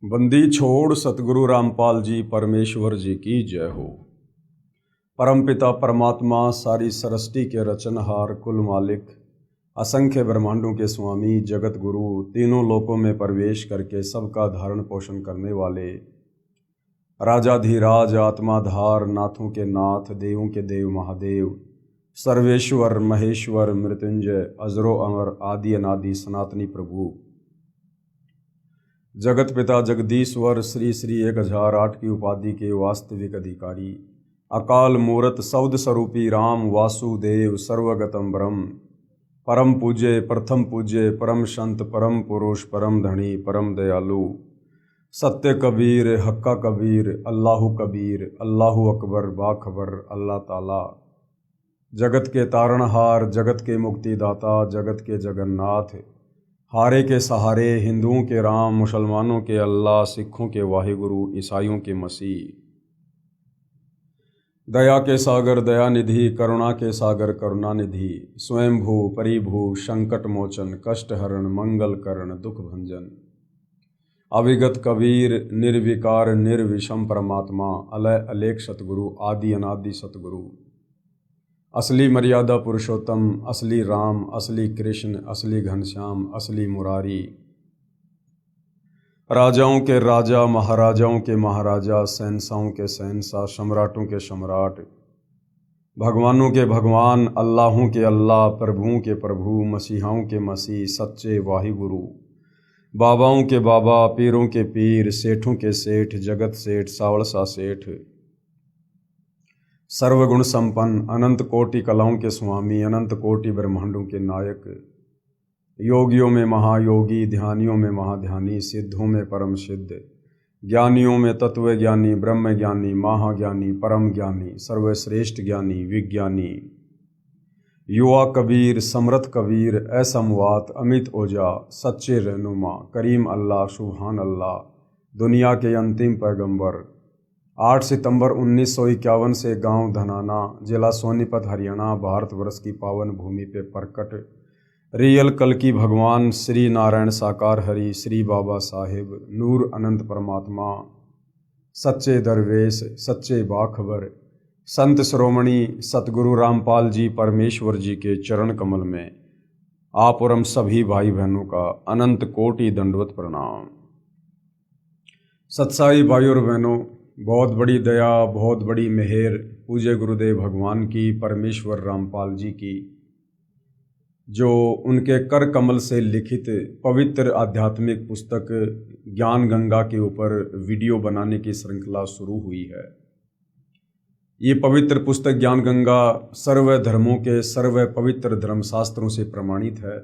बंदी छोड़ सतगुरु रामपाल जी परमेश्वर जी की जय हो। परमपिता परमात्मा सारी सृष्टि के रचनहार कुल मालिक असंख्य ब्रह्मांडों के स्वामी जगत गुरु तीनों लोकों में प्रवेश करके सबका धारण पोषण करने वाले राजाधिराज आत्माधार नाथों के नाथ देवों के देव महादेव सर्वेश्वर महेश्वर मृत्युंजय अजरो अमर आदि अनादि सनातनी प्रभु जगत पिता जगदीश्वर श्री श्री 1008 की उपाधि के वास्तविक अधिकारी अकाल मूरत शब्द स्वरूपी राम वासुदेव सर्वगतम ब्रह्म परम पूज्य प्रथम पूज्य परम संत परम पुरुष परम धनी परम दयालु सत्य कबीर हक्का कबीर अल्लाहु कबीर अल्लाहु अकबर बाखबर अल्लाह ताला जगत के तारणहार जगत के मुक्तिदाता जगत के जगन्नाथ हारे के सहारे हिंदुओं के राम मुसलमानों के अल्लाह सिखों के वाहिगुरु ईसाइयों के मसीह दया के सागर दयानिधि करुणा के सागर करुणानिधि स्वयंभू परिभू संकट मोचन कष्ट हरण मंगल करण दुख भंजन अविगत कबीर निर्विकार निर्विषम परमात्मा अलय अलेख सतगुरु आदि अनादि सतगुरु असली मर्यादा पुरुषोत्तम असली राम असली कृष्ण असली घनश्याम असली मुरारी राजाओं के राजा महाराजाओं के महाराजा शहंशाहों के शहंशाह सम्राटों के सम्राट भगवानों के भगवान अल्लाहों के अल्लाह प्रभुओं के प्रभु मसीहाओं के मसीह सच्चे वाहिगुरु बाबाओं के बाबा पीरों के पीर सेठों के सेठ जगत सेठ सावड़सा सेठ सर्वगुण संपन्न अनंत कोटि कलाओं के स्वामी अनंत कोटि ब्रह्मांडों के नायक योगियों में महायोगी ध्यानियों में महाध्यानी सिद्धों में परम सिद्ध ज्ञानियों में तत्व ज्ञानी ब्रह्म ज्ञानी महाज्ञानी परम ज्ञानी सर्वश्रेष्ठ ज्ञानी विज्ञानी युवा कबीर समर्थ कबीर असमवात अमित ओजा सच्चे रहनुमा करीम अल्लाह सुभान अल्लाह दुनिया के अंतिम पैगंबर 8 सितंबर 1951 से गांव धनाना जिला सोनीपत हरियाणा भारतवर्ष की पावन भूमि पे प्रकट रियल कल की भगवान श्री नारायण साकार हरि श्री बाबा साहेब नूर अनंत परमात्मा सच्चे दरवेश सच्चे बाखबर संत श्रोमणी सतगुरु रामपाल जी परमेश्वर जी के चरण कमल में आप और हम सभी भाई बहनों का अनंत कोटि दंडवत प्रणाम। सत्साई भाई और बहनों, बहुत बड़ी दया बहुत बड़ी मेहर पूज्य गुरुदेव भगवान की परमेश्वर रामपाल जी की जो उनके कर कमल से लिखित पवित्र आध्यात्मिक पुस्तक ज्ञान गंगा के ऊपर वीडियो बनाने की श्रृंखला शुरू हुई है। ये पवित्र पुस्तक ज्ञान गंगा सर्व धर्मों के सर्व पवित्र धर्मशास्त्रों से प्रमाणित है।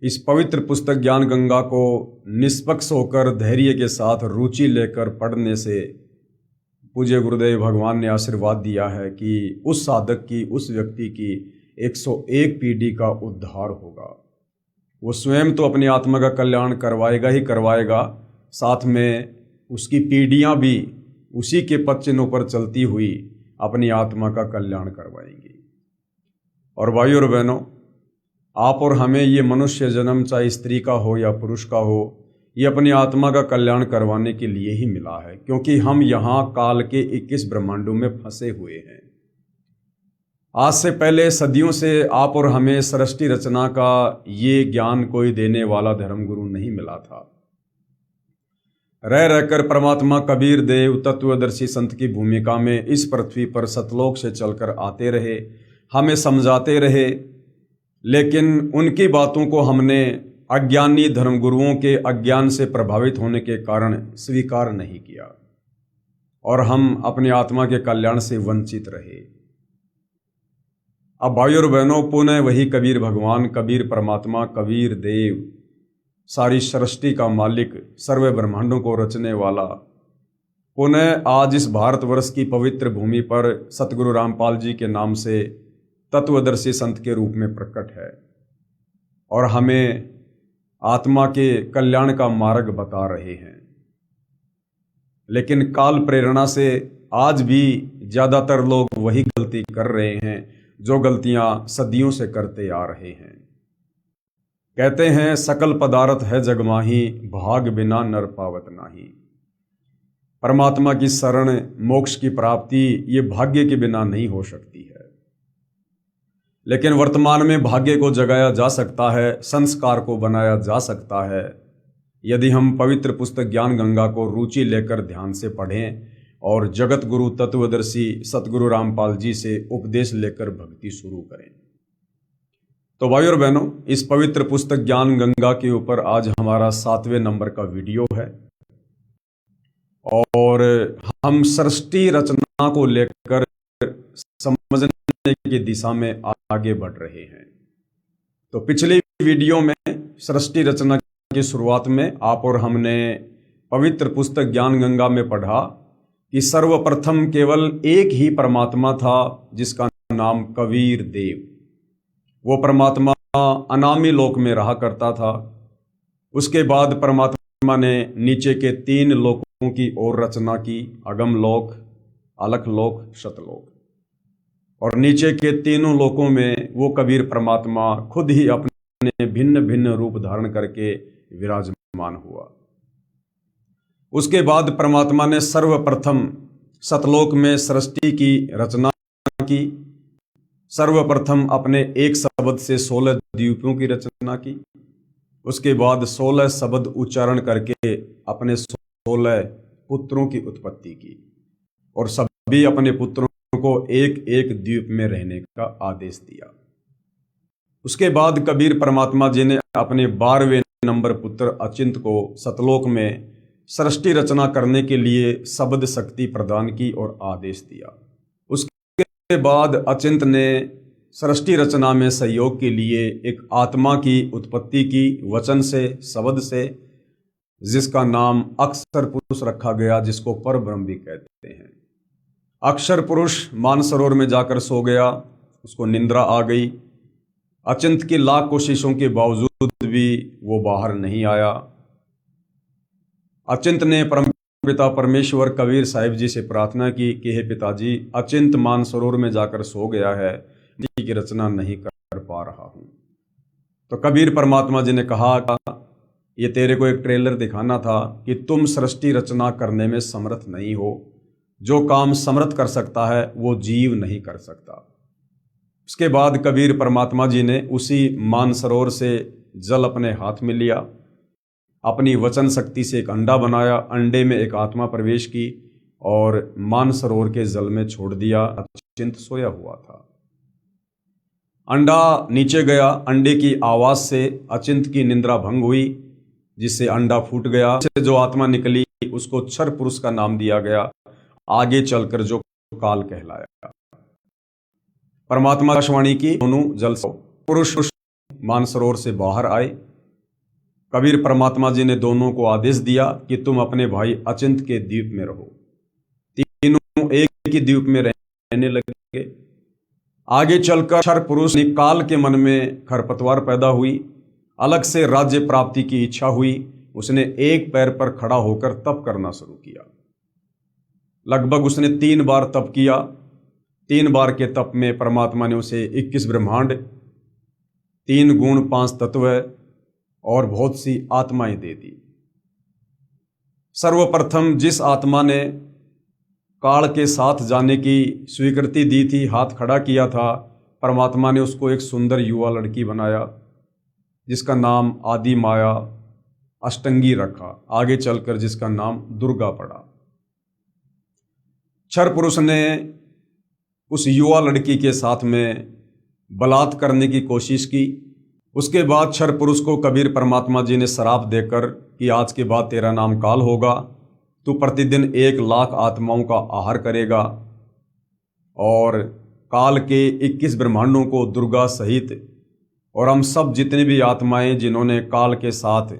इस पवित्र पुस्तक ज्ञान गंगा को निष्पक्ष होकर धैर्य के साथ रुचि लेकर पढ़ने से पूज्य गुरुदेव भगवान ने आशीर्वाद दिया है कि उस साधक की उस व्यक्ति की 101 पीढ़ी का उद्धार होगा। वो स्वयं तो अपनी आत्मा का कल्याण करवाएगा ही करवाएगा, साथ में उसकी पीढ़ियां भी उसी के पद चिन्हों पर चलती हुई अपनी आत्मा का कल्याण करवाएंगी। और भाई और बहनों, आप और हमें ये मनुष्य जन्म चाहे स्त्री का हो या पुरुष का हो, ये अपनी आत्मा का कल्याण करवाने के लिए ही मिला है, क्योंकि हम यहाँ काल के 21 ब्रह्मांडों में फंसे हुए हैं। आज से पहले सदियों से आप और हमें सृष्टि रचना का ये ज्ञान कोई देने वाला धर्मगुरु नहीं मिला था। रह रहकर परमात्मा कबीर देव तत्वदर्शी संत की भूमिका में इस पृथ्वी पर सतलोक से चलकर आते रहे, हमें समझाते रहे, लेकिन उनकी बातों को हमने अज्ञानी धर्मगुरुओं के अज्ञान से प्रभावित होने के कारण स्वीकार नहीं किया और हम अपनी आत्मा के कल्याण से वंचित रहे। अब भाई और बहनों, पुनः वही कबीर भगवान कबीर परमात्मा कबीर देव सारी सृष्टि का मालिक सर्व ब्रह्मांडों को रचने वाला पुनः आज इस भारतवर्ष की पवित्र भूमि पर सतगुरु रामपाल जी के नाम से तत्वदर्शी संत के रूप में प्रकट है और हमें आत्मा के कल्याण का मार्ग बता रहे हैं। लेकिन काल प्रेरणा से आज भी ज़्यादातर लोग वही गलती कर रहे हैं जो गलतियां सदियों से करते आ रहे हैं। कहते हैं सकल पदार्थ है जगमाही, भाग बिना नर पावत नाही। परमात्मा की शरण, मोक्ष की प्राप्ति ये भाग्य के बिना नहीं हो सकती है। लेकिन वर्तमान में भाग्य को जगाया जा सकता है, संस्कार को बनाया जा सकता है, यदि हम पवित्र पुस्तक ज्ञान गंगा को रुचि लेकर ध्यान से पढ़ें और जगत गुरु तत्वदर्शी सतगुरु रामपाल जी से उपदेश लेकर भक्ति शुरू करें। तो भाई और बहनों, इस पवित्र पुस्तक ज्ञान गंगा के ऊपर आज हमारा 7वें नंबर का वीडियो है और हम सृष्टि रचना को लेकर समझने की दिशा में आगे बढ़ रहे हैं। तो पिछली वीडियो में सृष्टि रचना की शुरुआत में आप और हमने पवित्र पुस्तक ज्ञान गंगा में पढ़ा कि सर्वप्रथम केवल एक ही परमात्मा था जिसका नाम कबीर देव। वो परमात्मा अनामी लोक में रहा करता था। उसके बाद परमात्मा ने नीचे के 3 लोकों की और रचना की, अगम लोक, अलख लोक, सतलोक। और नीचे के तीनों लोकों में वो कबीर परमात्मा खुद ही अपने भिन्न भिन्न रूप धारण करके विराजमान हुआ। उसके बाद परमात्मा ने सर्वप्रथम सतलोक में सृष्टि की रचना की। सर्वप्रथम अपने एक शब्द से 16 द्वीपों की रचना की। उसके बाद 16 शब्द उच्चारण करके अपने 16 पुत्रों की उत्पत्ति की और सभी अपने पुत्रों को एक एक द्वीप में रहने का आदेश दिया। उसके बाद कबीर परमात्मा जी ने अपने 12वें नंबर पुत्र अचिंत को सतलोक में सृष्टि रचना करने के लिए शब्द शक्ति प्रदान की और आदेश दिया। उसके बाद अचिंत ने सृष्टि रचना में सहयोग के लिए एक आत्मा की उत्पत्ति की वचन से, शब्द से, जिसका नाम अक्षर पुरुष रखा गया, जिसको परब्रह्म भी कहते हैं। अक्षर पुरुष मानसरोवर में जाकर सो गया, उसको निंद्रा आ गई। अचिंत की लाख कोशिशों के बावजूद भी वो बाहर नहीं आया। अचिंत ने परमपिता परमेश्वर कबीर साहिब जी से प्रार्थना की कि हे पिताजी, अचिंत मानसरोवर में जाकर सो गया है, की रचना नहीं कर पा रहा हूं। तो कबीर परमात्मा जी ने कहा, ये तेरे को एक ट्रेलर दिखाना था कि तुम सृष्टि रचना करने में समर्थ नहीं हो। जो काम समर्थ कर सकता है वो जीव नहीं कर सकता। उसके बाद कबीर परमात्मा जी ने उसी मानसरोवर से जल अपने हाथ में लिया, अपनी वचन शक्ति से एक अंडा बनाया, अंडे में एक आत्मा प्रवेश की और मानसरोवर के जल में छोड़ दिया। अचिंत सोया हुआ था। अंडा नीचे गया, अंडे की आवाज से अचिंत की निंद्रा भंग हुई, जिससे अंडा फूट गया। जो आत्मा निकली उसको क्षर पुरुष का नाम दिया गया, आगे चलकर जो काल कहलाया। परमात्मा आकाशवाणी की, दोनों जल पुरुष मानसरोवर से बाहर आए। कबीर परमात्मा जी ने दोनों को आदेश दिया कि तुम अपने भाई अचिंत के द्वीप में रहो। तीनों एक ही द्वीप में रहने लगे। आगे चलकर क्षर पुरुष काल के मन में खरपतवार पैदा हुई, अलग से राज्य प्राप्ति की इच्छा हुई। उसने एक पैर पर खड़ा होकर तप करना शुरू किया। लगभग उसने 3 बार तप किया। 3 बार के तप में परमात्मा ने उसे 21 ब्रह्मांड, 3 गुण, 5 तत्व और बहुत सी आत्माएं दे दी। सर्वप्रथम जिस आत्मा ने काल के साथ जाने की स्वीकृति दी थी, हाथ खड़ा किया था, परमात्मा ने उसको एक सुंदर युवा लड़की बनाया, जिसका नाम आदि माया अष्टंगी रखा। आगे चलकर जिसका नाम दुर्गा पड़ा। क्षर पुरुष ने उस युवा लड़की के साथ में बलात् करने की कोशिश की। उसके बाद क्षर पुरुष को कबीर परमात्मा जी ने श्राप देकर कि आज के बाद तेरा नाम काल होगा, तू प्रतिदिन 1 लाख आत्माओं का आहार करेगा और काल के 21 ब्रह्मांडों को दुर्गा सहित और हम सब जितनी भी आत्माएं जिन्होंने काल के साथ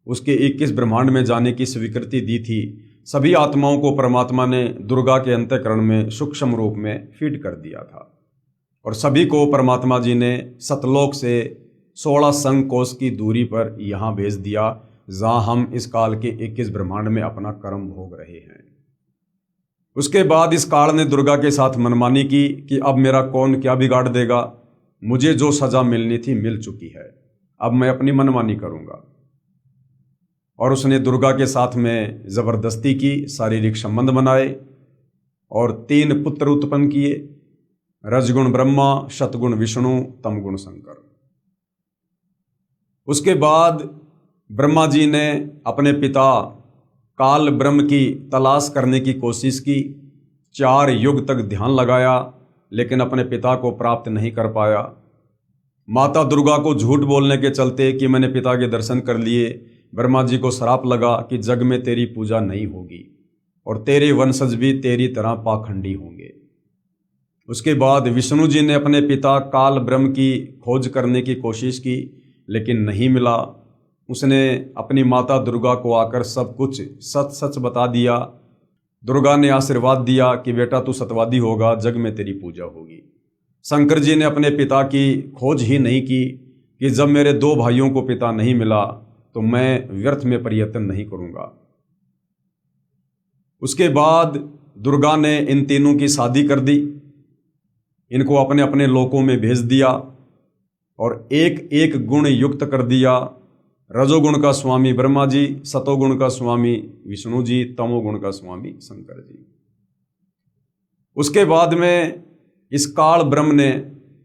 उसके 21 ब्रह्मांड में जाने की स्वीकृति दी थी, सभी आत्माओं को परमात्मा ने दुर्गा के अंतःकरण में सूक्ष्म रूप में फीड कर दिया था और सभी को परमात्मा जी ने सतलोक से 16 संघ कोस की दूरी पर यहाँ भेज दिया, जहाँ हम इस काल के 21 ब्रह्मांड में अपना कर्म भोग रहे हैं। उसके बाद इस काल ने दुर्गा के साथ मनमानी की कि अब मेरा कौन क्या बिगाड़ देगा, मुझे जो सजा मिलनी थी मिल चुकी है, अब मैं अपनी मनमानी करूँगा। और उसने दुर्गा के साथ में ज़बरदस्ती की, शारीरिक संबंध बनाए और 3 पुत्र उत्पन्न किए, रजगुण ब्रह्मा, शतगुण विष्णु, तमगुण शंकर। उसके बाद ब्रह्मा जी ने अपने पिता काल ब्रह्म की तलाश करने की कोशिश की, 4 युग तक ध्यान लगाया, लेकिन अपने पिता को प्राप्त नहीं कर पाया। माता दुर्गा को झूठ बोलने के चलते कि मैंने पिता के दर्शन कर लिए, ब्रह्मा जी को श्राप लगा कि जग में तेरी पूजा नहीं होगी और तेरे वंशज भी तेरी तरह पाखंडी होंगे। उसके बाद विष्णु जी ने अपने पिता काल ब्रह्म की खोज करने की कोशिश की, लेकिन नहीं मिला। उसने अपनी माता दुर्गा को आकर सब कुछ सच सच बता दिया। दुर्गा ने आशीर्वाद दिया कि बेटा तू सत्यवादी होगा, जग में तेरी पूजा होगी। शंकर जी ने अपने पिता की खोज ही नहीं की कि जब मेरे 2 भाइयों को पिता नहीं मिला तो मैं व्यर्थ में प्रयत्न नहीं करूँगा। उसके बाद दुर्गा ने इन तीनों की शादी कर दी, इनको अपने अपने लोकों में भेज दिया और एक एक गुण युक्त कर दिया। रजोगुण का स्वामी ब्रह्मा जी, सतोगुण का स्वामी विष्णु जी, तमोगुण का स्वामी शंकर जी। उसके बाद में इस काल ब्रह्म ने,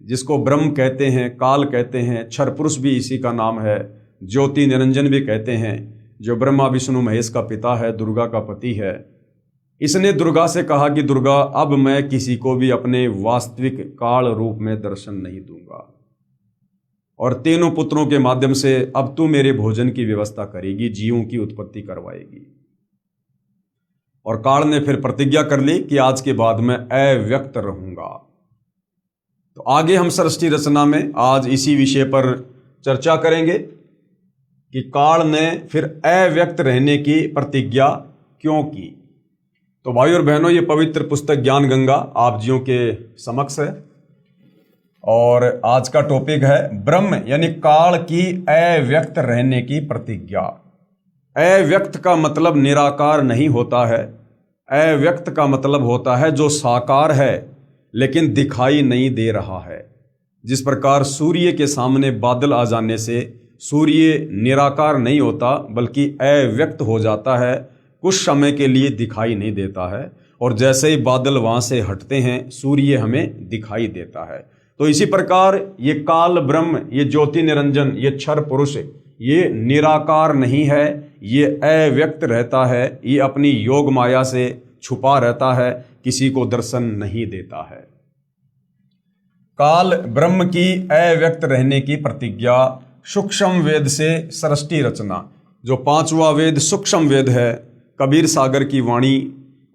जिसको ब्रह्म कहते हैं, काल कहते हैं, क्षर पुरुष भी इसी का नाम है, ज्योति निरंजन भी कहते हैं, जो ब्रह्मा विष्णु महेश का पिता है, दुर्गा का पति है, इसने दुर्गा से कहा कि दुर्गा अब मैं किसी को भी अपने वास्तविक काल रूप में दर्शन नहीं दूंगा और तीनों पुत्रों के माध्यम से अब तू मेरे भोजन की व्यवस्था करेगी, जीवों की उत्पत्ति करवाएगी। और काल ने फिर प्रतिज्ञा कर ली कि आज के बाद मैं अव्यक्त रहूंगा। तो आगे हम सृष्टि रचना में आज इसी विषय पर चर्चा करेंगे कि काल ने फिर अव्यक्त रहने की प्रतिज्ञा क्यों की। तो भाई और बहनों, ये पवित्र पुस्तक ज्ञान गंगा आप जियों के समक्ष है और आज का टॉपिक है ब्रह्म यानी काल की अव्यक्त रहने की प्रतिज्ञा। अव्यक्त का मतलब निराकार नहीं होता है, अव्यक्त का मतलब होता है जो साकार है लेकिन दिखाई नहीं दे रहा है। जिस प्रकार सूर्य के सामने बादल आ जाने से सूर्य निराकार नहीं होता बल्कि अव्यक्त हो जाता है, कुछ समय के लिए दिखाई नहीं देता है, और जैसे ही बादल वहां से हटते हैं सूर्य हमें दिखाई देता है। तो इसी प्रकार ये काल ब्रह्म, ये ज्योति निरंजन, ये क्षर पुरुष, ये निराकार नहीं है, ये अव्यक्त रहता है, ये अपनी योग माया से छुपा रहता है, किसी को दर्शन नहीं देता है। काल ब्रह्म की अव्यक्त रहने की प्रतिज्ञा सूक्ष्म वेद से सृष्टि रचना, जो 5वां वेद सूक्ष्म वेद है, कबीर सागर की वाणी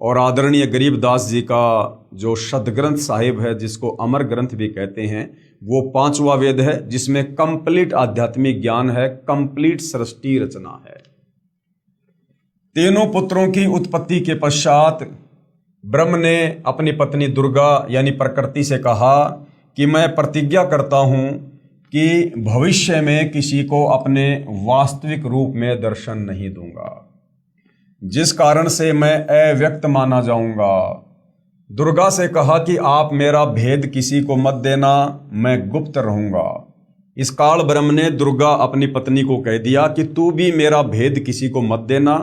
और आदरणीय गरीबदास जी का जो सदग्रंथ साहिब है, जिसको अमर ग्रंथ भी कहते हैं, वो 5वां वेद है जिसमें कंप्लीट आध्यात्मिक ज्ञान है, कंप्लीट सृष्टि रचना है। तीनों पुत्रों की उत्पत्ति के पश्चात ब्रह्म ने अपनी पत्नी दुर्गा यानी प्रकृति से कहा कि मैं प्रतिज्ञा करता हूं कि भविष्य में किसी को अपने वास्तविक रूप में दर्शन नहीं दूंगा, जिस कारण से मैं अव्यक्त माना जाऊंगा। दुर्गा से कहा कि आप मेरा भेद किसी को मत देना, मैं गुप्त रहूंगा। इस काल ब्रह्म ने दुर्गा अपनी पत्नी को कह दिया कि तू भी मेरा भेद किसी को मत देना,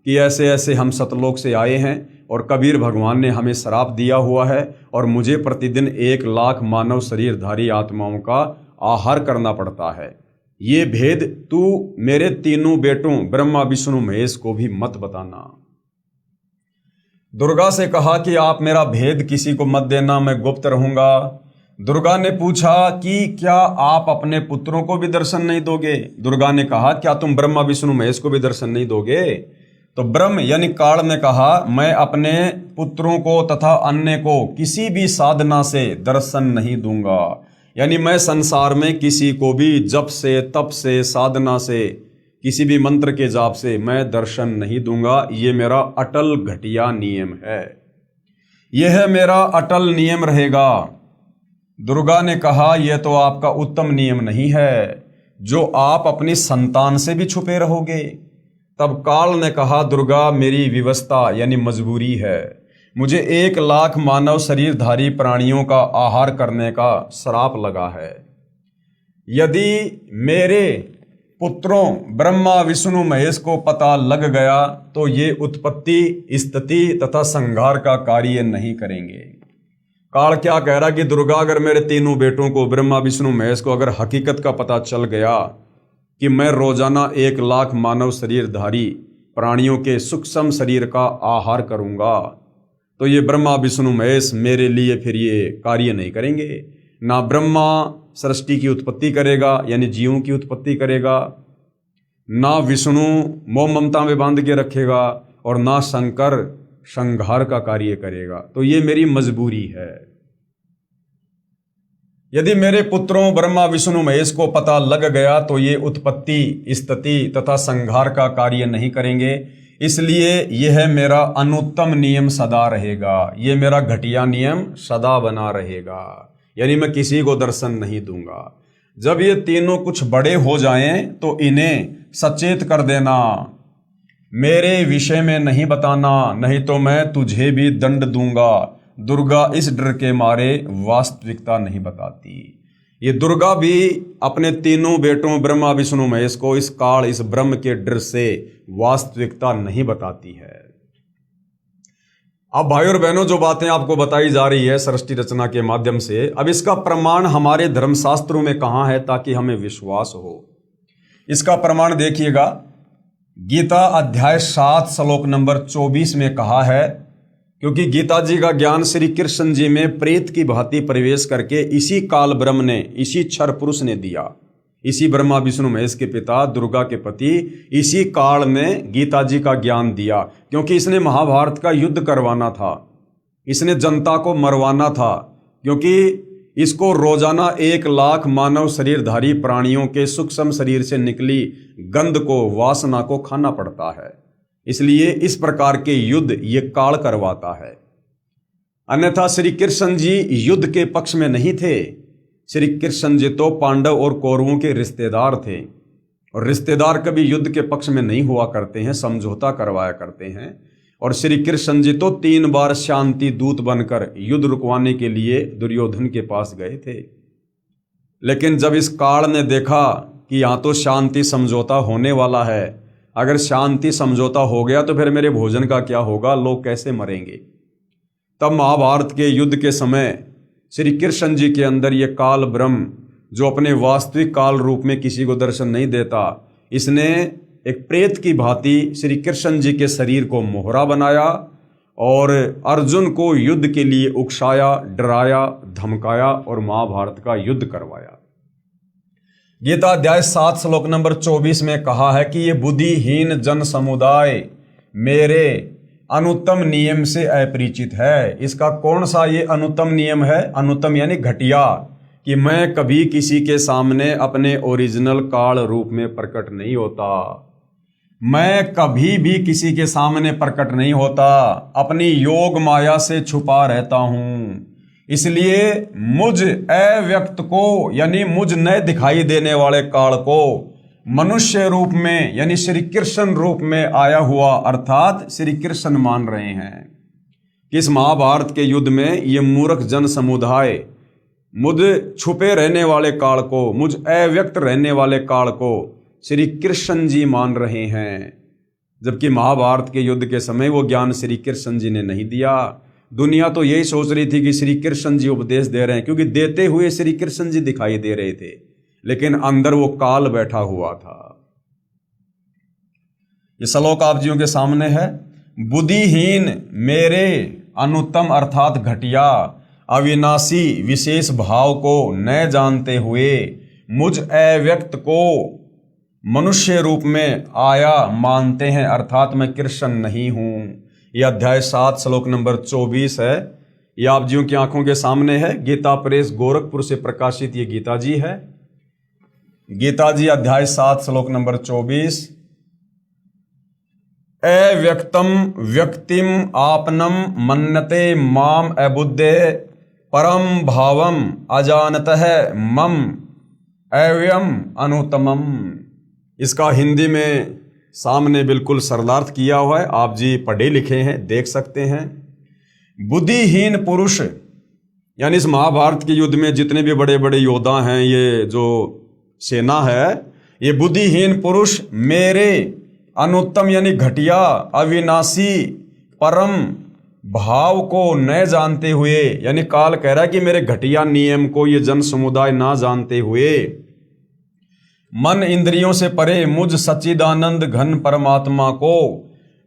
कि ऐसे ऐसे हम सतलोक से आए हैं और कबीर भगवान ने हमें श्राप दिया हुआ है और मुझे प्रतिदिन 1 लाख मानव शरीरधारी आत्माओं का आहार करना पड़ता है। ये भेद तू मेरे तीनों बेटों ब्रह्मा विष्णु महेश को भी मत बताना। दुर्गा से कहा कि आप मेरा भेद किसी को मत देना, मैं गुप्त रहूंगा। दुर्गा ने पूछा कि क्या आप अपने पुत्रों को भी दर्शन नहीं दोगे? दुर्गा ने कहा क्या तुम ब्रह्मा विष्णु महेश को भी दर्शन नहीं दोगे? तो ब्रह्म यानी काल ने कहा मैं अपने पुत्रों को तथा अन्य को किसी भी साधना से दर्शन नहीं दूंगा, यानी मैं संसार में किसी को भी जप से, तप से, साधना से, किसी भी मंत्र के जाप से मैं दर्शन नहीं दूंगा। ये मेरा अटल घटिया नियम है, यह मेरा अटल नियम रहेगा। दुर्गा ने कहा यह तो आपका उत्तम नियम नहीं है, जो आप अपनी संतान से भी छुपे रहोगे। तब काल ने कहा दुर्गा मेरी विवशता यानी मजबूरी है, मुझे 1 लाख मानव शरीरधारी प्राणियों का आहार करने का श्राप लगा है। यदि मेरे पुत्रों ब्रह्मा विष्णु महेश को पता लग गया तो ये उत्पत्ति स्थिति तथा संहार का कार्य नहीं करेंगे। काल क्या कह रहा कि दुर्गा, अगर मेरे तीनों बेटों को ब्रह्मा विष्णु महेश को अगर हकीकत का पता चल गया कि मैं रोजाना 1,00,000 मानव शरीरधारी प्राणियों के सूक्ष्म शरीर का आहार करूंगा, तो ये ब्रह्मा विष्णु महेश मेरे लिए फिर ये कार्य नहीं करेंगे। ना ब्रह्मा सृष्टि की उत्पत्ति करेगा यानी जीवों की उत्पत्ति करेगा, ना विष्णु मोह ममता में बांध के रखेगा, और ना शंकर संहार का कार्य करेगा। तो ये मेरी मजबूरी है। यदि मेरे पुत्रों ब्रह्मा विष्णु महेश को पता लग गया तो ये उत्पत्ति स्थिति तथा संहार का कार्य नहीं करेंगे। इसलिए यह मेरा अनुत्तम नियम सदा रहेगा, ये मेरा घटिया नियम सदा बना रहेगा, यानी मैं किसी को दर्शन नहीं दूंगा। जब ये तीनों कुछ बड़े हो जाएं तो इन्हें सचेत कर देना, मेरे विषय में नहीं बताना, नहीं तो मैं तुझे भी दंड दूंगा। दुर्गा इस डर के मारे वास्तविकता नहीं बताती। ये दुर्गा भी अपने तीनों बेटों ब्रह्मा विष्णु महेश को इस काल इस ब्रह्म के डर से वास्तविकता नहीं बताती है। अब भाई और बहनों, जो बातें आपको बताई जा रही है सृष्टि रचना के माध्यम से, अब इसका प्रमाण हमारे धर्मशास्त्रों में कहाँ है ताकि हमें विश्वास हो। इसका प्रमाण देखिएगा, गीता अध्याय 7 श्लोक नंबर 24 में कहा है, क्योंकि गीता जी का ज्ञान श्री कृष्ण जी में प्रेत की भांति प्रवेश करके इसी काल ब्रह्म ने, इसी क्षर पुरुष ने दिया। इसी ब्रह्मा विष्णु महेश के पिता दुर्गा के पति इसी काल में गीता जी का ज्ञान दिया, क्योंकि इसने महाभारत का युद्ध करवाना था, इसने जनता को मरवाना था, क्योंकि इसको रोजाना 1,00,000 मानव शरीरधारी प्राणियों के सूक्ष्म शरीर से निकली गंध को, वासना को खाना पड़ता है। इसलिए इस प्रकार के युद्ध ये काल करवाता है। अन्यथा श्री कृष्ण जी युद्ध के पक्ष में नहीं थे। श्री कृष्ण जी तो पांडव और कौरवों के रिश्तेदार थे, और रिश्तेदार कभी युद्ध के पक्ष में नहीं हुआ करते हैं, समझौता करवाया करते हैं। और श्री कृष्ण जी तो 3 बार शांति दूत बनकर युद्ध रुकवाने के लिए दुर्योधन के पास गए थे। लेकिन जब इस काल ने देखा कि यहाँ तो शांति समझौता होने वाला है, अगर शांति समझौता हो गया तो फिर मेरे भोजन का क्या होगा, लोग कैसे मरेंगे, तब महाभारत के युद्ध के समय श्री कृष्ण जी के अंदर ये काल ब्रह्म, जो अपने वास्तविक काल रूप में किसी को दर्शन नहीं देता, इसने एक प्रेत की भांति श्री कृष्ण जी के शरीर को मोहरा बनाया और अर्जुन को युद्ध के लिए उकसाया, डराया, धमकाया और महाभारत का युद्ध करवाया। गीता अध्याय 7 श्लोक नंबर 24 में कहा है कि ये बुद्धिहीन जन समुदाय मेरे अनुत्तम नियम से अपरिचित है। इसका कौन सा ये अनुत्तम नियम है? अनुत्तम यानी घटिया, कि मैं कभी किसी के सामने अपने ओरिजिनल काल रूप में प्रकट नहीं होता, मैं कभी भी किसी के सामने प्रकट नहीं होता, अपनी योग माया से छुपा रहता हूं। इसलिए मुझ अव्यक्त को यानी मुझ न दिखाई देने वाले काल को मनुष्य रूप में यानी श्री कृष्ण रूप में आया हुआ अर्थात श्री कृष्ण मान रहे हैं। इस महाभारत के युद्ध में ये मूर्ख जन समुदाय मुझ छुपे रहने वाले काल को, मुझ अव्यक्त रहने वाले काल को श्री कृष्ण जी मान रहे हैं, जबकि महाभारत के युद्ध के समय वो ज्ञान श्री कृष्ण जी ने नहीं दिया। दुनिया तो यही सोच रही थी कि श्री कृष्ण जी उपदेश दे रहे हैं, क्योंकि देते हुए श्री कृष्ण जी दिखाई दे रहे थे, लेकिन अंदर वो काल बैठा हुआ था। ये श्लोक आप जियों के सामने है। बुद्धिहीन मेरे अनुत्तम अर्थात घटिया अविनाशी विशेष भाव को न जानते हुए मुझ अव्यक्त को मनुष्य रूप में आया मानते हैं, अर्थात मैं कृष्ण नहीं हूं। यह अध्याय 7 श्लोक नंबर 24 है। यह आप जियों की आंखों के सामने है। गीता प्रेस गोरखपुर से प्रकाशित ये गीता जी है। गीता जी अध्याय 7 श्लोक नंबर 24। अव्यक्तम व्यक्तिम आपनम मन्नते माम अबुद्धे परम भावम अजानतः मम अव्ययम अनुत्तमम। इसका हिंदी में सामने बिल्कुल सरलार्थ किया हुआ है, आप जी पढ़े लिखे हैं, देख सकते हैं। बुद्धिहीन पुरुष यानी इस महाभारत के युद्ध में जितने भी बड़े बड़े योद्धा हैं, ये जो सेना है, ये बुद्धिहीन पुरुष मेरे अनुत्तम यानी घटिया, अविनाशी, परम भाव को न जानते हुए, यानी काल कह रहा है कि मेरे घटिया नियम को ये जन समुदाय ना जानते हुए मन इंद्रियों से परे मुझ सच्चिदानंद घन परमात्मा को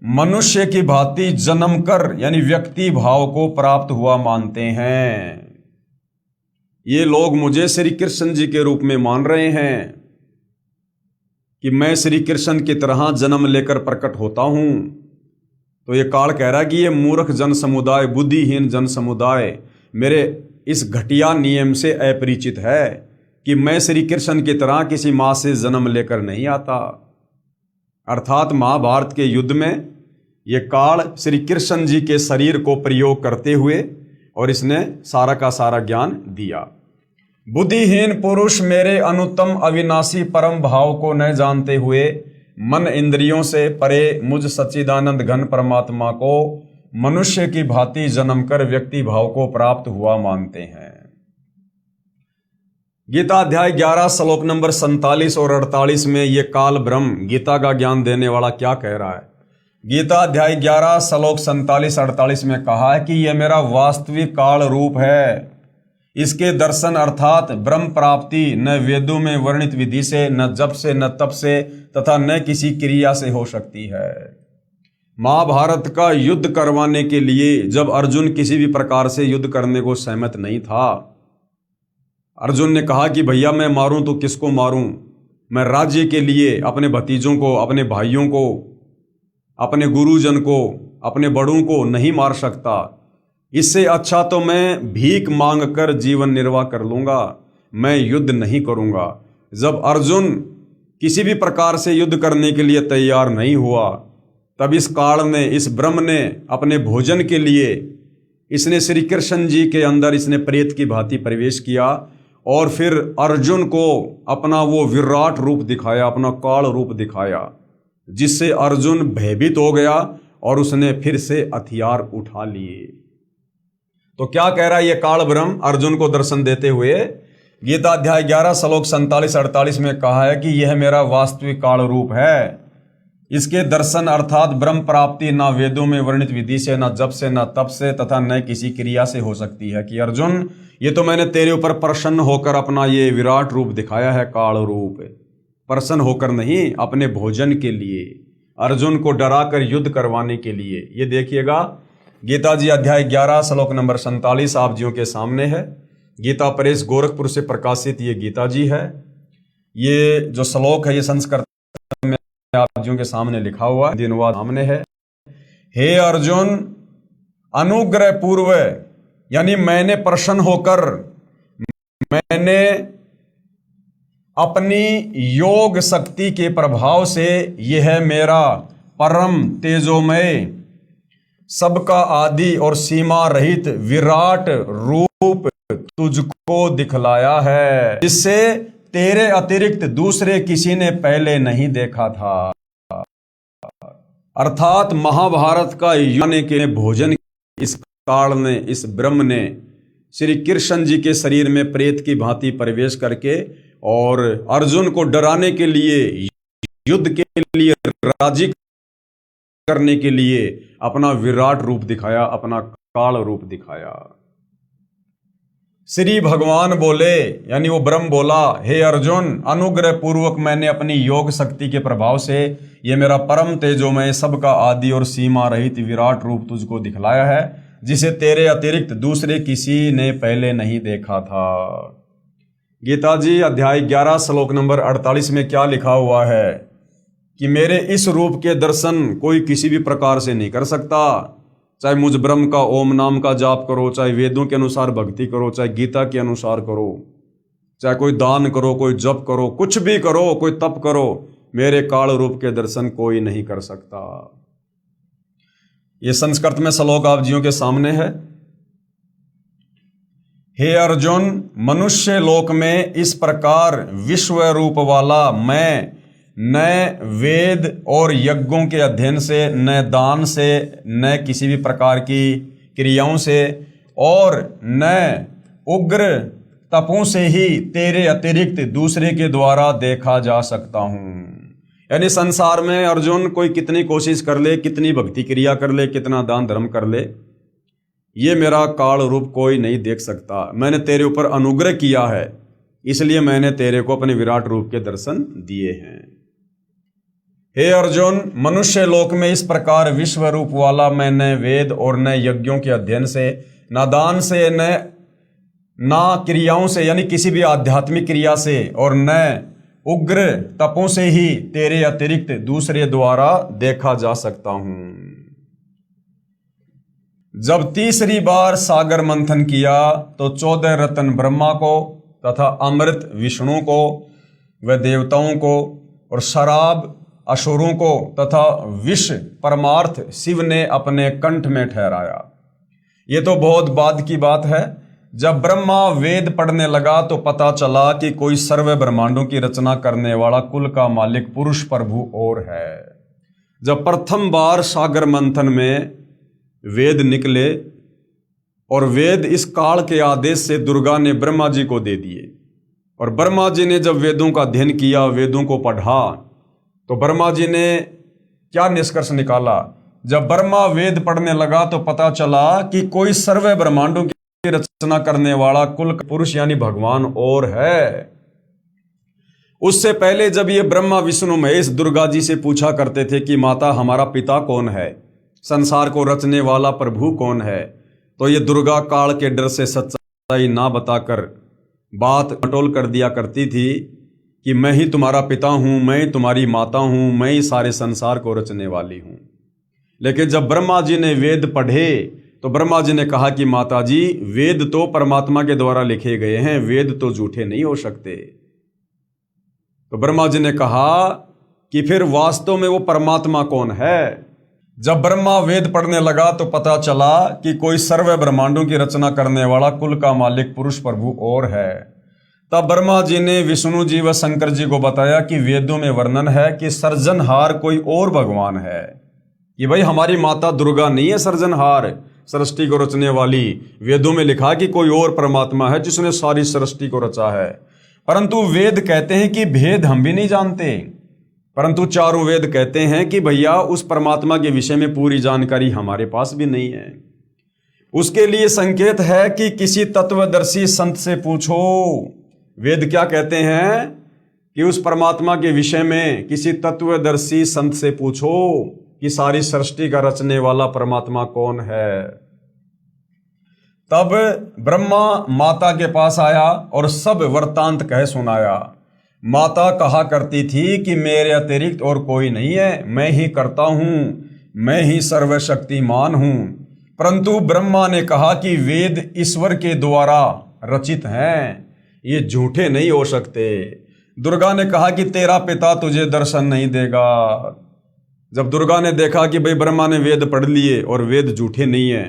मनुष्य की भांति जन्म कर यानी व्यक्ति भाव को प्राप्त हुआ मानते हैं। ये लोग मुझे श्री कृष्ण जी के रूप में मान रहे हैं कि मैं श्री कृष्ण की तरह जन्म लेकर प्रकट होता हूं। तो ये काल कह रहा है कि ये मूर्ख जन समुदाय, बुद्धिहीन जन समुदाय मेरे इस घटिया नियम से अपरिचित है कि मैं श्री कृष्ण की तरह किसी माँ से जन्म लेकर नहीं आता। अर्थात महाभारत के युद्ध में ये काल श्री कृष्ण जी के शरीर को प्रयोग करते हुए और इसने सारा का सारा ज्ञान दिया। बुद्धिहीन पुरुष मेरे अनुत्तम अविनाशी परम भाव को न जानते हुए मन इंद्रियों से परे मुझ सच्चिदानंद घन परमात्मा को मनुष्य की भांति जन्म कर व्यक्ति भाव को प्राप्त हुआ मानते हैं। गीता अध्याय 11 श्लोक नंबर 47 और 48 में ये काल ब्रह्म गीता का ज्ञान देने वाला क्या कह रहा है। गीता अध्याय 11 श्लोक 47-48 में कहा है कि यह मेरा वास्तविक काल रूप है। इसके दर्शन अर्थात ब्रह्म प्राप्ति न वेदों में वर्णित विधि से, न जप से, न तप से तथा न किसी क्रिया से हो सकती है। महाभारत का युद्ध करवाने के लिए जब अर्जुन किसी भी प्रकार से युद्ध करने को सहमत नहीं था, अर्जुन ने कहा कि भैया मैं मारूं तो किसको मारूं, मैं राज्य के लिए अपने भतीजों को, अपने भाइयों को, अपने गुरुजन को, अपने बड़ों को नहीं मार सकता। इससे अच्छा तो मैं भीख मांग कर जीवन निर्वाह कर लूंगा, मैं युद्ध नहीं करूंगा। जब अर्जुन किसी भी प्रकार से युद्ध करने के लिए तैयार नहीं हुआ, तब इस काल ने, इस ब्रह्म ने अपने भोजन के लिए इसने श्री कृष्ण जी के अंदर इसने प्रेत की भांति प्रवेश किया और फिर अर्जुन को अपना वो विराट रूप दिखाया, अपना काल रूप दिखाया, जिससे अर्जुन भयभीत हो गया और उसने फिर से हथियार उठा लिए। तो क्या कह रहा है ये काल ब्रह्म अर्जुन को दर्शन देते हुए? गीता अध्याय 11 श्लोक 47-48 में कहा है कि यह मेरा वास्तविक काल रूप है। इसके दर्शन अर्थात ब्रह्म प्राप्ति ना वेदों में वर्णित विधि से, ना जप से, ना तप से तथा न किसी क्रिया से हो सकती है। कि अर्जुन ये तो मैंने तेरे ऊपर प्रसन्न होकर अपना ये विराट रूप दिखाया है, काल रूप, प्रसन्न होकर नहीं, अपने भोजन के लिए, अर्जुन को डराकर युद्ध करवाने के लिए। ये देखिएगा गीता जी अध्याय 11 श्लोक नंबर 47 आप जियों के सामने है। गीता प्रेस गोरखपुर से प्रकाशित ये गीता जी है। ये जो श्लोक है ये संस्कृत में आप जियों के सामने लिखा हुआ है, अनुवाद सामने है। हे अर्जुन, अनुग्रह पूर्व यानी मैंने प्रसन्न होकर मैंने अपनी योग शक्ति के प्रभाव से यह मेरा परम तेजोमय, सबका आदि और सीमा रहित विराट रूप तुझको दिखलाया है, जिससे तेरे अतिरिक्त दूसरे किसी ने पहले नहीं देखा था। अर्थात महाभारत का युद्ध के भोजन इस काल ने, इस ब्रह्म ने श्री कृष्ण जी के शरीर में प्रेत की भांति प्रवेश करके और अर्जुन को डराने के लिए, युद्ध के लिए राजी करने के लिए अपना विराट रूप दिखाया, अपना काल रूप दिखाया। श्री भगवान बोले, यानी वो ब्रह्म बोला, हे अर्जुन, अनुग्रह पूर्वक मैंने अपनी योग शक्ति के प्रभाव से ये मेरा परम तेजोमय, सबका आदि और सीमा रहित विराट रूप तुझको दिखलाया है, जिसे तेरे अतिरिक्त दूसरे किसी ने पहले नहीं देखा था। गीता जी अध्याय 11 श्लोक नंबर 48 में क्या लिखा हुआ है कि मेरे इस रूप के दर्शन कोई किसी भी प्रकार से नहीं कर सकता। चाहे मुझ ब्रह्म का ओम नाम का जाप करो, चाहे वेदों के अनुसार भक्ति करो, चाहे गीता के अनुसार करो, चाहे कोई दान करो, कोई जप करो, कुछ भी करो, कोई तप करो, मेरे काल रूप के दर्शन कोई नहीं कर सकता। ये संस्कृत में श्लोक आप जियों के सामने है। हे अर्जुन, मनुष्य लोक में इस प्रकार विश्व रूप वाला मैं न वेद और यज्ञों के अध्ययन से, न दान से, न किसी भी प्रकार की क्रियाओं से और न उग्र तपों से ही तेरे अतिरिक्त दूसरे के द्वारा देखा जा सकता हूं। यानी संसार में अर्जुन कोई कितनी कोशिश कर ले, कितनी भक्ति क्रिया कर ले, कितना दान धर्म कर ले, ये मेरा काल रूप कोई नहीं देख सकता। मैंने तेरे ऊपर अनुग्रह किया है, इसलिए मैंने तेरे को अपने विराट रूप के दर्शन दिए हैं। हे अर्जुन, मनुष्य लोक में इस प्रकार विश्व रूप वाला मैं न वेद और न यज्ञों के अध्ययन से, न दान से, न क्रियाओं से यानी किसी भी आध्यात्मिक क्रिया से, और न उग्र तपों से ही तेरे अतिरिक्त दूसरे द्वारा देखा जा सकता हूं। जब तीसरी बार सागर मंथन किया तो 14 रत्न ब्रह्मा को तथा अमृत विष्णु को व देवताओं को और शराब असुरों को तथा विष परमार्थ शिव ने अपने कंठ में ठहराया। ये तो बहुत बाद की बात है। जब ब्रह्मा वेद पढ़ने लगा तो पता चला कि कोई सर्व ब्रह्मांडों की रचना करने वाला कुल का मालिक पुरुष प्रभु और है। जब प्रथम बार सागर मंथन में वेद निकले और वेद इस काल के आदेश से दुर्गा ने ब्रह्मा जी को दे दिए, और ब्रह्मा जी ने जब वेदों का अध्ययन किया, वेदों को पढ़ा, तो ब्रह्मा जी ने क्या निष्कर्ष निकाला? जब ब्रह्मा वेद पढ़ने लगा तो पता चला कि कोई सर्व ब्रह्मांडों की रचना करने वाला कुल पुरुष यानी भगवान और है। उससे पहले जब ये ब्रह्मा विष्णु महेश दुर्गा जी से पूछा करते थे कि माता हमारा पिता कौन है, संसार को रचने वाला प्रभु कौन है, तो ये दुर्गा काल के डर से सच्चाई ना बताकर बात मटोल कर दिया करती थी कि मैं ही तुम्हारा पिता हूं, मैं तुम्हारी माता हूं, मैं ही सारे संसार को रचने वाली हूं। लेकिन जब ब्रह्मा जी ने वेद पढ़े तो ब्रह्मा जी ने कहा कि माता जी, वेद तो परमात्मा के द्वारा लिखे गए हैं, वेद तो झूठे नहीं हो सकते। तो ब्रह्मा जी ने कहा कि फिर वास्तव में वो परमात्मा कौन है? जब ब्रह्मा वेद पढ़ने लगा तो पता चला कि कोई सर्व ब्रह्मांडों की रचना करने वाला कुल का मालिक पुरुष प्रभु और है। तब ब्रह्मा जी ने विष्णु जी व शंकर जी को बताया कि वेदों में वर्णन है कि सर्जनहार कोई और भगवान है, कि भाई हमारी माता दुर्गा नहीं है सर्जनहार, सृष्टि को रचने वाली। वेदों में लिखा कि कोई और परमात्मा है जिसने सारी सृष्टि को रचा है। परंतु वेद कहते हैं कि भेद हम भी नहीं जानते, परंतु चारों वेद कहते हैं कि भैया उस परमात्मा के विषय में पूरी जानकारी हमारे पास भी नहीं है। उसके लिए संकेत है कि किसी तत्वदर्शी संत से पूछो। वेद क्या कहते हैं कि उस परमात्मा के विषय में किसी तत्वदर्शी संत से पूछो कि सारी सृष्टि का रचने वाला परमात्मा कौन है। तब ब्रह्मा माता के पास आया और सब वृत्तांत कह सुनाया। माता कहा करती थी कि मेरे अतिरिक्त और कोई नहीं है, मैं ही करता हूं, मैं ही सर्वशक्तिमान हूं। परंतु ब्रह्मा ने कहा कि वेद ईश्वर के द्वारा रचित हैं, ये झूठे नहीं हो सकते। दुर्गा ने कहा कि तेरा पिता तुझे दर्शन नहीं देगा। जब दुर्गा ने देखा कि भाई ब्रह्मा ने वेद पढ़ लिए और वेद झूठे नहीं है,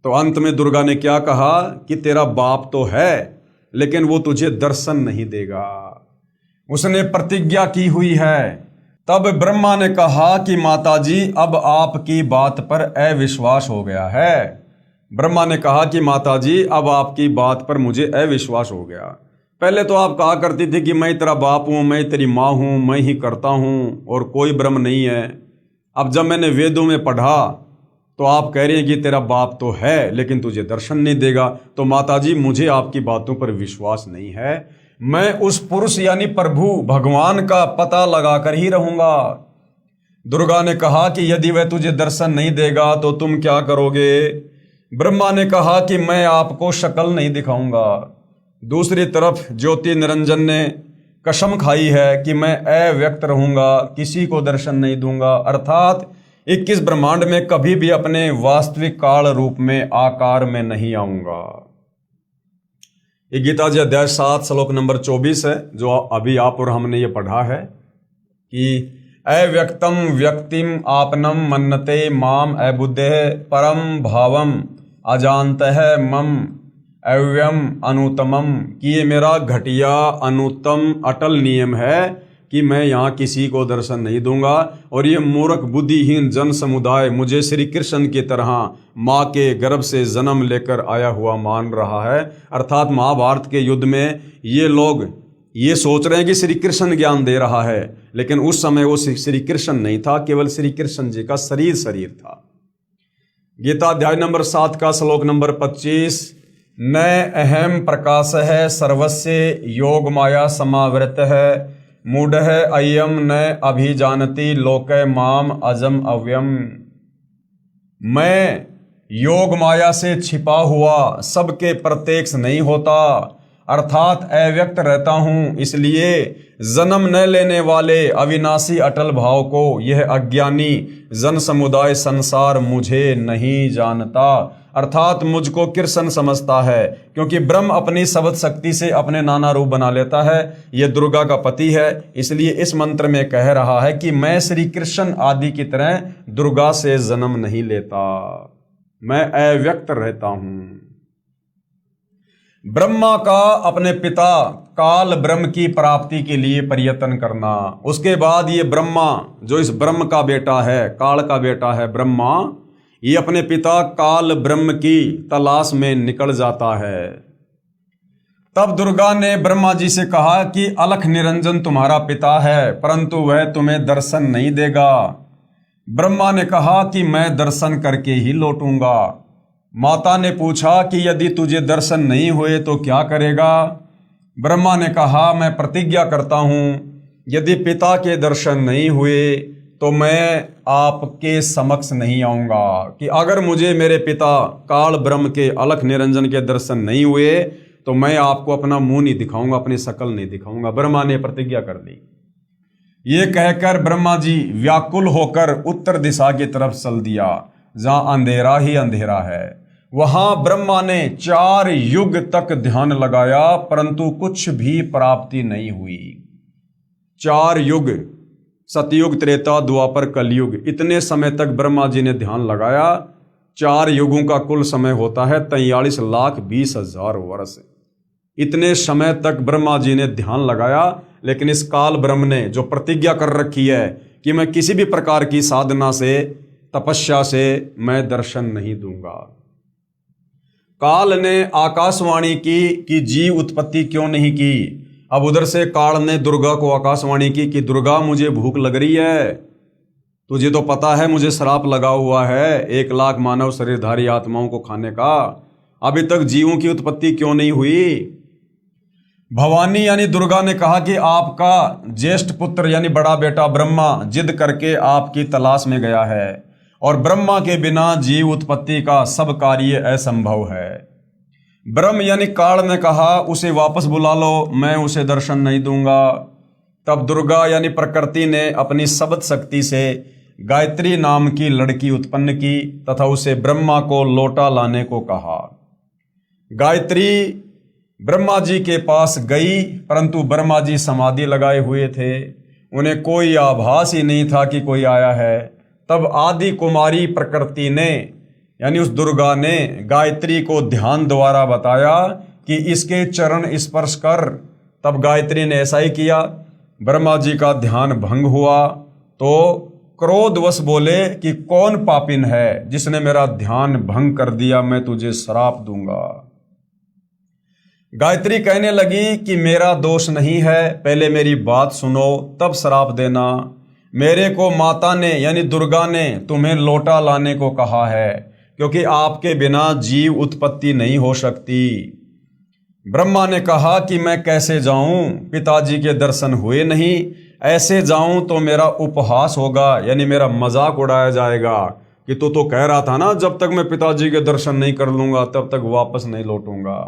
तो अंत में दुर्गा ने क्या कहा कि तेरा बाप तो है लेकिन वो तुझे दर्शन नहीं देगा, उसने प्रतिज्ञा की हुई है। तब ब्रह्मा ने कहा कि माताजी अब आपकी बात पर अविश्वास हो गया है। ब्रह्मा ने कहा कि माताजी अब आपकी बात पर मुझे अविश्वास हो गया। पहले तो आप कहा करती थी कि मैं तेरा बाप हूँ, मैं तेरी माँ हूँ, मैं ही करता हूँ और कोई ब्रह्म नहीं है। अब जब मैंने वेदों में पढ़ा तो आप कह रहे हैं कि तेरा बाप तो है लेकिन तुझे दर्शन नहीं देगा। तो माताजी मुझे आपकी बातों पर विश्वास नहीं है, मैं उस पुरुष यानी प्रभु भगवान का पता लगाकर ही रहूंगा। दुर्गा ने कहा कि यदि वह तुझे दर्शन नहीं देगा तो तुम क्या करोगे? ब्रह्मा ने कहा कि मैं आपको शक्ल नहीं दिखाऊंगा। दूसरी तरफ ज्योति निरंजन ने कसम खाई है कि मैं अव्यक्त रहूंगा, किसी को दर्शन नहीं दूंगा, अर्थात 21 ब्रह्मांड में कभी भी अपने वास्तविक काल रूप में आकार में नहीं आऊंगा। ये गीता जी अध्याय 7 श्लोक नंबर 24 है, जो अभी आप और हमने ये पढ़ा है कि अव्यक्तम व्यक्तिम आपनम मन्नते माम अबुद्धे परम भावम अजानतः मम अव्ययम अनुत्तमम, कि ये मेरा घटिया अनुत्तम अटल नियम है कि मैं यहाँ किसी को दर्शन नहीं दूंगा और ये मूर्ख बुद्धिहीन जन समुदाय मुझे श्री कृष्ण की तरह माँ के गर्भ से जन्म लेकर आया हुआ मान रहा है। अर्थात महाभारत के युद्ध में ये लोग ये सोच रहे हैं कि श्री कृष्ण ज्ञान दे रहा है, लेकिन उस समय वो श्री कृष्ण नहीं था, केवल श्री कृष्ण जी का शरीर था। गीता अध्याय नंबर 7 का श्लोक नंबर 25, न अहम प्रकाश है सर्वस्य योग माया समावृत है, मूढ़ अयम न अभिजानति लोके माम अजम अव्यम। मैं योग माया से छिपा हुआ सबके प्रत्यक्ष नहीं होता, अर्थात अव्यक्त रहता हूँ, इसलिए जन्म न लेने वाले अविनाशी अटल भाव को यह अज्ञानी जन समुदाय संसार मुझे नहीं जानता, अर्थात मुझको कृष्ण समझता है, क्योंकि ब्रह्म अपनी शब्द शक्ति से अपने नाना रूप बना लेता है। यह दुर्गा का पति है, इसलिए इस मंत्र में कह रहा है कि मैं श्री कृष्ण आदि की तरह दुर्गा से जन्म नहीं लेता, मैं अव्यक्त रहता हूं। ब्रह्मा का अपने पिता काल ब्रह्म की प्राप्ति के लिए प्रयत्न करना, उसके बाद ये ब्रह्मा जो इस ब्रह्म का बेटा है, काल का बेटा है ब्रह्मा, ये अपने पिता काल ब्रह्म की तलाश में निकल जाता है। तब दुर्गा ने ब्रह्मा जी से कहा कि अलख निरंजन तुम्हारा पिता है, परंतु वह तुम्हें दर्शन नहीं देगा। ब्रह्मा ने कहा कि मैं दर्शन करके ही लौटूंगा। माता ने पूछा कि यदि तुझे दर्शन नहीं हुए तो क्या करेगा? ब्रह्मा ने कहा मैं प्रतिज्ञा करता हूँ, यदि पिता के दर्शन नहीं हुए तो मैं आपके समक्ष नहीं आऊँगा, कि अगर मुझे मेरे पिता काल ब्रह्म के अलख निरंजन के दर्शन नहीं हुए तो मैं आपको अपना मुंह नहीं दिखाऊंगा, अपनी शक्ल नहीं दिखाऊंगा। ब्रह्मा ने प्रतिज्ञा कर ली। ये कहकर ब्रह्मा जी व्याकुल होकर उत्तर दिशा की तरफ चल दिया, जहां अंधेरा ही अंधेरा है। वहां ब्रह्मा ने 4 युग तक ध्यान लगाया, परंतु कुछ भी प्राप्ति नहीं हुई। 4 युग, सतयुग, त्रेता, द्वापर, कलयुग, इतने समय तक ब्रह्मा जी ने ध्यान लगाया। 4 युगों का कुल समय होता है 43,20,000 वर्ष। इतने समय तक ब्रह्मा जी ने ध्यान लगाया, लेकिन इस काल ब्रह्म ने जो प्रतिज्ञा कर रखी है कि मैं किसी भी प्रकार की साधना से, तपस्या से मैं दर्शन नहीं दूंगा। काल ने आकाशवाणी की कि जीव उत्पत्ति क्यों नहीं की। अब उधर से काल ने दुर्गा को आकाशवाणी की कि दुर्गा मुझे भूख लग रही है, तुझे तो पता है मुझे श्राप लगा हुआ है 1 लाख मानव शरीरधारी आत्माओं को खाने का, अभी तक जीवों की उत्पत्ति क्यों नहीं हुई। भवानी यानी दुर्गा ने कहा कि आपका ज्येष्ठ पुत्र यानी बड़ा बेटा ब्रह्मा जिद करके आपकी तलाश में गया है, और ब्रह्मा के बिना जीव उत्पत्ति का सब कार्य असंभव है। ब्रह्म यानी काल ने कहा उसे वापस बुला लो, मैं उसे दर्शन नहीं दूंगा। तब दुर्गा यानी प्रकृति ने अपनी शब्द शक्ति से गायत्री नाम की लड़की उत्पन्न की तथा उसे ब्रह्मा को लौटा लाने को कहा। गायत्री ब्रह्मा जी के पास गई, परंतु ब्रह्मा जी समाधि लगाए हुए थे, उन्हें कोई आभास ही नहीं था कि कोई आया है। तब आदि कुमारी प्रकृति ने यानी उस दुर्गा ने गायत्री को ध्यान द्वारा बताया कि इसके चरण स्पर्श कर। तब गायत्री ने ऐसा ही किया। ब्रह्मा जी का ध्यान भंग हुआ तो क्रोधवश बोले कि कौन पापिन है जिसने मेरा ध्यान भंग कर दिया, मैं तुझे श्राप दूंगा। गायत्री कहने लगी कि मेरा दोष नहीं है, पहले मेरी बात सुनो तब श्राप देना। मेरे को माता ने यानी दुर्गा ने तुम्हें लौटा लाने को कहा है, क्योंकि आपके बिना जीव उत्पत्ति नहीं हो सकती। ब्रह्मा ने कहा कि मैं कैसे जाऊं, पिताजी के दर्शन हुए नहीं, ऐसे जाऊं तो मेरा उपहास होगा यानी मेरा मजाक उड़ाया जाएगा कि तू तो कह रहा था ना जब तक मैं पिताजी के दर्शन नहीं कर लूंगा तब तक वापस नहीं लौटूंगा।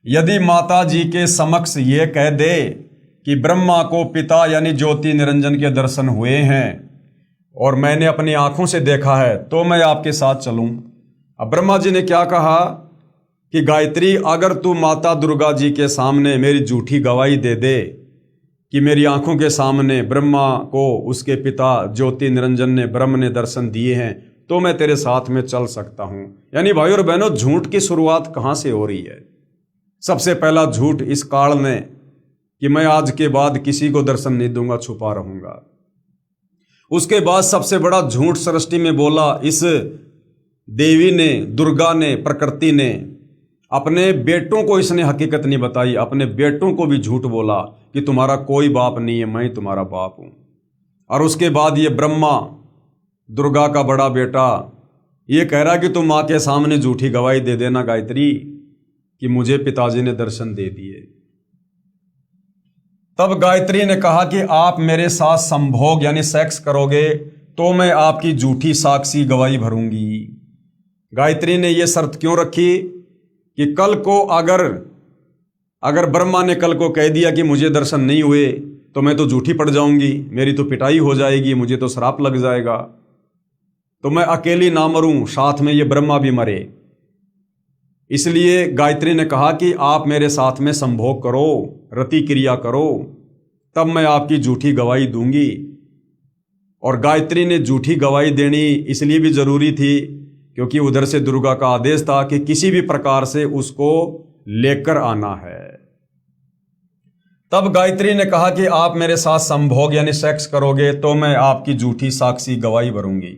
यदि माता जी के समक्ष ये कह दे कि ब्रह्मा को पिता यानी ज्योति निरंजन के दर्शन हुए हैं और मैंने अपनी आंखों से देखा है तो मैं आपके साथ चलूं। अब ब्रह्मा जी ने क्या कहा कि गायत्री अगर तू माता दुर्गा जी के सामने मेरी झूठी गवाही दे दे कि मेरी आंखों के सामने ब्रह्मा को उसके पिता ज्योति निरंजन ने ब्रह्म ने दर्शन दिए हैं तो मैं तेरे साथ में चल सकता हूं। यानी भाई और बहनों, झूठ की शुरुआत कहां से हो रही है? सबसे पहला झूठ इस काल ने कि मैं आज के बाद किसी को दर्शन नहीं दूंगा, छुपा रहूंगा। उसके बाद सबसे बड़ा झूठ सृष्टि में बोला इस देवी ने, दुर्गा ने, प्रकृति ने। अपने बेटों को इसने हकीकत नहीं बताई, अपने बेटों को भी झूठ बोला कि तुम्हारा कोई बाप नहीं है, मैं तुम्हारा बाप हूं। और उसके बाद ये ब्रह्मा, दुर्गा का बड़ा बेटा, ये कह रहा कि तुम माँ के सामने झूठी गवाही दे देना गायत्री कि मुझे पिताजी ने दर्शन दे दिए। तब गायत्री ने कहा कि आप मेरे साथ संभोग यानी सेक्स करोगे तो मैं आपकी झूठी साक्षी गवाही भरूंगी। गायत्री ने यह शर्त क्यों रखी कि कल को अगर ब्रह्मा ने कल को कह दिया कि मुझे दर्शन नहीं हुए तो मैं तो झूठी पड़ जाऊंगी, मेरी तो पिटाई हो जाएगी, मुझे तो श्राप लग जाएगा, तो मैं अकेली ना मरूं, साथ में ये ब्रह्मा भी मरे। इसलिए गायत्री ने कहा कि आप मेरे साथ में संभोग करो, रति क्रिया करो, तब मैं आपकी झूठी गवाही दूंगी। और गायत्री ने झूठी गवाही देनी इसलिए भी जरूरी थी क्योंकि उधर से दुर्गा का आदेश था कि किसी भी प्रकार से उसको लेकर आना है। तब गायत्री ने कहा कि आप मेरे साथ संभोग यानी सेक्स करोगे तो मैं आपकी झूठी साक्षी गवाही भरूंगी।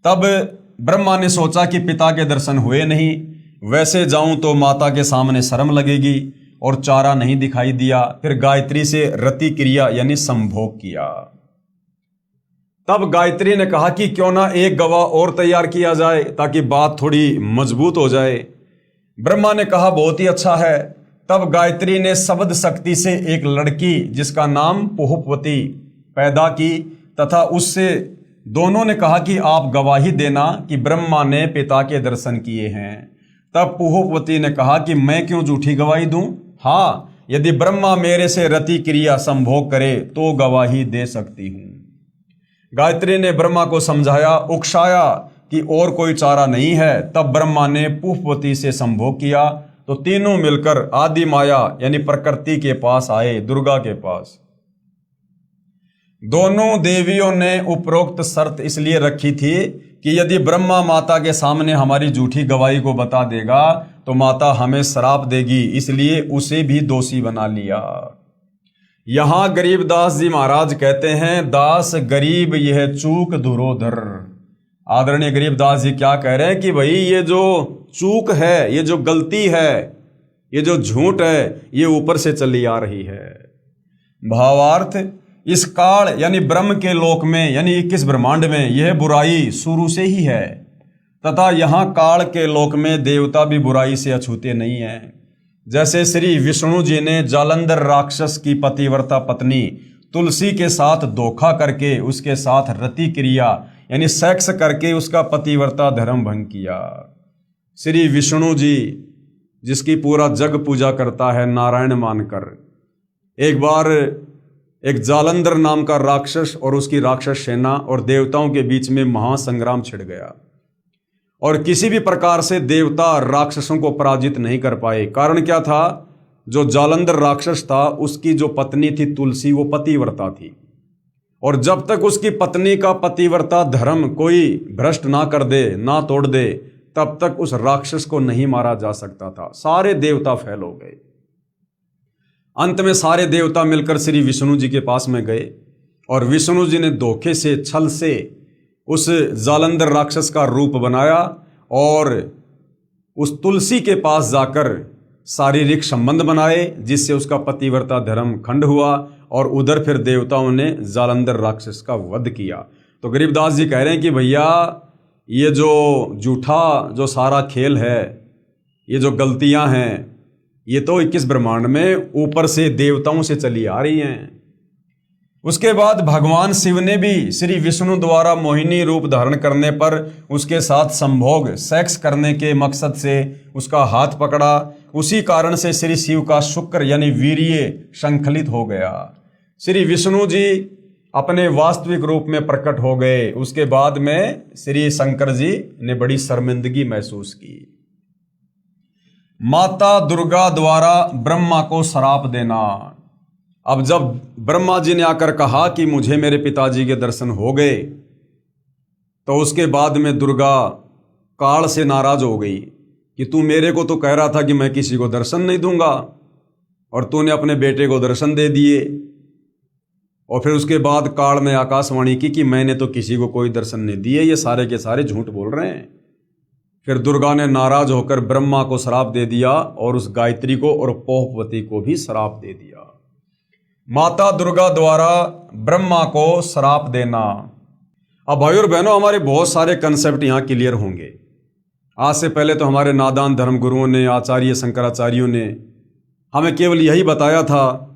तब ब्रह्मा ने सोचा कि पिता के दर्शन हुए नहीं, वैसे जाऊं तो माता के सामने शर्म लगेगी, और चारा नहीं दिखाई दिया। फिर गायत्री से रति क्रिया यानी संभोग किया। तब गायत्री ने कहा कि क्यों ना एक गवाह और तैयार किया जाए ताकि बात थोड़ी मजबूत हो जाए। ब्रह्मा ने कहा बहुत ही अच्छा है। तब गायत्री ने शब्द शक्ति से एक लड़की जिसका नाम पुहुपवती पैदा की तथा उससे दोनों ने कहा कि आप गवाही देना कि ब्रह्मा ने पिता के दर्शन किए हैं। तब पुहुपवती ने कहा कि मैं क्यों झूठी गवाही दूं? हाँ, यदि ब्रह्मा मेरे से रति क्रिया संभोग करे तो गवाही दे सकती हूं। गायत्री ने ब्रह्मा को समझाया, उकसाया कि और कोई चारा नहीं है। तब ब्रह्मा ने पुहुपवती से संभोग किया तो तीनों मिलकर आदि माया यानी प्रकृति के पास आए, दुर्गा के पास। दोनों देवियों ने उपरोक्त शर्त इसलिए रखी थी कि यदि ब्रह्मा माता के सामने हमारी झूठी गवाही को बता देगा तो माता हमें श्राप देगी, इसलिए उसे भी दोषी बना लिया। यहां गरीबदास जी महाराज कहते हैं, दास गरीब यह चूक धुरोधर। आदरणीय गरीबदास जी क्या कह रहे हैं कि भाई ये जो चूक है, ये जो गलती है, ये जो झूठ है, ये ऊपर से चली आ रही है। भावार्थ, इस काल यानी ब्रह्म के लोक में यानी 21 ब्रह्मांड में यह बुराई शुरू से ही है तथा यहाँ काल के लोक में देवता भी बुराई से अछूते नहीं हैं। जैसे श्री विष्णु जी ने जालंधर राक्षस की पतिव्रता पत्नी तुलसी के साथ धोखा करके उसके साथ रति क्रिया यानी सेक्स करके उसका पतिव्रता धर्म भंग किया। श्री विष्णु जी जिसकी पूरा जग पूजा करता है नारायण मानकर, एक बार एक जालंधर नाम का राक्षस और उसकी राक्षस सेना और देवताओं के बीच में महासंग्राम छिड़ गया और किसी भी प्रकार से देवता राक्षसों को पराजित नहीं कर पाए। कारण क्या था? जो जालंधर राक्षस था उसकी जो पत्नी थी तुलसी, वो पतिव्रता थी, और जब तक उसकी पत्नी का पतिव्रता धर्म कोई भ्रष्ट ना कर दे, ना तोड़ दे, तब तक उस राक्षस को नहीं मारा जा सकता था। सारे देवता फेल हो गए। अंत में सारे देवता मिलकर श्री विष्णु जी के पास में गए और विष्णु जी ने धोखे से, छल से उस जालंधर राक्षस का रूप बनाया और उस तुलसी के पास जाकर शारीरिक संबंध बनाए, जिससे उसका पतिव्रता धर्म खंड हुआ और उधर फिर देवताओं ने जालंधर राक्षस का वध किया। तो गरीबदास जी कह रहे हैं कि भैया ये जो झूठा जो सारा खेल है, ये जो गलतियां हैं, ये तो 21 ब्रह्मांड में ऊपर से देवताओं से चली आ रही हैं। उसके बाद भगवान शिव ने भी श्री विष्णु द्वारा मोहिनी रूप धारण करने पर उसके साथ संभोग सेक्स करने के मकसद से उसका हाथ पकड़ा। उसी कारण से श्री शिव का शुक्र यानी वीर्य संकलित हो गया। श्री विष्णु जी अपने वास्तविक रूप में प्रकट हो गए। उसके बाद में श्री शंकर जी ने बड़ी शर्मिंदगी महसूस की। माता दुर्गा द्वारा ब्रह्मा को श्राप देना। अब जब ब्रह्मा जी ने आकर कहा कि मुझे मेरे पिताजी के दर्शन हो गए, तो उसके बाद में दुर्गा काल से नाराज हो गई कि तू मेरे को तो कह रहा था कि मैं किसी को दर्शन नहीं दूंगा, और तूने अपने बेटे को दर्शन दे दिए। और फिर उसके बाद काल ने आकाशवाणी की कि मैंने तो किसी को कोई दर्शन नहीं दिए, ये सारे के सारे झूठ बोल रहे हैं। फिर दुर्गा ने नाराज होकर ब्रह्मा को श्राप दे दिया और उस गायत्री को और पोहपति को भी श्राप दे दिया। माता दुर्गा द्वारा ब्रह्मा को श्राप देना। अब भाई और बहनों, हमारे बहुत सारे कंसेप्ट यहाँ क्लियर होंगे। आज से पहले तो हमारे नादान धर्म गुरुओं ने, आचार्य शंकराचार्यों ने हमें केवल यही बताया था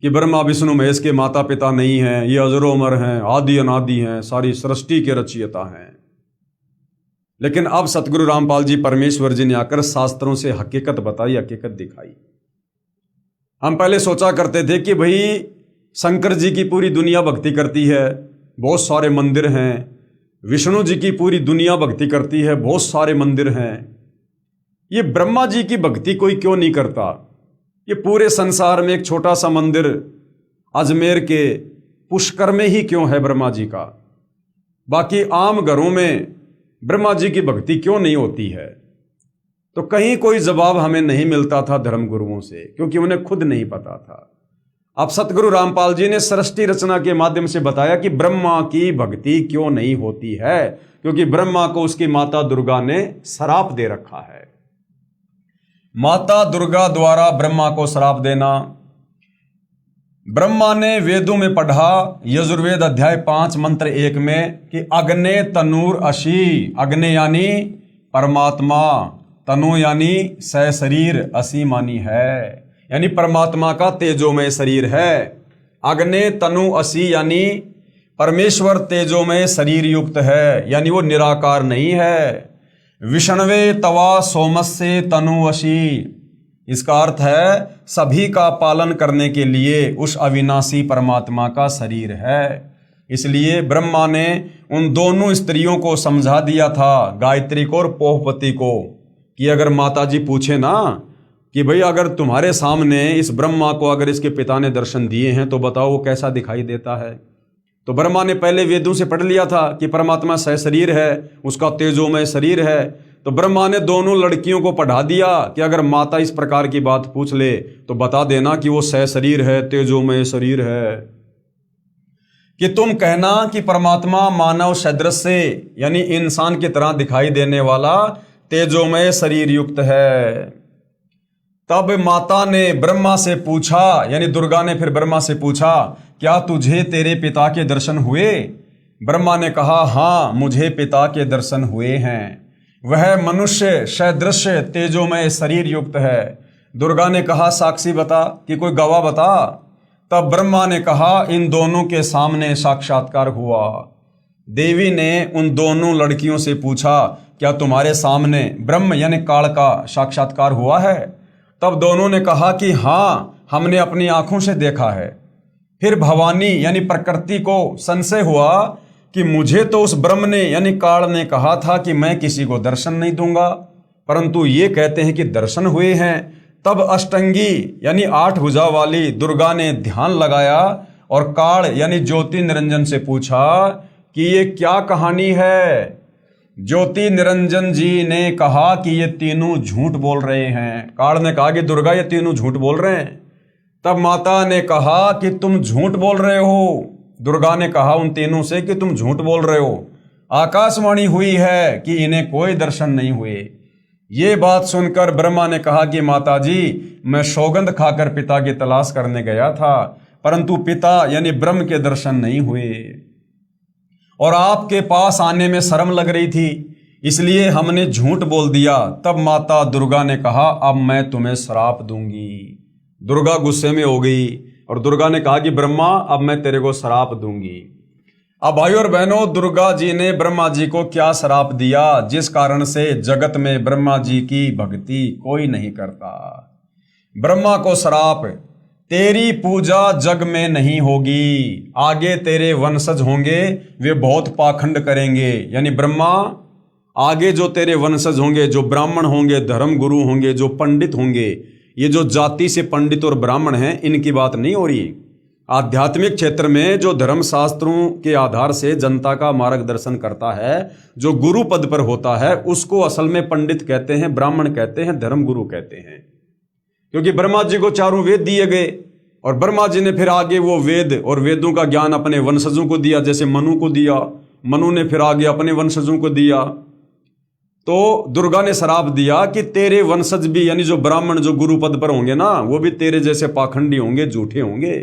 कि ब्रह्मा विष्णु महेश के माता पिता नहीं हैं, ये अजरो अमर हैं, आदि अनादि हैं, सारी सृष्टि के रचयिता हैं। लेकिन अब सतगुरु रामपाल जी परमेश्वर जी ने आकर शास्त्रों से हकीकत बताई, हकीकत दिखाई। हम पहले सोचा करते थे कि भाई शंकर जी की पूरी दुनिया भक्ति करती है, बहुत सारे मंदिर हैं, विष्णु जी की पूरी दुनिया भक्ति करती है, बहुत सारे मंदिर हैं, ये ब्रह्मा जी की भक्ति कोई क्यों नहीं करता? ये पूरे संसार में एक छोटा सा मंदिर अजमेर के पुष्कर में ही क्यों है ब्रह्मा जी का? बाकी आम घरों में ब्रह्मा जी की भक्ति क्यों नहीं होती है? तो कहीं कोई जवाब हमें नहीं मिलता था धर्म गुरुओं से, क्योंकि उन्हें खुद नहीं पता था। अब सतगुरु रामपाल जी ने सृष्टि रचना के माध्यम से बताया कि ब्रह्मा की भक्ति क्यों नहीं होती है, क्योंकि ब्रह्मा को उसकी माता दुर्गा ने श्राप दे रखा है। माता दुर्गा द्वारा ब्रह्मा को श्राप देना। ब्रह्मा ने वेदों में पढ़ा, यजुर्वेद अध्याय 5 मंत्र 1 में कि अग्ने तनुर अशी, अग्ने यानी परमात्मा, तनु यानी सहशरीर, असी मानी है, यानी परमात्मा का तेजोमय शरीर है। अग्ने तनु असी यानी परमेश्वर तेजोमय शरीर युक्त है, यानी वो निराकार नहीं है। विष्णवे तवा सोमस्य तनु अशी, इसका अर्थ है सभी का पालन करने के लिए उस अविनाशी परमात्मा का शरीर है। इसलिए ब्रह्मा ने उन दोनों स्त्रियों को समझा दिया था, गायत्री को और पोहपति को, कि अगर माताजी पूछे ना कि भाई अगर तुम्हारे सामने इस ब्रह्मा को अगर इसके पिता ने दर्शन दिए हैं तो बताओ वो कैसा दिखाई देता है। तो ब्रह्मा ने पहले वेदों से पढ़ लिया था कि परमात्मा सहशरीर है, उसका तेजोमय शरीर है। तो ब्रह्मा ने दोनों लड़कियों को पढ़ा दिया कि अगर माता इस प्रकार की बात पूछ ले तो बता देना कि वो सहशरीर है, तेजोमय शरीर है। कि तुम कहना कि परमात्मा मानव सदृश से, यानी इंसान की तरह दिखाई देने वाला तेजोमय शरीर युक्त है। तब माता ने ब्रह्मा से पूछा, यानी दुर्गा ने फिर ब्रह्मा से पूछा, क्या तुझे तेरे पिता के दर्शन हुए? ब्रह्मा ने कहा, हाँ मुझे पिता के दर्शन हुए हैं, वह मनुष्य सदृश तेजोमय शरीर युक्त है। दुर्गा ने कहा, साक्षी बता, कि कोई गवाह बता। तब ब्रह्मा ने कहा, इन दोनों के सामने साक्षात्कार हुआ। देवी ने उन दोनों लड़कियों से पूछा, क्या तुम्हारे सामने ब्रह्म यानी काल का साक्षात्कार हुआ है? तब दोनों ने कहा कि हाँ, हमने अपनी आंखों से देखा है। फिर भवानी यानी प्रकृति को संशय हुआ कि मुझे तो उस ब्रह्म ने यानी काल ने कहा था कि मैं किसी को दर्शन नहीं दूंगा, परंतु ये कहते हैं कि दर्शन हुए हैं। तब अष्टंगी यानी 8 भुजा वाली दुर्गा ने ध्यान लगाया और काल यानी ज्योति निरंजन से पूछा कि ये क्या कहानी है? ज्योति निरंजन जी ने कहा कि ये तीनों झूठ बोल रहे हैं। काल ने कहा कि दुर्गा ये तीनों झूठ बोल रहे हैं। तब माता ने कहा कि तुम झूठ बोल रहे हो। दुर्गा ने कहा उन तीनों से कि तुम झूठ बोल रहे हो, आकाशवाणी हुई है कि इन्हें कोई दर्शन नहीं हुए। ये बात सुनकर ब्रह्मा ने कहा कि माताजी, मैं सौगंध खाकर पिता की तलाश करने गया था, परंतु पिता यानी ब्रह्म के दर्शन नहीं हुए और आपके पास आने में शर्म लग रही थी, इसलिए हमने झूठ बोल दिया। तब माता दुर्गा ने कहा, अब मैं तुम्हें श्राप दूंगी। दुर्गा गुस्से में हो गई और दुर्गा ने कहा कि ब्रह्मा, अब मैं तेरे को श्राप दूंगी। अब भाइयों और बहनों, दुर्गा जी ने ब्रह्मा जी को क्या श्राप दिया, जिस कारण से जगत में ब्रह्मा जी की भक्ति कोई नहीं करता। ब्रह्मा को श्राप, तेरी पूजा जग में नहीं होगी, आगे तेरे वंशज होंगे वे बहुत पाखंड करेंगे। यानी ब्रह्मा, आगे जो तेरे वंशज होंगे, जो ब्राह्मण होंगे, धर्म गुरु होंगे, जो पंडित होंगे, ये जो जाति से पंडित और ब्राह्मण हैं, इनकी बात नहीं हो रही। आध्यात्मिक क्षेत्र में जो धर्म शास्त्रों के आधार से जनता का मार्गदर्शन करता है, जो गुरु पद पर होता है, उसको असल में पंडित कहते हैं, ब्राह्मण कहते हैं, धर्म गुरु कहते हैं। क्योंकि ब्रह्मा जी को चारों वेद दिए गए और ब्रह्मा जी ने फिर आगे वो वेद और वेदों का ज्ञान अपने वंशजों को दिया, जैसे मनु को दिया, मनु ने फिर आगे अपने वंशजों को दिया। तो दुर्गा ने श्राप दिया कि तेरे वंशज भी, यानी जो ब्राह्मण जो गुरु पद पर होंगे ना, वो भी तेरे जैसे पाखंडी होंगे, झूठे होंगे।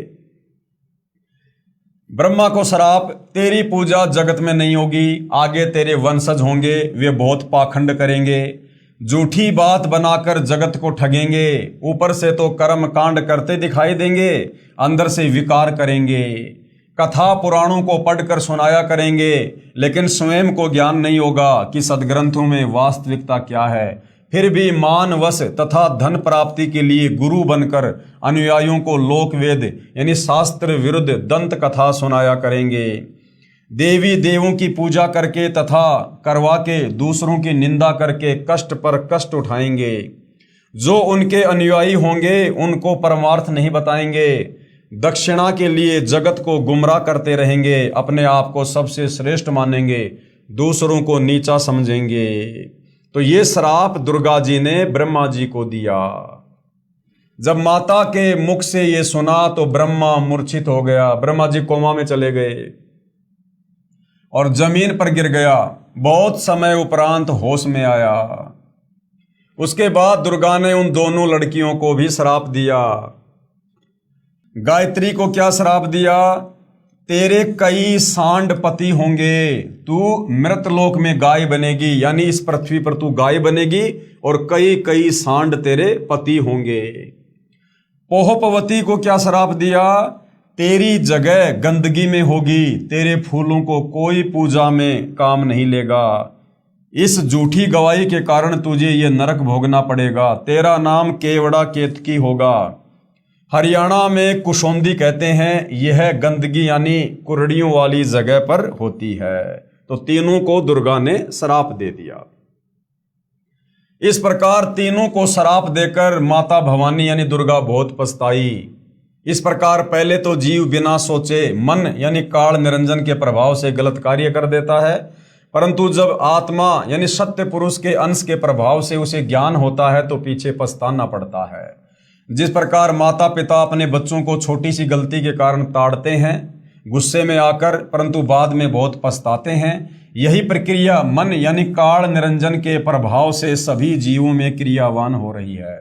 ब्रह्मा को श्राप, तेरी पूजा जगत में नहीं होगी, आगे तेरे वंशज होंगे, वे बहुत पाखंड करेंगे, झूठी बात बनाकर जगत को ठगेंगे, ऊपर से तो कर्म कांड करते दिखाई देंगे, अंदर से विकार करेंगे, कथा पुराणों को पढ़कर सुनाया करेंगे, लेकिन स्वयं को ज्ञान नहीं होगा कि सदग्रंथों में वास्तविकता क्या है। फिर भी मानवश तथा धन प्राप्ति के लिए गुरु बनकर अनुयायियों को लोक वेद यानी शास्त्र विरुद्ध दंत कथा सुनाया करेंगे। देवी देवों की पूजा करके तथा करवा के दूसरों की निंदा करके कष्ट पर कष्ट उठाएंगे। जो उनके अनुयायी होंगे उनको परमार्थ नहीं बताएंगे, दक्षिणा के लिए जगत को गुमराह करते रहेंगे, अपने आप को सबसे श्रेष्ठ मानेंगे, दूसरों को नीचा समझेंगे। तो ये श्राप दुर्गा जी ने ब्रह्मा जी को दिया। जब माता के मुख से ये सुना तो ब्रह्मा मूर्छित हो गया, ब्रह्मा जी कोमा में चले गए और जमीन पर गिर गया। बहुत समय उपरांत होश में आया। उसके बाद दुर्गा ने उन दोनों लड़कियों को भी श्राप दिया। गायत्री को क्या श्राप दिया? तेरे कई सांड पति होंगे, तू मृतलोक में गाय बनेगी, यानी इस पृथ्वी पर तू गाय बनेगी और कई कई सांड तेरे पति होंगे। पोहपवती को क्या श्राप दिया? तेरी जगह गंदगी में होगी, तेरे फूलों को कोई पूजा में काम नहीं लेगा, इस झूठी गवाही के कारण तुझे ये नरक भोगना पड़ेगा, तेरा नाम केवड़ा केतकी होगा। हरियाणा में कुशोंदी कहते हैं, यह गंदगी यानी कुरड़ियों वाली जगह पर होती है। तो तीनों को दुर्गा ने श्राप दे दिया। इस प्रकार तीनों को श्राप देकर माता भवानी यानी दुर्गा बहुत पछताई। इस प्रकार पहले तो जीव बिना सोचे मन यानी काल निरंजन के प्रभाव से गलत कार्य कर देता है, परंतु जब आत्मा यानी सत्य पुरुष के अंश के प्रभाव से उसे ज्ञान होता है तो पीछे पछताना पड़ता है। जिस प्रकार माता पिता अपने बच्चों को छोटी सी गलती के कारण ताड़ते हैं गुस्से में आकर, परंतु बाद में बहुत पछताते हैं, यही प्रक्रिया मन यानी काल निरंजन के प्रभाव से सभी जीवों में क्रियावान हो रही है।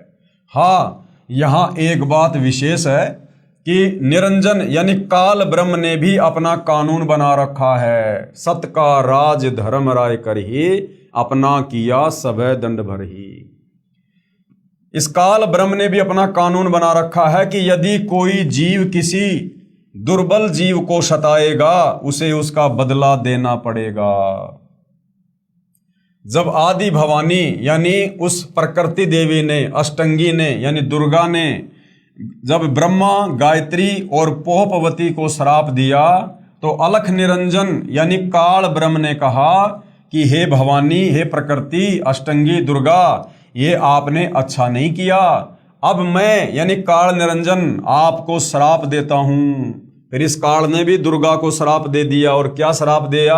हाँ, यहाँ एक बात विशेष है कि निरंजन यानी काल ब्रह्म ने भी अपना कानून बना रखा है। सत का राज धर्म राय कर ही, अपना किया सबे दंड भर ही। इस काल ब्रह्म ने भी अपना कानून बना रखा है कि यदि कोई जीव किसी दुर्बल जीव को सताएगा उसे उसका बदला देना पड़ेगा। जब आदि भवानी यानी उस प्रकृति देवी ने, अष्टंगी ने यानी दुर्गा ने, जब ब्रह्मा गायत्री और पोहपवती को श्राप दिया तो अलख निरंजन यानी काल ब्रह्म ने कहा कि हे भवानी, हे प्रकृति, अष्टंगी दुर्गा, ये आपने अच्छा नहीं किया। अब मैं यानी काल निरंजन आपको श्राप देता हूं। फिर इस काल ने भी दुर्गा को श्राप दे दिया। और क्या श्राप दिया?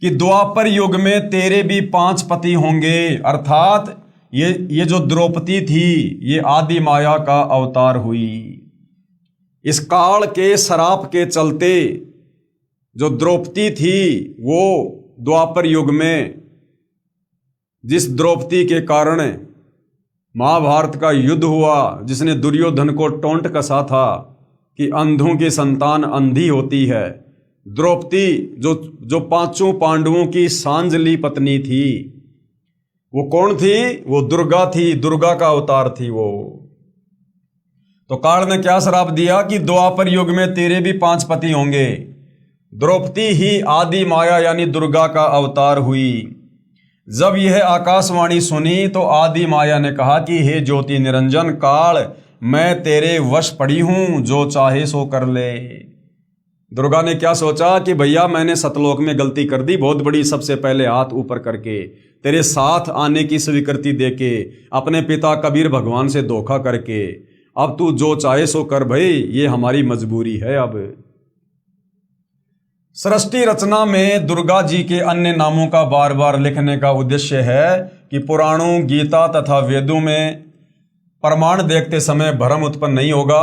कि द्वापर युग में तेरे भी 5 पति होंगे, अर्थात ये जो द्रौपदी थी ये आदि माया का अवतार हुई। इस काल के श्राप के चलते जो द्रौपदी थी वो द्वापर युग में, जिस द्रौपदी के कारण महाभारत का युद्ध हुआ, जिसने दुर्योधन को टोंट कसा था कि अंधों की संतान अंधी होती है, द्रौपदी जो 5 पांडवों की सांजली पत्नी थी, वो कौन थी? वो दुर्गा थी, दुर्गा का अवतार थी वो। तो काल ने क्या श्राप दिया कि द्वापर युग में तेरे भी 5 पति होंगे। द्रौपदी ही आदि माया यानी दुर्गा का अवतार हुई। जब यह आकाशवाणी सुनी तो आदि माया ने कहा कि हे ज्योति निरंजन काल, मैं तेरे वश पड़ी हूं, जो चाहे सो कर ले। दुर्गा ने क्या सोचा कि भैया मैंने सतलोक में गलती कर दी, बहुत बड़ी, सबसे पहले हाथ ऊपर करके तेरे साथ आने की स्वीकृति देके, अपने पिता कबीर भगवान से धोखा करके, अब तू जो चाहे सो कर भाई, ये हमारी मजबूरी है। अब सृष्टि रचना में दुर्गा जी के अन्य नामों का बार बार लिखने का उद्देश्य है कि पुराणों, गीता तथा वेदों में प्रमाण देखते समय भ्रम उत्पन्न नहीं होगा।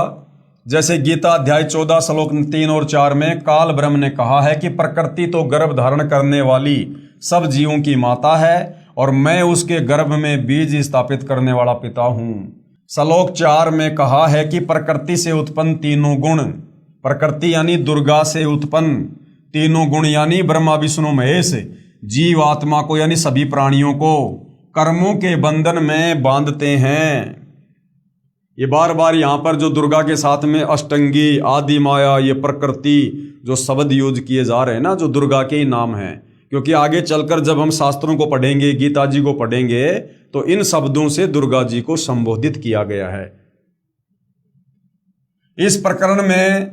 जैसे गीता अध्याय 14 श्लोक 3 और 4 में काल ब्रह्म ने कहा है कि प्रकृति तो गर्भ धारण करने वाली सब जीवों की माता है और मैं उसके गर्भ में बीज स्थापित करने वाला पिता हूं। श्लोक 4 में कहा है कि प्रकृति से उत्पन्न तीनों गुण, प्रकृति यानी दुर्गा से उत्पन्न तीनों गुण यानी ब्रह्मा विष्णु महेश जीव आत्मा को यानी सभी प्राणियों को कर्मों के बंधन में बांधते हैं। ये बार बार यहाँ पर जो दुर्गा के साथ में अष्टंगी, आदि माया, ये प्रकृति जो शब्द यूज किए जा रहे हैं ना, जो दुर्गा के ही नाम हैं, क्योंकि आगे चलकर जब हम शास्त्रों को पढ़ेंगे, गीता जी को पढ़ेंगे, तो इन शब्दों से दुर्गा जी को संबोधित किया गया है। इस प्रकरण में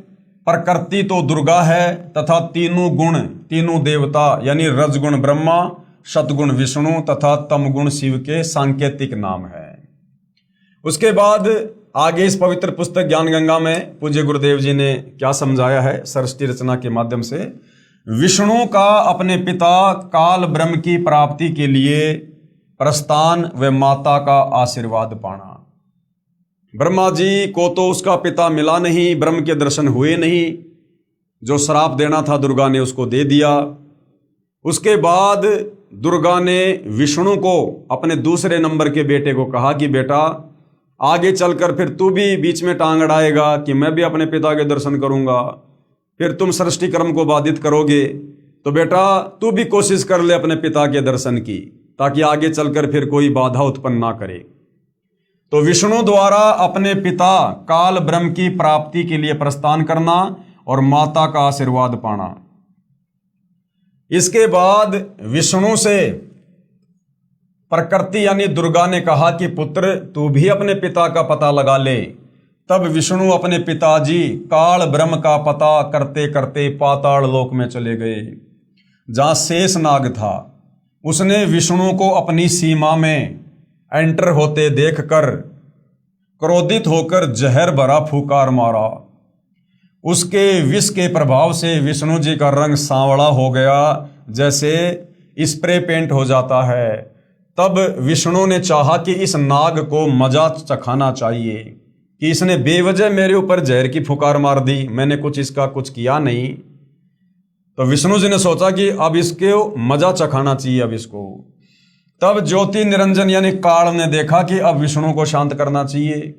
प्रकृति तो दुर्गा है तथा तीनों गुण, तीनों देवता यानी रजगुण ब्रह्मा, सतगुण विष्णु तथा तमगुण शिव के सांकेतिक नाम है। उसके बाद आगे इस पवित्र पुस्तक ज्ञान गंगा में पूज्य गुरुदेव जी ने क्या समझाया है सरस्वती रचना के माध्यम से। विष्णु का अपने पिता काल ब्रह्म की प्राप्ति के लिए प्रस्थान व माता का आशीर्वाद पाना। ब्रह्मा जी को तो उसका पिता मिला नहीं, ब्रह्म के दर्शन हुए नहीं, जो श्राप देना था दुर्गा ने उसको दे दिया। उसके बाद दुर्गा ने विष्णु को अपने दूसरे नंबर के बेटे को कहा कि बेटा आगे चलकर फिर तू भी बीच में टांग अड़ाएगा कि मैं भी अपने पिता के दर्शन करूंगा, फिर तुम सृष्टि कर्म को बाधित करोगे, तो बेटा तू भी कोशिश कर ले अपने पिता के दर्शन की, ताकि आगे चलकर फिर कोई बाधा उत्पन्न ना करे। तो विष्णु द्वारा अपने पिता काल ब्रह्म की प्राप्ति के लिए प्रस्थान करना और माता का आशीर्वाद पाना। इसके बाद विष्णु से प्रकृति यानी दुर्गा ने कहा कि पुत्र तू भी अपने पिता का पता लगा ले। तब विष्णु अपने पिताजी काल ब्रह्म का पता करते करते पाताल लोक में चले गए, जहां शेष नाग था। उसने विष्णु को अपनी सीमा में एंटर होते देखकर क्रोधित होकर जहर भरा फूंकार मारा। उसके विष के प्रभाव से विष्णु जी का रंग सांवला हो गया, जैसे स्प्रे पेंट हो जाता है। तब विष्णु ने चाहा कि इस नाग को मजा चखाना चाहिए कि इसने बेवजह मेरे ऊपर जहर की फुकार मार दी, मैंने इसका कुछ किया नहीं। तो विष्णु जी ने सोचा कि अब इसके मजा चखाना चाहिए अब इसको। तब ज्योति निरंजन यानी काल ने देखा कि अब विष्णु को शांत करना चाहिए।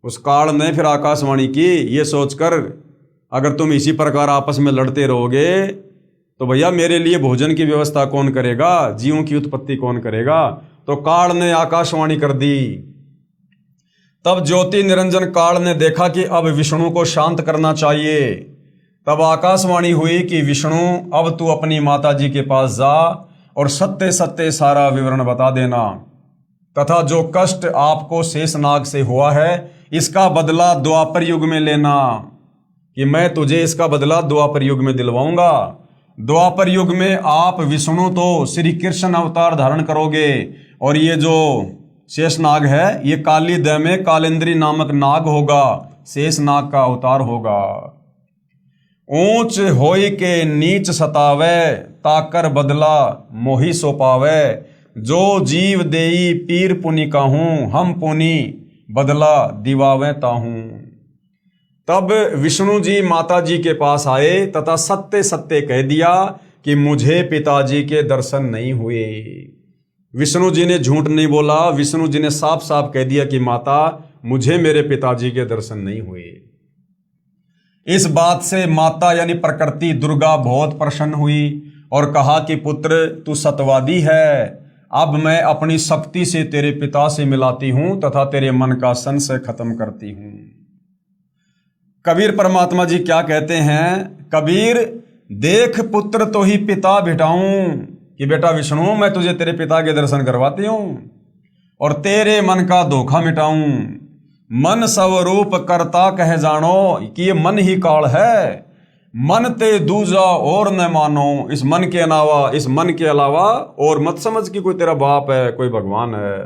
उस काल ने फिर आकाशवाणी की, ये सोचकर अगर तुम इसी प्रकार आपस में लड़ते रहोगे तो भैया मेरे लिए भोजन की व्यवस्था कौन करेगा, जीवों की उत्पत्ति कौन करेगा। तो काल ने आकाशवाणी कर दी। तब ज्योति निरंजन काल ने देखा कि अब विष्णु को शांत करना चाहिए। तब आकाशवाणी हुई कि विष्णु अब तू अपनी माता जी के पास जा और सत्य सत्य सारा विवरण बता देना, तथा जो कष्ट आपको शेषनाग से हुआ है इसका बदला द्वापर युग में लेना, कि मैं तुझे इसका बदला द्वापर युग में दिलवाऊंगा। द्वापर युग में आप विष्णु तो श्री कृष्ण अवतार धारण करोगे और ये जो शेषनाग है ये काली दह में कालेंद्री नामक नाग होगा, शेषनाग का अवतार होगा। ऊंच होई के नीच सतावे ताकर बदला मोहि सो पावे, जो जीव देई पीर पुनि कहूं हम पुनि बदला दिवावे ताहूं। तब विष्णु जी माता जी के पास आए तथा सत्य सत्य कह दिया कि मुझे पिताजी के दर्शन नहीं हुए। विष्णु जी ने झूठ नहीं बोला, विष्णु जी ने साफ साफ कह दिया कि माता मुझे मेरे पिताजी के दर्शन नहीं हुए। इस बात से माता यानी प्रकृति दुर्गा बहुत प्रसन्न हुई और कहा कि पुत्र तू सत्यवादी है, अब मैं अपनी शक्ति से तेरे पिता से मिलाती हूं तथा तेरे मन का संशय खत्म करती हूं। कबीर परमात्मा जी क्या कहते हैं, कबीर देख पुत्र तो ही पिता बिठाऊं, कि बेटा विष्णु मैं तुझे तेरे पिता के दर्शन करवाती हूं और तेरे मन का धोखा मिटाऊं। मन स्वरूप करता कह जानो, कि ये मन ही काल है, मन ते दूजा और न मानो, इस मन के अलावा, इस मन के अलावा और मत समझ कि कोई तेरा बाप है, कोई भगवान है।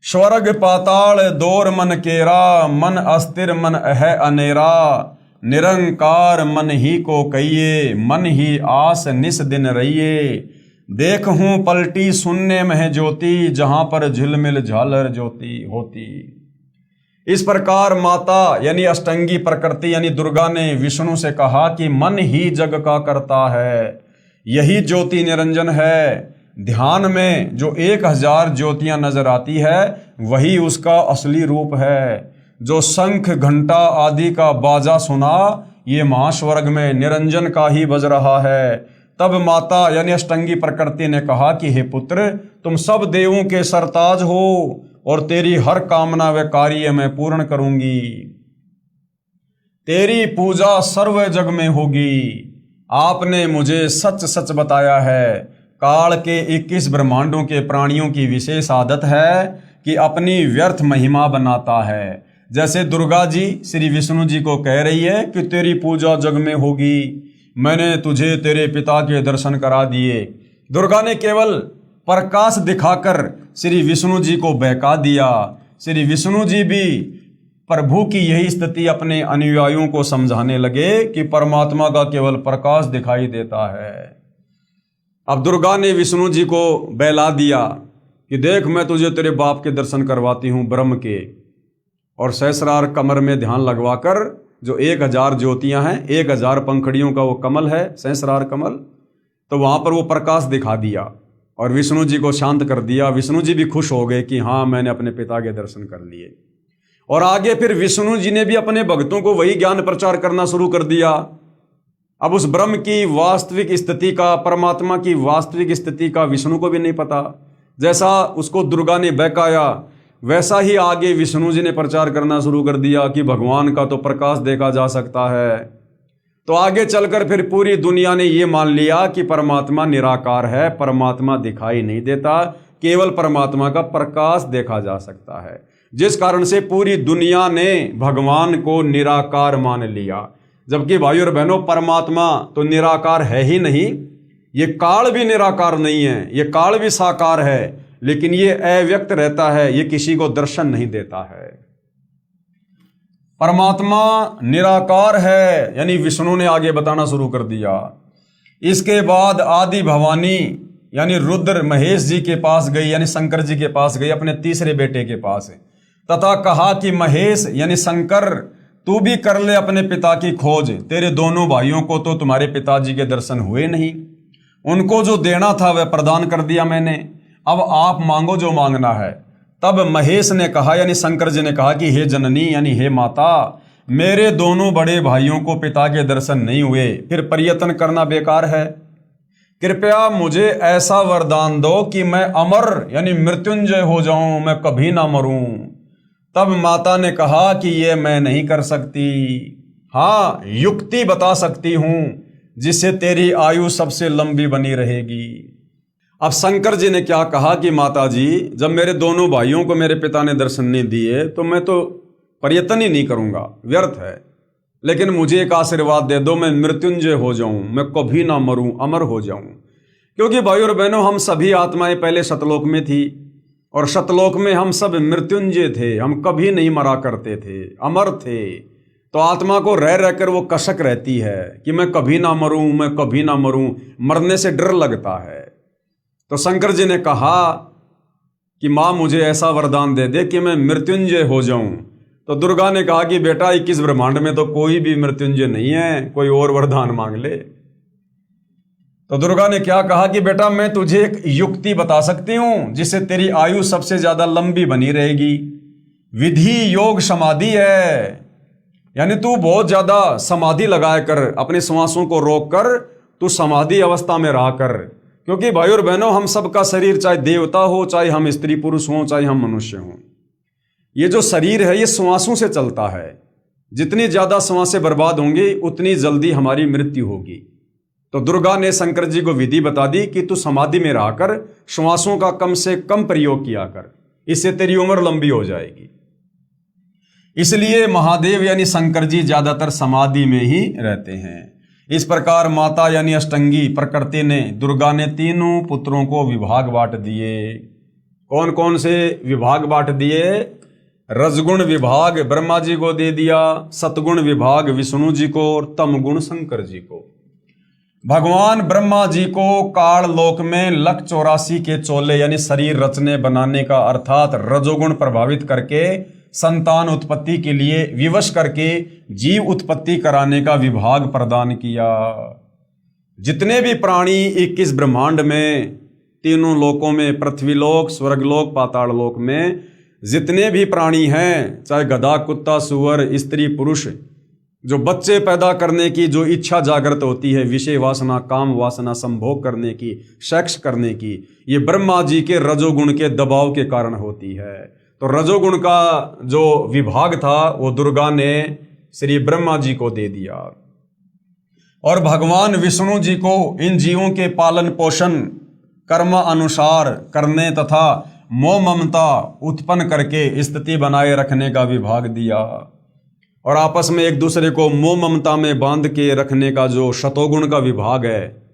स्वर्ग पाताल दौर मन केरा, मन अस्थिर मन है अनेरा, निरंकार मन ही को कहिए, मन ही आस निस दिन रहिए, देख हूं पलटी शून्य में है ज्योति, जहां पर झिलमिल झालर ज्योति होती। इस प्रकार माता यानी अष्टंगी प्रकृति यानी दुर्गा ने विष्णु से कहा कि मन ही जग का करता है, यही ज्योति निरंजन है। ध्यान में जो 1000 ज्योतियां नजर आती है वही उसका असली रूप है। जो शंख घंटा आदि का बाजा सुना ये महास्वर्ग में निरंजन का ही बज रहा है। तब माता यानी अष्टंगी प्रकृति ने कहा कि हे पुत्र, तुम सब देवों के सरताज हो और तेरी हर कामना व कार्य मैं पूर्ण करूंगी। तेरी पूजा सर्व जग में होगी। आपने मुझे सच सच बताया है। काल के 21 ब्रह्मांडों के प्राणियों की विशेष आदत है कि अपनी व्यर्थ महिमा बनाता है। जैसे दुर्गा जी श्री विष्णु जी को कह रही है कि तेरी पूजा जग में होगी, मैंने तुझे तेरे पिता के दर्शन करा दिए। दुर्गा ने केवल प्रकाश दिखाकर श्री विष्णु जी को बहका दिया। श्री विष्णु जी भी प्रभु की यही स्थिति अपने अनुयायियों को समझाने लगे कि परमात्मा का केवल प्रकाश दिखाई देता है। अब दुर्गा ने विष्णु जी को बहला दिया कि देख, मैं तुझे तेरे बाप के दर्शन करवाती हूँ ब्रह्म के। और सहस्रार कमर में ध्यान लगवाकर जो 1000 ज्योतियां हैं, 1000 पंखड़ियों का वो कमल है सहस्रार कमल, तो वहां पर वो प्रकाश दिखा दिया और विष्णु जी को शांत कर दिया। विष्णु जी भी खुश हो गए कि हाँ, मैंने अपने पिता के दर्शन कर लिए। और आगे फिर विष्णु जी ने भी अपने भक्तों को वही ज्ञान प्रचार करना शुरू कर दिया। अब उस ब्रह्म की वास्तविक स्थिति का, परमात्मा की वास्तविक स्थिति का विष्णु को भी नहीं पता। जैसा उसको दुर्गा ने बहकाया वैसा ही आगे विष्णु जी ने प्रचार करना शुरू कर दिया कि भगवान का तो प्रकाश देखा जा सकता है। तो आगे चलकर फिर पूरी दुनिया ने ये मान लिया कि परमात्मा निराकार है, परमात्मा दिखाई नहीं देता, केवल परमात्मा का प्रकाश देखा जा सकता है। जिस कारण से पूरी दुनिया ने भगवान को निराकार मान लिया। जबकि भाइयों और बहनों, परमात्मा तो निराकार है ही नहीं, ये काल भी निराकार नहीं है, ये काल भी साकार है, लेकिन ये अव्यक्त रहता है, ये किसी को दर्शन नहीं देता है। परमात्मा निराकार है यानी विष्णु ने आगे बताना शुरू कर दिया। इसके बाद आदि भवानी यानी रुद्र महेश जी के पास गई, यानी शंकर जी के पास गई, अपने तीसरे बेटे के पास, तथा कहा कि महेश यानी शंकर, तू भी कर ले अपने पिता की खोज। तेरे दोनों भाइयों को तो तुम्हारे पिताजी के दर्शन हुए नहीं, उनको जो देना था वह प्रदान कर दिया मैंने, अब आप मांगो जो मांगना है। तब महेश ने कहा यानी शंकर जी ने कहा कि हे जननी यानी हे माता, मेरे दोनों बड़े भाइयों को पिता के दर्शन नहीं हुए, फिर प्रयत्न करना बेकार है। कृपया मुझे ऐसा वरदान दो कि मैं अमर यानी मृत्युंजय हो जाऊं, मैं कभी ना मरूं। तब माता ने कहा कि ये मैं नहीं कर सकती, हाँ युक्ति बता सकती हूं जिससे तेरी आयु सबसे लंबी बनी रहेगी। अब शंकर जी ने क्या कहा कि माता जी, जब मेरे दोनों भाइयों को मेरे पिता ने दर्शन नहीं दिए तो मैं तो प्रयत्न ही नहीं करूंगा, व्यर्थ है। लेकिन मुझे एक आशीर्वाद दे दो, मैं मृत्युंजय हो जाऊं, मैं कभी ना मरूं, अमर हो जाऊं। क्योंकि भाइयों और बहनों, हम सभी आत्माएं पहले सतलोक में थी और सतलोक में हम सब मृत्युंजय थे, हम कभी नहीं मरा करते थे, अमर थे। तो आत्मा को रह रहकर वो कसक रहती है कि मैं कभी ना मरूं, मैं कभी ना मरूं, मरने से डर लगता है। तो शंकर जी ने कहा कि माँ मुझे ऐसा वरदान दे दे कि मैं मृत्युंजय हो जाऊं। तो दुर्गा ने कहा कि बेटा 21 ब्रह्मांड में तो कोई भी मृत्युंजय नहीं है, कोई और वरदान मांग ले। तो दुर्गा ने क्या कहा कि बेटा मैं तुझे एक युक्ति बता सकती हूं जिससे तेरी आयु सबसे ज्यादा लंबी बनी रहेगी। विधि योग समाधि है, यानी तू बहुत ज्यादा समाधि लगाया कर, अपने श्वासों को रोक कर तू समाधि अवस्था में रहा कर। क्योंकि भाई और बहनों, हम सबका शरीर चाहे देवता हो, चाहे हम स्त्री पुरुष हों, चाहे हम मनुष्य हों, ये जो शरीर है ये श्वासों से चलता है। जितनी ज्यादा श्वासें बर्बाद होंगी उतनी जल्दी हमारी मृत्यु होगी। तो दुर्गा ने शंकर जी को विधि बता दी कि तू समाधि में रहकर श्वासों का कम से कम प्रयोग किया कर, इससे तेरी उम्र लंबी हो जाएगी। इसलिए महादेव यानी शंकर जी ज्यादातर समाधि में ही रहते हैं। इस प्रकार माता यानी अष्टंगी प्रकृति ने, दुर्गा ने तीनों पुत्रों को विभाग बांट दिए। कौन कौन से विभाग बांट दिए? रजगुण विभाग ब्रह्मा जी को दे दिया, सतगुण विभाग विष्णु जी को और तमगुण शंकर जी को। भगवान ब्रह्मा जी को काल लोक में लख 84 के चोले यानी शरीर रचने बनाने का अर्थात रजोगुण प्रभावित करके संतान उत्पत्ति के लिए विवश करके जीव उत्पत्ति कराने का विभाग प्रदान किया। जितने भी प्राणी 21 ब्रह्मांड में, तीनों लोकों में, पृथ्वीलोक, स्वर्गलोक, पाताल लोक में जितने भी प्राणी हैं, चाहे गधा, कुत्ता, सुअर, स्त्री, पुरुष, जो बच्चे पैदा करने की जो इच्छा जागृत होती है, विषय वासना, काम वासना, संभोग करने की, सेक्स करने की, ये ब्रह्मा जी के रजोगुण के दबाव के कारण होती है। तो रजोगुण का जो विभाग था वो दुर्गा ने श्री ब्रह्मा जी को दे दिया और भगवान विष्णु जी को इन जीवों के पालन पोषण कर्म अनुसार करने तथा मोह ममता उत्पन्न करके स्थिति बनाए रखने का विभाग दिया और आपस में एक दूसरे को मोह ममता में बांध के रखने का जो शतोगुण का विभाग है,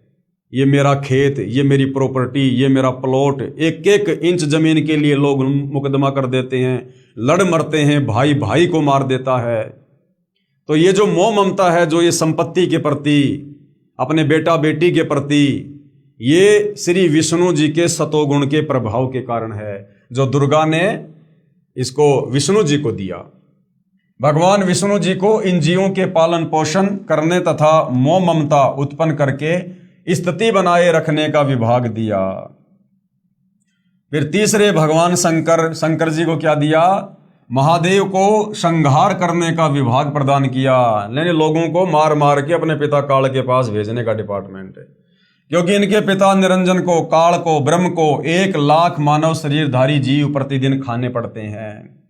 ये मेरा खेत, ये मेरी प्रॉपर्टी, ये मेरा प्लॉट, एक एक इंच जमीन के लिए लोग मुकदमा कर देते हैं, लड़ मरते हैं, भाई भाई को मार देता है। तो ये जो मोह ममता है, जो ये संपत्ति के प्रति, अपने बेटा बेटी के प्रति, ये श्री विष्णु जी के सतोगुण के प्रभाव के कारण है, जो दुर्गा ने इसको विष्णु जी को दिया। भगवान विष्णु जी को इन जीवों के पालन पोषण करने तथा मोह ममता उत्पन्न करके स्थिति बनाए रखने का विभाग दिया। फिर तीसरे भगवान शंकर जी को क्या दिया? महादेव को संहार करने का विभाग प्रदान किया, यानी लोगों को मार मार के अपने पिता काल के पास भेजने का डिपार्टमेंट है। क्योंकि इनके पिता निरंजन को, काल को, ब्रह्म को 1 लाख मानव शरीरधारी जीव प्रतिदिन खाने पड़ते हैं।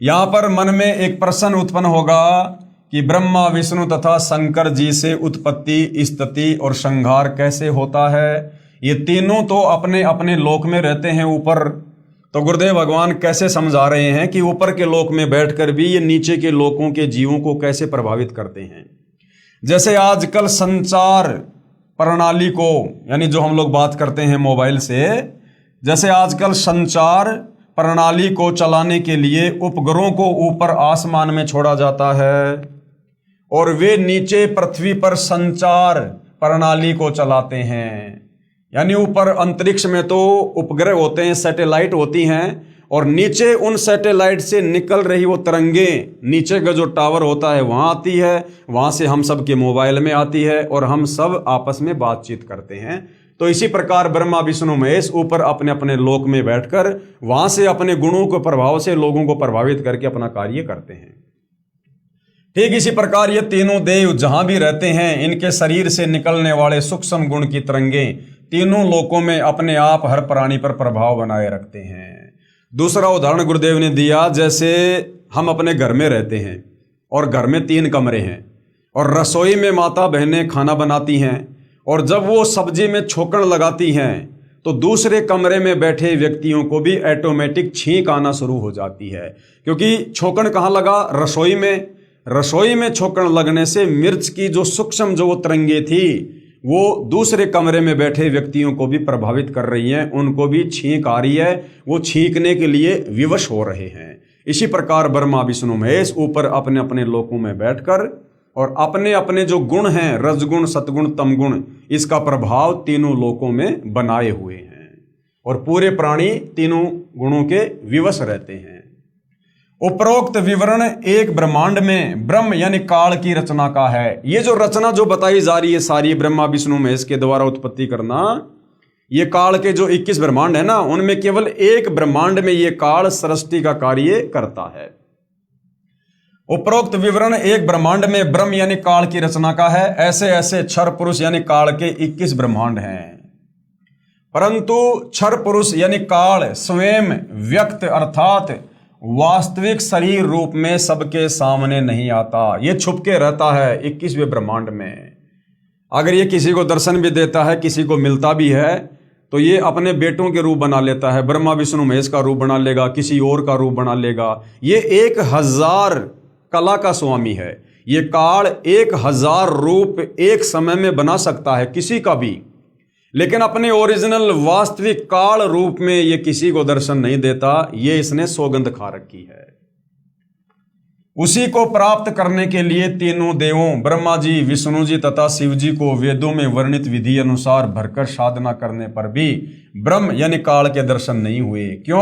यहां पर मन में एक प्रश्न उत्पन्न होगा कि ब्रह्मा, विष्णु तथा शंकर जी से उत्पत्ति, स्थिति और संहार कैसे होता है? ये तीनों तो अपने अपने लोक में रहते हैं ऊपर। तो गुरुदेव भगवान कैसे समझा रहे हैं कि ऊपर के लोक में बैठकर भी ये नीचे के लोकों के जीवों को कैसे प्रभावित करते हैं। जैसे आजकल संचार प्रणाली को, यानी जो हम लोग बात करते हैं मोबाइल से, जैसे आजकल संचार प्रणाली को चलाने के लिए उपग्रहों को ऊपर आसमान में छोड़ा जाता है और वे नीचे पृथ्वी पर संचार प्रणाली को चलाते हैं। यानी ऊपर अंतरिक्ष में तो उपग्रह होते हैं, सैटेलाइट होती हैं, और नीचे उन सैटेलाइट से निकल रही वो तरंगें नीचे का जो टावर होता है वहाँ आती है, वहाँ से हम सब के मोबाइल में आती है और हम सब आपस में बातचीत करते हैं। तो इसी प्रकार ब्रह्मा, विष्णु, महेश ऊपर अपने अपने लोक में बैठकर वहाँ से अपने गुणों के प्रभाव से लोगों को प्रभावित करके अपना कार्य करते हैं। ठीक इसी प्रकार ये तीनों देव जहाँ भी रहते हैं, इनके शरीर से निकलने वाले सूक्ष्म गुण की तरंगें तीनों लोकों में अपने आप हर प्राणी पर प्रभाव बनाए रखते हैं। दूसरा उदाहरण गुरुदेव ने दिया, जैसे हम अपने घर में रहते हैं और घर में 3 कमरे हैं और रसोई में माता बहनें खाना बनाती हैं और जब वो सब्जी में छोकन लगाती हैं तो दूसरे कमरे में बैठे व्यक्तियों को भी ऑटोमेटिक छींक आना शुरू हो जाती है। क्योंकि छोकन कहाँ लगा? रसोई में। रसोई में छोकन लगने से मिर्च की जो सूक्ष्म जो वो तरंगे थी वो दूसरे कमरे में बैठे व्यक्तियों को भी प्रभावित कर रही हैं, उनको भी छींक आ रही है, वो छींकने के लिए विवश हो रहे हैं। इसी प्रकार ब्रह्मा, विष्णु, महेश ऊपर अपने अपने लोकों में बैठकर और अपने अपने जो गुण हैं, रजगुण, सतगुण, तमगुण, इसका प्रभाव तीनों लोकों में बनाए हुए हैं और पूरे प्राणी तीनों गुणों के विवश रहते हैं। उपरोक्त विवरण एक ब्रह्मांड में ब्रह्म यानी काल की रचना का है। ये जो रचना जो बताई जा रही है सारी ब्रह्मा, विष्णु, महेश के द्वारा उत्पत्ति करना, ये काल के जो 21 ब्रह्मांड है ना, उनमें केवल एक ब्रह्मांड में ये काल सृष्टि का कार्य करता है। उपरोक्त विवरण एक ब्रह्मांड में ब्रह्म यानी काल की रचना का है। ऐसे ऐसे क्षर पुरुष यानी काल के 21 ब्रह्मांड हैं, परंतु क्षर पुरुष यानी काल स्वयं व्यक्त अर्थात वास्तविक शरीर रूप में सबके सामने नहीं आता। ये छुप के रहता है 21वें ब्रह्मांड में। अगर ये किसी को दर्शन भी देता है, किसी को मिलता भी है, तो ये अपने बेटों के रूप बना लेता है। ब्रह्मा, विष्णु, महेश का रूप बना लेगा, किसी और का रूप बना लेगा। ये 1000 कला का स्वामी है। ये काल 1000 रूप एक समय में बना सकता है किसी का भी, लेकिन अपने ओरिजिनल वास्तविक काल रूप में ये किसी को दर्शन नहीं देता। ये इसने सौगंध खा रखी है। उसी को प्राप्त करने के लिए तीनों देवों ब्रह्मा जी, विष्णु जी तथा शिव जी को वेदों में वर्णित विधि अनुसार भरकर साधना करने पर भी ब्रह्म यानी काल के दर्शन नहीं हुए। क्यों?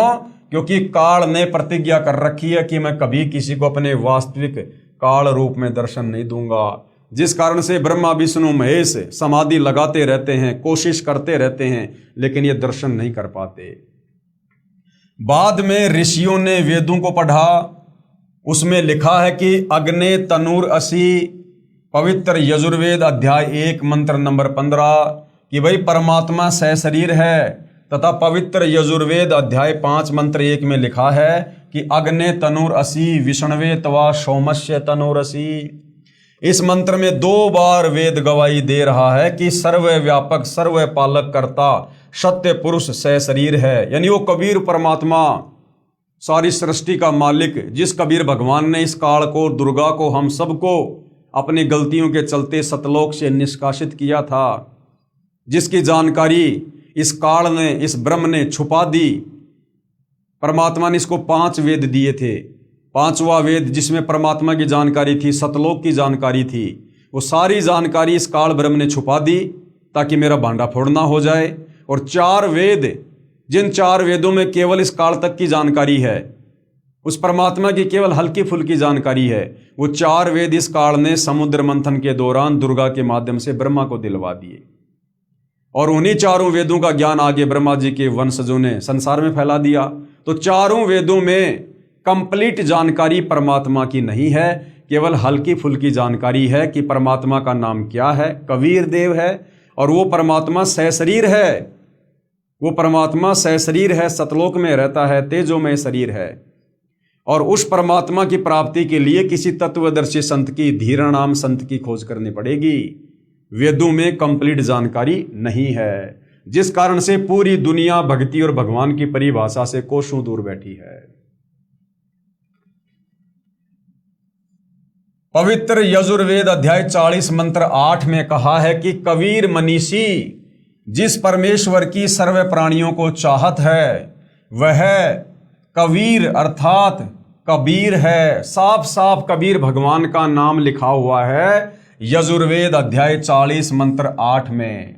क्योंकि काल ने प्रतिज्ञा कर रखी है कि मैं कभी किसी को अपने वास्तविक काल रूप में दर्शन नहीं दूंगा। जिस कारण से ब्रह्मा विष्णु महेश समाधि लगाते रहते हैं, कोशिश करते रहते हैं, लेकिन ये दर्शन नहीं कर पाते। बाद में ऋषियों ने वेदों को पढ़ा, उसमें लिखा है कि अग्ने तनूर असी, पवित्र यजुर्वेद अध्याय 1 मंत्र नंबर 15 कि भाई परमात्मा सशरीर है, तथा पवित्र यजुर्वेद अध्याय 5 मंत्र 1 में लिखा है कि अग्ने तनूर असी विष्णवे तवा सोमस्य तनूर असी। इस मंत्र में 2 बार वेद गवाही दे रहा है कि सर्वव्यापक सर्वपालक कर्ता सत्य पुरुष सशरीर है, यानी वो कबीर परमात्मा सारी सृष्टि का मालिक, जिस कबीर भगवान ने इस काल को, दुर्गा को, हम सबको अपनी गलतियों के चलते सतलोक से निष्कासित किया था, जिसकी जानकारी इस काल ने, इस ब्रह्म ने छुपा दी। परमात्मा ने इसको 5 वेद दिए थे। 5वां वेद जिसमें परमात्मा की जानकारी थी, सतलोक की जानकारी थी, वो सारी जानकारी इस काल ब्रह्म ने छुपा दी ताकि मेरा भांडा फोड़ना हो जाए। और 4 वेद, जिन 4 वेदों में केवल इस काल तक की जानकारी है, उस परमात्मा की केवल हल्की फुल्की जानकारी है, वो 4 वेद इस काल ने समुद्र मंथन के दौरान दुर्गा के माध्यम से ब्रह्मा को दिलवा दिए। और उन्हीं 4 वेदों का ज्ञान आगे ब्रह्मा जी के वंशजों ने संसार में फैला दिया। तो 4 वेदों में कंप्लीट जानकारी परमात्मा की नहीं है, केवल हल्की फुल्की जानकारी है कि परमात्मा का नाम क्या है, कबीर देव है, और वो परमात्मा सशरीर है। वो परमात्मा सशरीर है, सतलोक में रहता है, तेजोमय शरीर है। और उस परमात्मा की प्राप्ति के लिए किसी तत्वदर्शी संत की, धीरा नाम संत की खोज करनी पड़ेगी। वेदों में कंप्लीट जानकारी नहीं है, जिस कारण से पूरी दुनिया भक्ति और भगवान की परिभाषा से कोसों दूर बैठी है। पवित्र यजुर्वेद अध्याय 40 मंत्र 8 में कहा है कि कबीर मनीषी जिस परमेश्वर की सर्व प्राणियों को चाहत है, वह कबीर अर्थात कबीर है। साफ साफ कबीर भगवान का नाम लिखा हुआ है यजुर्वेद अध्याय 40 मंत्र 8 में।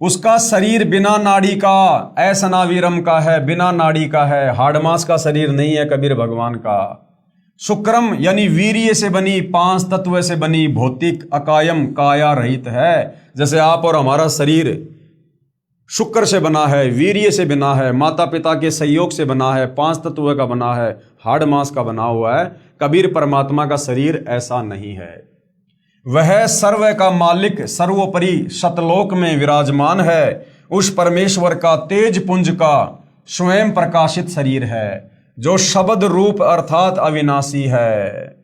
उसका शरीर बिना नाड़ी का, ऐसनावीरम का है, बिना नाड़ी का है, हाड़मास का शरीर नहीं है कबीर भगवान का। शुक्रम यानी वीर्य से बनी, 5 तत्व से बनी, भौतिक अकायम काया रहित है। जैसे आप और हमारा शरीर शुक्र से बना है, वीर्य से बना है, माता पिता के सहयोग से बना है, 5 तत्व का बना है, हाड़ मांस का बना हुआ है। कबीर परमात्मा का शरीर ऐसा नहीं है। वह सर्व का मालिक, सर्वोपरि सतलोक में विराजमान है। उस परमेश्वर का तेज पुंज का स्वयं प्रकाशित शरीर है, जो शब्द रूप अर्थात अविनाशी है।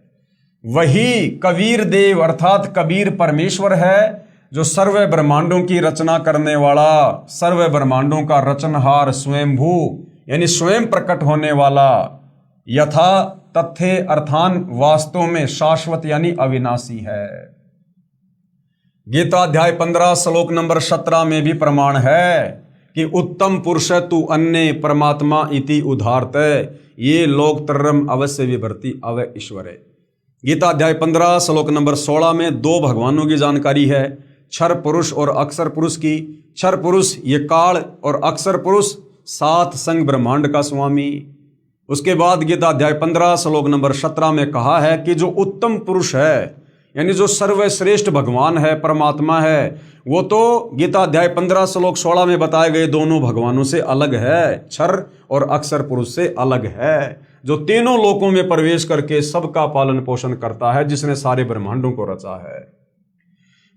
वही कबीर देव अर्थात कबीर परमेश्वर है, जो सर्व ब्रह्मांडों की रचना करने वाला, सर्व ब्रह्मांडों का रचनहार, स्वयंभू यानी स्वयं प्रकट होने वाला, यथा तथ्य अर्थान वास्तव में शाश्वत यानी अविनाशी है। गीता अध्याय 15 श्लोक नंबर 17 में भी प्रमाण है कि उत्तम पुरुष तु अन्य परमात्मा इति उदाहरत, ये लोक तरम अवश्य विभर्ति अव ईश्वरे। गीता अध्याय 15 श्लोक नंबर 16 में 2 भगवानों की जानकारी है, क्षर पुरुष और अक्षर पुरुष की। क्षर पुरुष ये काल और अक्षर पुरुष 7 संग ब्रह्मांड का स्वामी। उसके बाद गीता अध्याय 15 श्लोक नंबर 17 में कहा है कि जो उत्तम पुरुष है, यानी जो सर्वश्रेष्ठ भगवान है, परमात्मा है, वो तो गीता अध्याय 15 श्लोक 16 में बताए गए दोनों भगवानों से अलग है, क्षर और अक्षर पुरुष से अलग है, जो तीनों लोकों में प्रवेश करके सबका पालन पोषण करता है, जिसने सारे ब्रह्मांडों को रचा है।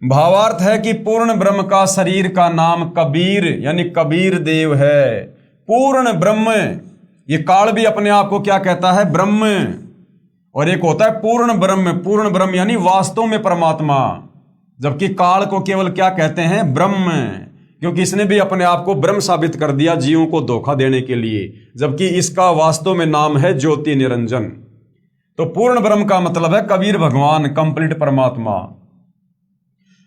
भावार्थ है कि पूर्ण ब्रह्म का शरीर का नाम कबीर यानी कबीर देव है। पूर्ण ब्रह्म, ये काल भी अपने आप को क्या कहता है? ब्रह्म। और एक होता है पूर्ण ब्रह्म। पूर्ण ब्रह्म यानी वास्तव में परमात्मा, जबकि काल को केवल क्या कहते हैं? ब्रह्म, क्योंकि इसने भी अपने आप को ब्रह्म साबित कर दिया जीवों को धोखा देने के लिए, जबकि इसका वास्तव में नाम है ज्योति निरंजन। तो पूर्ण ब्रह्म का मतलब है कबीर भगवान, कंप्लीट परमात्मा।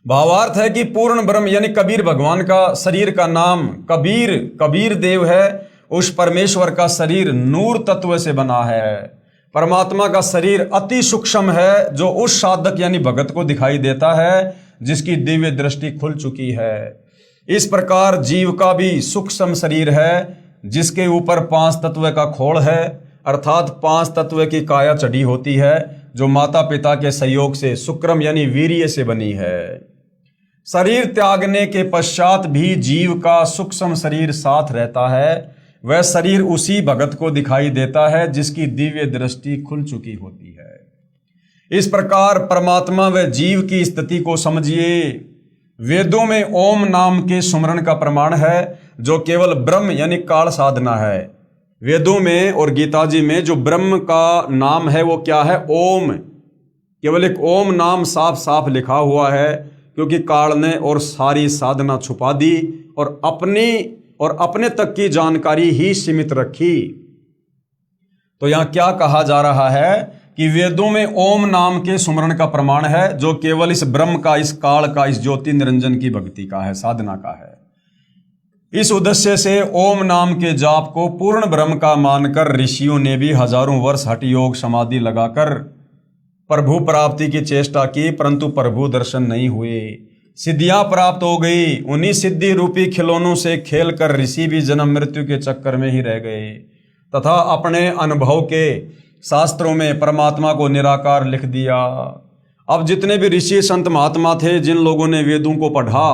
भावार्थ है कि पूर्ण ब्रह्म यानी कबीर भगवान का शरीर का नाम कबीर देव है। उस परमेश्वर का शरीर नूर तत्व से बना है। परमात्मा का शरीर अति सूक्ष्म है, जो उस साधक यानी भगत को दिखाई देता है जिसकी दिव्य दृष्टि खुल चुकी है। इस प्रकार जीव का भी सूक्ष्म शरीर है, जिसके ऊपर 5 तत्व का खोल है, अर्थात 5 तत्व की काया चढ़ी होती है, जो माता पिता के सहयोग से शुक्रम यानी वीर्य से बनी है। शरीर त्यागने के पश्चात भी जीव का सूक्ष्म शरीर साथ रहता है। वह शरीर उसी भगत को दिखाई देता है जिसकी दिव्य दृष्टि खुल चुकी होती है। इस प्रकार परमात्मा व जीव की स्थिति को समझिए। वेदों में ओम नाम के सुमरण का प्रमाण है, जो केवल ब्रह्म यानी काल साधना है। वेदों में और गीता जी में जो ब्रह्म का नाम है वो क्या है? ओम। केवल एक ओम नाम साफ साफ लिखा हुआ है, क्योंकि काल ने और सारी साधना छुपा दी और अपने तक की जानकारी ही सीमित रखी। तो यहां क्या कहा जा रहा है कि वेदों में ओम नाम के सुमरण का प्रमाण है, जो केवल इस ब्रह्म का, इस काल का, इस ज्योति निरंजन की भक्ति का है, साधना का है। इस उद्देश्य से ओम नाम के जाप को पूर्ण ब्रह्म का मानकर ऋषियों ने भी हजारों वर्ष हठ योग समाधि लगाकर प्रभु प्राप्ति की चेष्टा की, परंतु प्रभु दर्शन नहीं हुए। सिद्धियां प्राप्त हो गई, उन्हीं सिद्धि रूपी खिलौनों से खेलकर ऋषि भी जन्म मृत्यु के चक्कर में ही रह गए तथा अपने अनुभव के शास्त्रों में परमात्मा को निराकार लिख दिया। अब जितने भी ऋषि संत महात्मा थे, जिन लोगों ने वेदों को पढ़ा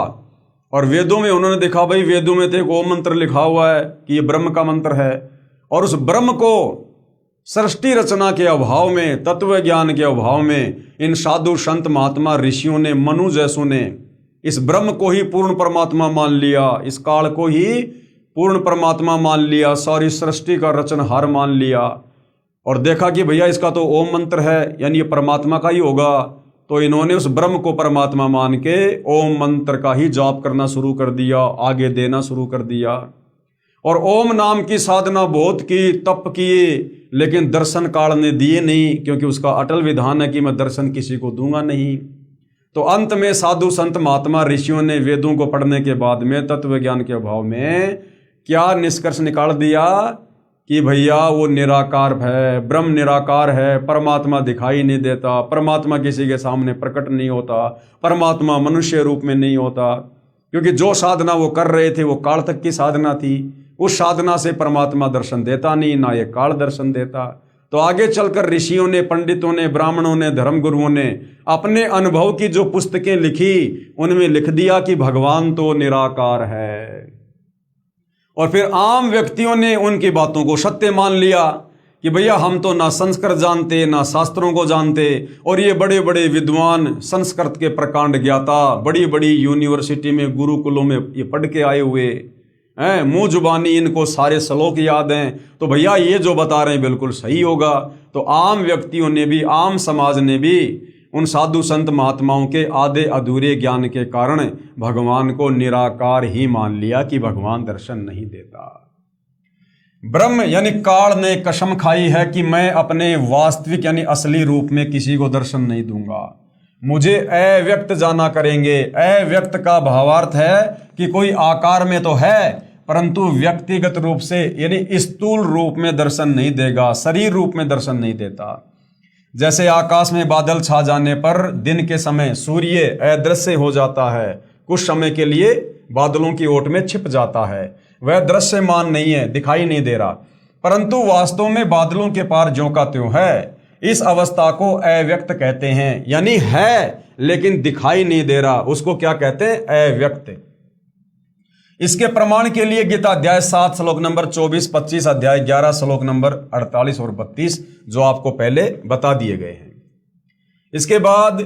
और वेदों में उन्होंने देखा, भाई वेदों में तो एक ओम मंत्र लिखा हुआ है कि ये ब्रह्म का मंत्र है, और उस ब्रह्म को सृष्टि रचना के अभाव में, तत्व ज्ञान के अभाव में इन साधु संत महात्मा ऋषियों ने, मनु जैसों ने इस ब्रह्म को ही पूर्ण परमात्मा मान लिया, इस काल को ही पूर्ण परमात्मा मान लिया, सारी सृष्टि का रचनहार मान लिया और देखा कि भैया इसका तो ओम मंत्र है, यानी ये परमात्मा का ही होगा। तो इन्होंने उस ब्रह्म को परमात्मा मान के ओम मंत्र का ही जाप करना शुरू कर दिया, आगे देना शुरू कर दिया। और ओम नाम की साधना बहुत की, तप किए, लेकिन दर्शन काल ने दिए नहीं, क्योंकि उसका अटल विधान है कि मैं दर्शन किसी को दूंगा नहीं। तो अंत में साधु संत महात्मा ऋषियों ने वेदों को पढ़ने के बाद में तत्व ज्ञान के अभाव में क्या निष्कर्ष निकाल दिया कि भैया वो निराकार है, ब्रह्म निराकार है, परमात्मा दिखाई नहीं देता, परमात्मा किसी के सामने प्रकट नहीं होता, परमात्मा मनुष्य रूप में नहीं होता, क्योंकि जो साधना वो कर रहे थे वो काल तक की साधना थी। उस साधना से परमात्मा दर्शन देता नहीं, ना ये काल दर्शन देता। तो आगे चलकर ऋषियों ने, पंडितों ने, ब्राह्मणों ने, धर्मगुरुओं ने अपने अनुभव की जो पुस्तकें लिखी, उनमें लिख दिया कि भगवान तो निराकार है। और फिर आम व्यक्तियों ने उनकी बातों को सत्य मान लिया कि भैया हम तो ना संस्कृत जानते, ना शास्त्रों को जानते, और ये बड़े बड़े विद्वान, संस्कृत के प्रकांड ज्ञाता, बड़ी बड़ी यूनिवर्सिटी में, गुरुकुलों में ये पढ़ के आए हुए हैं, मुंह जुबानी इनको सारे श्लोक याद हैं, तो भैया ये जो बता रहे हैं बिल्कुल सही होगा। तो आम व्यक्तियों ने भी, आम समाज ने भी उन साधु संत महात्माओं के आधे अधूरे ज्ञान के कारण भगवान को निराकार ही मान लिया कि भगवान दर्शन नहीं देता। ब्रह्म यानी काल ने कसम खाई है कि मैं अपने वास्तविक यानी असली रूप में किसी को दर्शन नहीं दूंगा, मुझे अव्यक्त जाना करेंगे। अव्यक्त का भावार्थ है कि कोई आकार में तो है, परंतु व्यक्तिगत रूप से यानी स्थूल रूप में दर्शन नहीं देगा, शरीर रूप में दर्शन नहीं देता। जैसे आकाश में बादल छा जाने पर दिन के समय सूर्य अदृश्य हो जाता है, कुछ समय के लिए बादलों की ओट में छिप जाता है, वह दृश्यमान नहीं है, दिखाई नहीं दे रहा, परंतु वास्तव में बादलों के पार ज्यों का त्यों है। इस अवस्था को अव्यक्त कहते हैं, यानी है लेकिन दिखाई नहीं दे रहा, उसको क्या कहते हैं? अव्यक्त। इसके प्रमाण के लिए गीता अध्याय 7 श्लोक नंबर 24, 25, अध्याय 11 श्लोक नंबर 48 और 32 जो आपको पहले बता दिए गए हैं। इसके बाद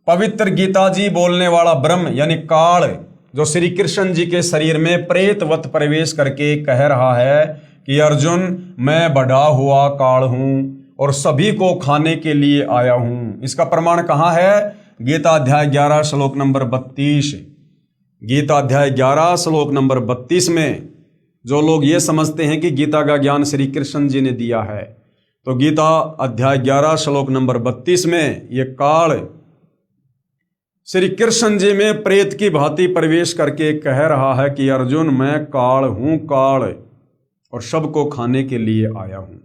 पवित्र गीता जी बोलने वाला ब्रह्म यानी काल, जो श्री कृष्ण जी के शरीर में प्रेतवत प्रवेश करके कह रहा है कि अर्जुन मैं बढ़ा हुआ काल हूं और सभी को खाने के लिए आया हूं। इसका प्रमाण कहां है? गीता अध्याय 11 श्लोक नंबर 32। गीता अध्याय 11 श्लोक नंबर 32 में जो लोग ये समझते हैं कि गीता का ज्ञान श्री कृष्ण जी ने दिया है, तो गीता अध्याय 11 श्लोक नंबर 32 में ये काल श्री कृष्ण जी में प्रेत की भांति प्रवेश करके कह रहा है कि अर्जुन मैं काल हूं, काल, और सबको खाने के लिए आया हूं।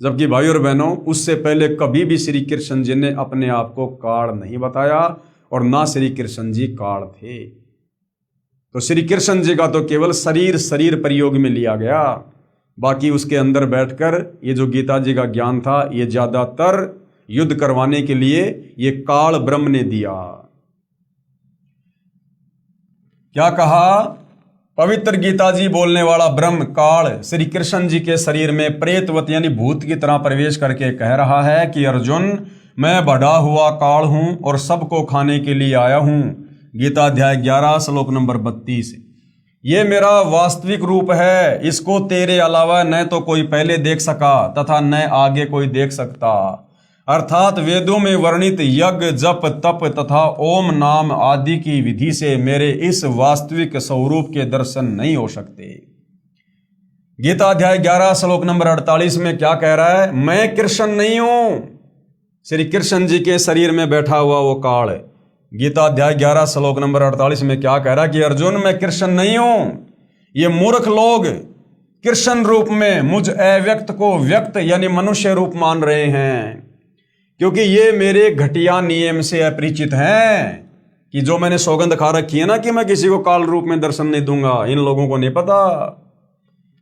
जबकि भाई और बहनों, उससे पहले कभी भी श्री कृष्ण जी ने अपने आप को काल नहीं बताया और ना श्री कृष्ण जी काल थे। तो श्री कृष्ण जी का तो केवल शरीर प्रयोग में लिया गया, बाकी उसके अंदर बैठकर ये जो गीता जी का ज्ञान था ये ज्यादातर युद्ध करवाने के लिए ये काल ब्रह्म ने दिया। क्या कहा? पवित्र गीता जी बोलने वाला ब्रह्म काल श्री कृष्ण जी के शरीर में प्रेतवत यानी भूत की तरह प्रवेश करके कह रहा है कि अर्जुन, मैं बढ़ा हुआ काल हूं और सबको खाने के लिए आया हूं। गीता अध्याय 11 श्लोक नंबर 32। ये मेरा वास्तविक रूप है, इसको तेरे अलावा न तो कोई पहले देख सका तथा न आगे कोई देख सकता। अर्थात वेदों में वर्णित यज्ञ, जप, तप तथा ओम नाम आदि की विधि से मेरे इस वास्तविक स्वरूप के दर्शन नहीं हो सकते। गीता अध्याय 11 श्लोक नंबर 48 में क्या कह रहा है? मैं कृष्ण नहीं हूं, श्री कृष्ण जी के शरीर में बैठा हुआ वो काल है। गीता अध्याय 11 श्लोक नंबर 48 में क्या कह रहा है कि अर्जुन, मैं कृष्ण नहीं हूं। ये मूर्ख लोग कृष्ण रूप में मुझ अव्यक्त को व्यक्त यानी मनुष्य रूप मान रहे हैं, क्योंकि ये मेरे घटिया नियम से अपरिचित हैं कि जो मैंने सौगंध खा रखी है ना कि मैं किसी को काल रूप में दर्शन नहीं दूंगा। इन लोगों को नहीं पता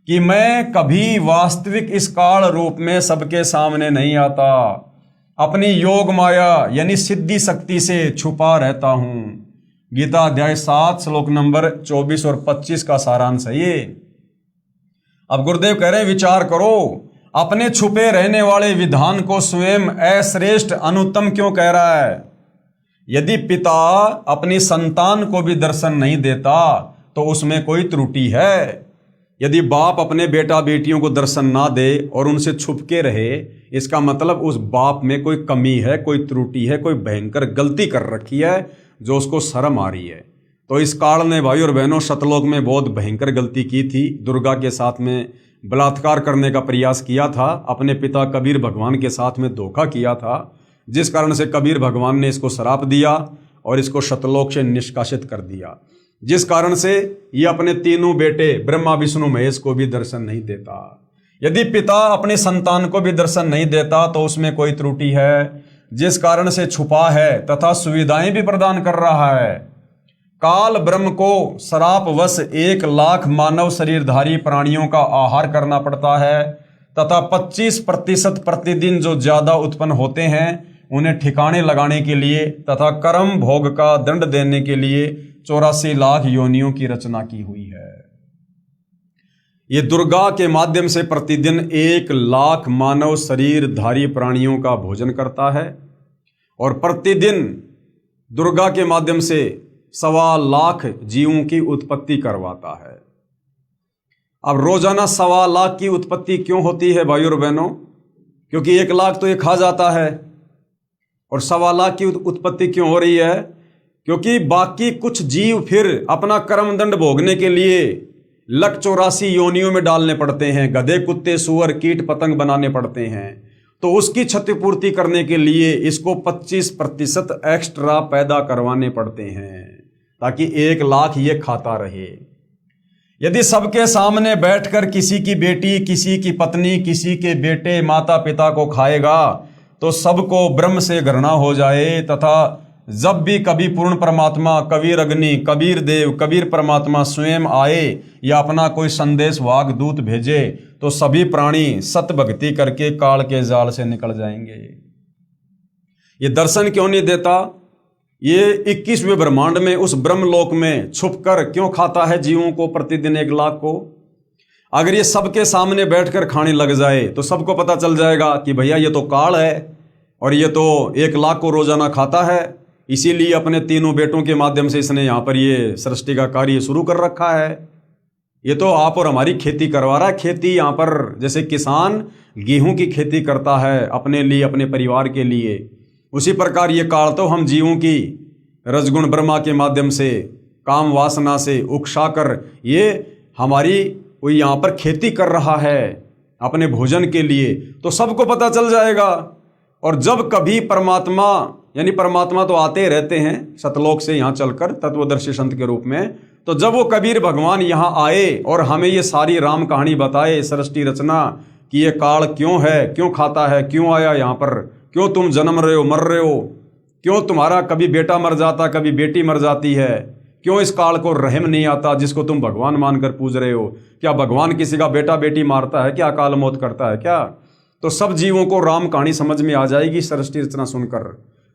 कि मैं कभी वास्तविक इस काल रूप में सबके सामने नहीं आता, अपनी योग माया यानी सिद्धि शक्ति से छुपा रहता हूं। गीता अध्याय 7 श्लोक नंबर 24 और 25 का सारांश है ये। अब गुरुदेव कह रहे हैं, विचार करो, अपने छुपे रहने वाले विधान को स्वयं अश्रेष्ठ अनुत्तम क्यों कह रहा है? यदि पिता अपनी संतान को भी दर्शन नहीं देता तो उसमें कोई त्रुटि है। यदि बाप अपने बेटा बेटियों को दर्शन ना दे और उनसे छुप के रहे, इसका मतलब उस बाप में कोई कमी है, कोई त्रुटि है, कोई भयंकर गलती कर रखी है जो उसको शर्म आ रही है। तो इस काल ने भाई और बहनों सतलोक में बहुत भयंकर गलती की थी। दुर्गा के साथ में बलात्कार करने का प्रयास किया था, अपने पिता कबीर भगवान के साथ में धोखा किया था, जिस कारण से कबीर भगवान ने इसको श्राप दिया और इसको सतलोक से निष्कासित कर दिया, जिस कारण से ये अपने तीनों बेटे ब्रह्मा विष्णु महेश को भी दर्शन नहीं देता। यदि पिता अपने संतान को भी दर्शन नहीं देता तो उसमें कोई त्रुटि है, जिस कारण से छुपा है तथा सुविधाएं भी प्रदान कर रहा है। काल ब्रह्म को श्रापवश 1 लाख मानव शरीरधारी प्राणियों का आहार करना पड़ता है तथा 25% प्रतिदिन जो ज्यादा उत्पन्न होते हैं उन्हें ठिकाने लगाने के लिए तथा कर्म भोग का दंड देने के लिए 84 लाख योनियों की रचना की हुई है। ये दुर्गा के माध्यम से प्रतिदिन 1 लाख मानव शरीरधारी प्राणियों का भोजन करता है और प्रतिदिन दुर्गा के माध्यम से 1.25 लाख जीवों की उत्पत्ति करवाता है। अब रोजाना 1.25 लाख की उत्पत्ति क्यों होती है भाई और बहनों? क्योंकि 1 लाख तो ये खा जाता है और 1.25 लाख की उत्पत्ति क्यों हो रही है? क्योंकि बाकी कुछ जीव फिर अपना कर्मदंड भोगने के लिए 184 योनियों में डालने पड़ते हैं, गधे कुत्ते सूअर कीट पतंग बनाने पड़ते हैं। तो उसकी क्षतिपूर्ति करने के लिए इसको 25% एक्स्ट्रा पैदा करवाने पड़ते हैं ताकि 1 लाख ये खाता रहे। यदि सबके सामने बैठकर किसी की बेटी, किसी की पत्नी, किसी के बेटे, माता पिता को खाएगा तो सबको ब्रह्म से घृणा हो जाए तथा जब भी कभी पूर्ण परमात्मा कबीर अग्नि, कबीर देव, कबीर परमात्मा स्वयं आए या अपना कोई संदेश वाग दूत भेजे तो सभी प्राणी सत भक्ति करके काल के जाल से निकल जाएंगे। ये दर्शन क्यों नहीं देता? ये 21वें ब्रह्मांड में उस ब्रह्मलोक में छुपकर क्यों खाता है जीवों को प्रतिदिन 1 लाख को? अगर ये सबके सामने बैठकर खाने लग जाए तो सबको पता चल जाएगा कि भैया ये तो काल है और ये तो 1 लाख को रोजाना खाता है, इसीलिए अपने तीनों बेटों के माध्यम से इसने यहाँ पर ये सृष्टि का कार्य शुरू कर रखा है। ये तो आप और हमारी खेती करवा रहा है। खेती यहाँ पर जैसे किसान गेहूं की खेती करता है अपने लिए, अपने परिवार के लिए, उसी प्रकार ये काल तो हम जीवों की रजगुण ब्रह्मा के माध्यम से काम वासना से उकसाकर ये हमारी कोई यहाँ पर खेती कर रहा है अपने भोजन के लिए, तो सबको पता चल जाएगा। और जब कभी परमात्मा यानी परमात्मा तो आते रहते हैं सतलोक से यहाँ चलकर तत्वदर्शी संत के रूप में, तो जब वो कबीर भगवान यहाँ आए और हमें ये सारी राम कहानी बताए, सृष्टि रचना कि ये काल क्यों है, क्यों खाता है, क्यों आया यहाँ पर, क्यों तुम जन्म रहे हो, मर रहे हो, क्यों तुम्हारा कभी बेटा मर जाता, कभी बेटी मर जाती है, क्यों इस काल को रहम नहीं आता जिसको तुम भगवान मानकर पूज रहे हो। क्या भगवान किसी का बेटा बेटी मारता है क्या, अकाल मौत करता है क्या? तो सब जीवों को राम कहानी समझ में आ जाएगी सृष्टि रचना सुनकर।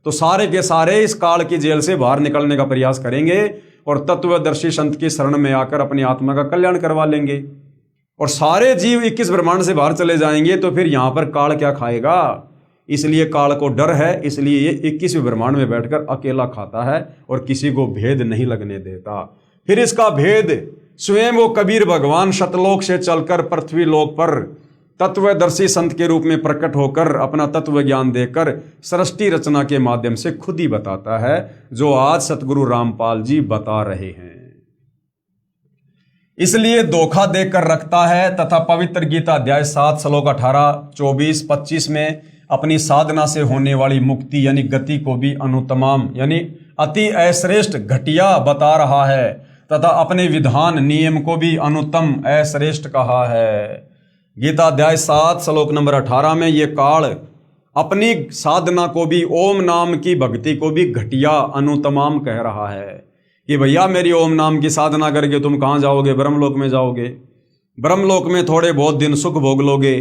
तो सारे के सारे इस काल की जेल से बाहर निकलने का प्रयास करेंगे और तत्वदर्शी संत की शरण में आकर अपनी आत्मा का कल्याण करवा लेंगे। और सारे जीव 21 ब्रह्मांड से बाहर चले जाएंगे तो फिर यहां पर काल क्या खाएगा? इसलिए काल को डर है, इसलिए ये 21वें ब्रह्मांड में बैठकर अकेला खाता है और किसी को भेद नहीं लगने देता। फिर इसका भेद स्वयं वो कबीर भगवान शतलोक से चलकर पृथ्वी लोक पर तत्वदर्शी संत के रूप में प्रकट होकर अपना तत्व ज्ञान देकर सृष्टि रचना के माध्यम से खुद ही बताता है, जो आज सतगुरु रामपाल जी बता रहे हैं। इसलिए धोखा देकर रखता है तथा पवित्र गीता अध्याय 7 श्लोक 18, 24, 25 में अपनी साधना से होने वाली मुक्ति यानी गति को भी अनुत्तम यानी अति अश्रेष्ठ घटिया बता रहा है तथा अपने विधान नियम को भी अनुत्तम अश्रेष्ठ कहा है। गीता अध्याय 7 श्लोक नंबर 18 में ये काल अपनी साधना को भी, ओम नाम की भक्ति को भी घटिया अनुत्तम कह रहा है कि भैया मेरी ओम नाम की साधना करके तुम कहाँ जाओगे? ब्रह्मलोक में जाओगे। ब्रह्मलोक में थोड़े बहुत दिन सुख भोग लोगे,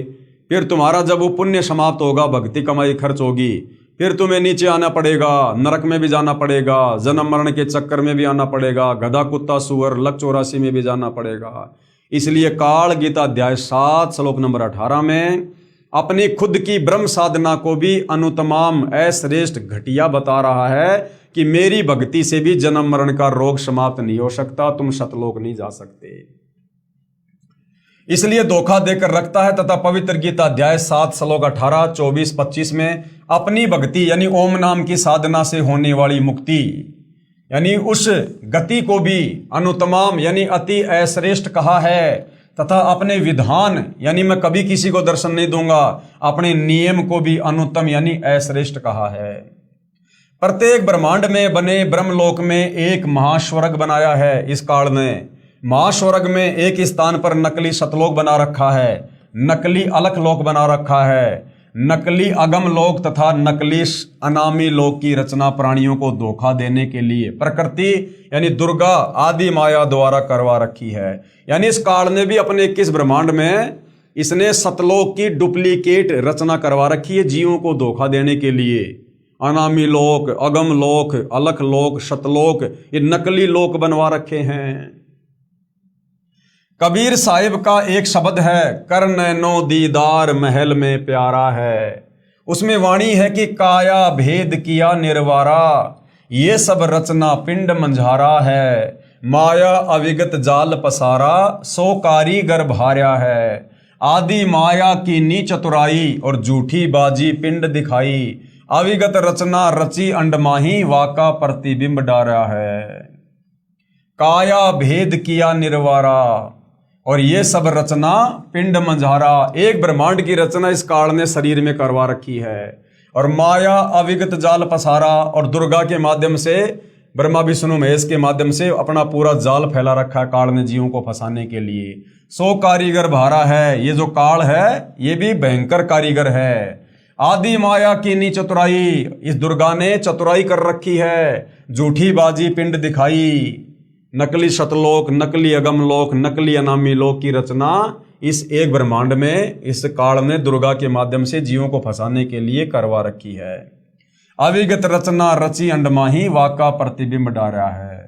फिर तुम्हारा जब वो पुण्य समाप्त होगा, भक्ति कमाई खर्च होगी, फिर तुम्हें नीचे आना पड़ेगा, नरक में भी जाना पड़ेगा, जन्म मरण के चक्कर में भी आना पड़ेगा, गधा कुत्ता सुअर लक 84 में भी जाना पड़ेगा। इसलिए काल गीता अध्याय 7 श्लोक नंबर 18 में अपनी खुद की ब्रह्म साधना को भी अनुत्तम अश्रेष्ठ घटिया बता रहा है कि मेरी भक्ति से भी जन्म मरण का रोग समाप्त नहीं हो सकता, तुम सतलोक नहीं जा सकते। इसलिए धोखा देकर रखता है तथा पवित्र गीता अध्याय 7 श्लोक 18, 24, 25 में अपनी भक्ति यानी ओम नाम की साधना से होने वाली मुक्ति यानी उस गति को भी अनुत्तम यानी अति अश्रेष्ठ कहा है तथा अपने विधान यानी मैं कभी किसी को दर्शन नहीं दूंगा, अपने नियम को भी अनुत्तम यानी अश्रेष्ठ कहा है। प्रत्येक ब्रह्मांड में बने ब्रह्मलोक में एक महास्वर्ग बनाया है इस काल ने। महास्वर्ग में एक स्थान पर नकली सतलोक बना रखा है, नकली अलख लोक बना रखा है, नकली अगम लोक तथा नकली अनामी लोक की रचना प्राणियों को धोखा देने के लिए प्रकृति यानी दुर्गा आदि माया द्वारा करवा रखी है। यानी इस काल ने भी अपने 21 ब्रह्मांड में इसने सतलोक की डुप्लीकेट रचना करवा रखी है जीवों को धोखा देने के लिए। अनामी लोक, अगम लोक, अलख लोक, शतलोक ये नकली लोक बनवा रखे हैं। कबीर साहिब का एक शब्द है, कर नैनो दीदार महल में प्यारा है। उसमें वाणी है कि काया भेद किया निर्वारा, ये सब रचना पिंड मंझारा है। माया अविगत जाल पसारा, सो कारीगर भार्या है। आदि माया की नी चतुराई और झूठी बाजी पिंड दिखाई। अविगत रचना रची अंडमाही, वाका प्रतिबिंब डारा है। काया भेद किया निर्वारा और ये सब रचना पिंड मंझारा, एक ब्रह्मांड की रचना इस काल ने शरीर में करवा रखी है। और माया अविगत जाल पसारा और दुर्गा के माध्यम से, ब्रह्मा विष्णु महेश के माध्यम से अपना पूरा जाल फैला रखा है काल ने जीवों को फंसाने के लिए। सो कारीगर भारा है, ये जो काल है ये भी भयंकर कारीगर है। आदि माया की नी चतुराई, इस दुर्गा ने चतुराई कर रखी है, झूठी बाजी पिंड दिखाई। नकली शतलोक, नकली अगम लोक, नकली अनामी लोक की रचना इस एक ब्रह्मांड में इस काल ने दुर्गा के माध्यम से जीवों को फंसाने के लिए करवा रखी है। अविगत रचना रची अंडमाही, वाका प्रतिबिंब डारा है।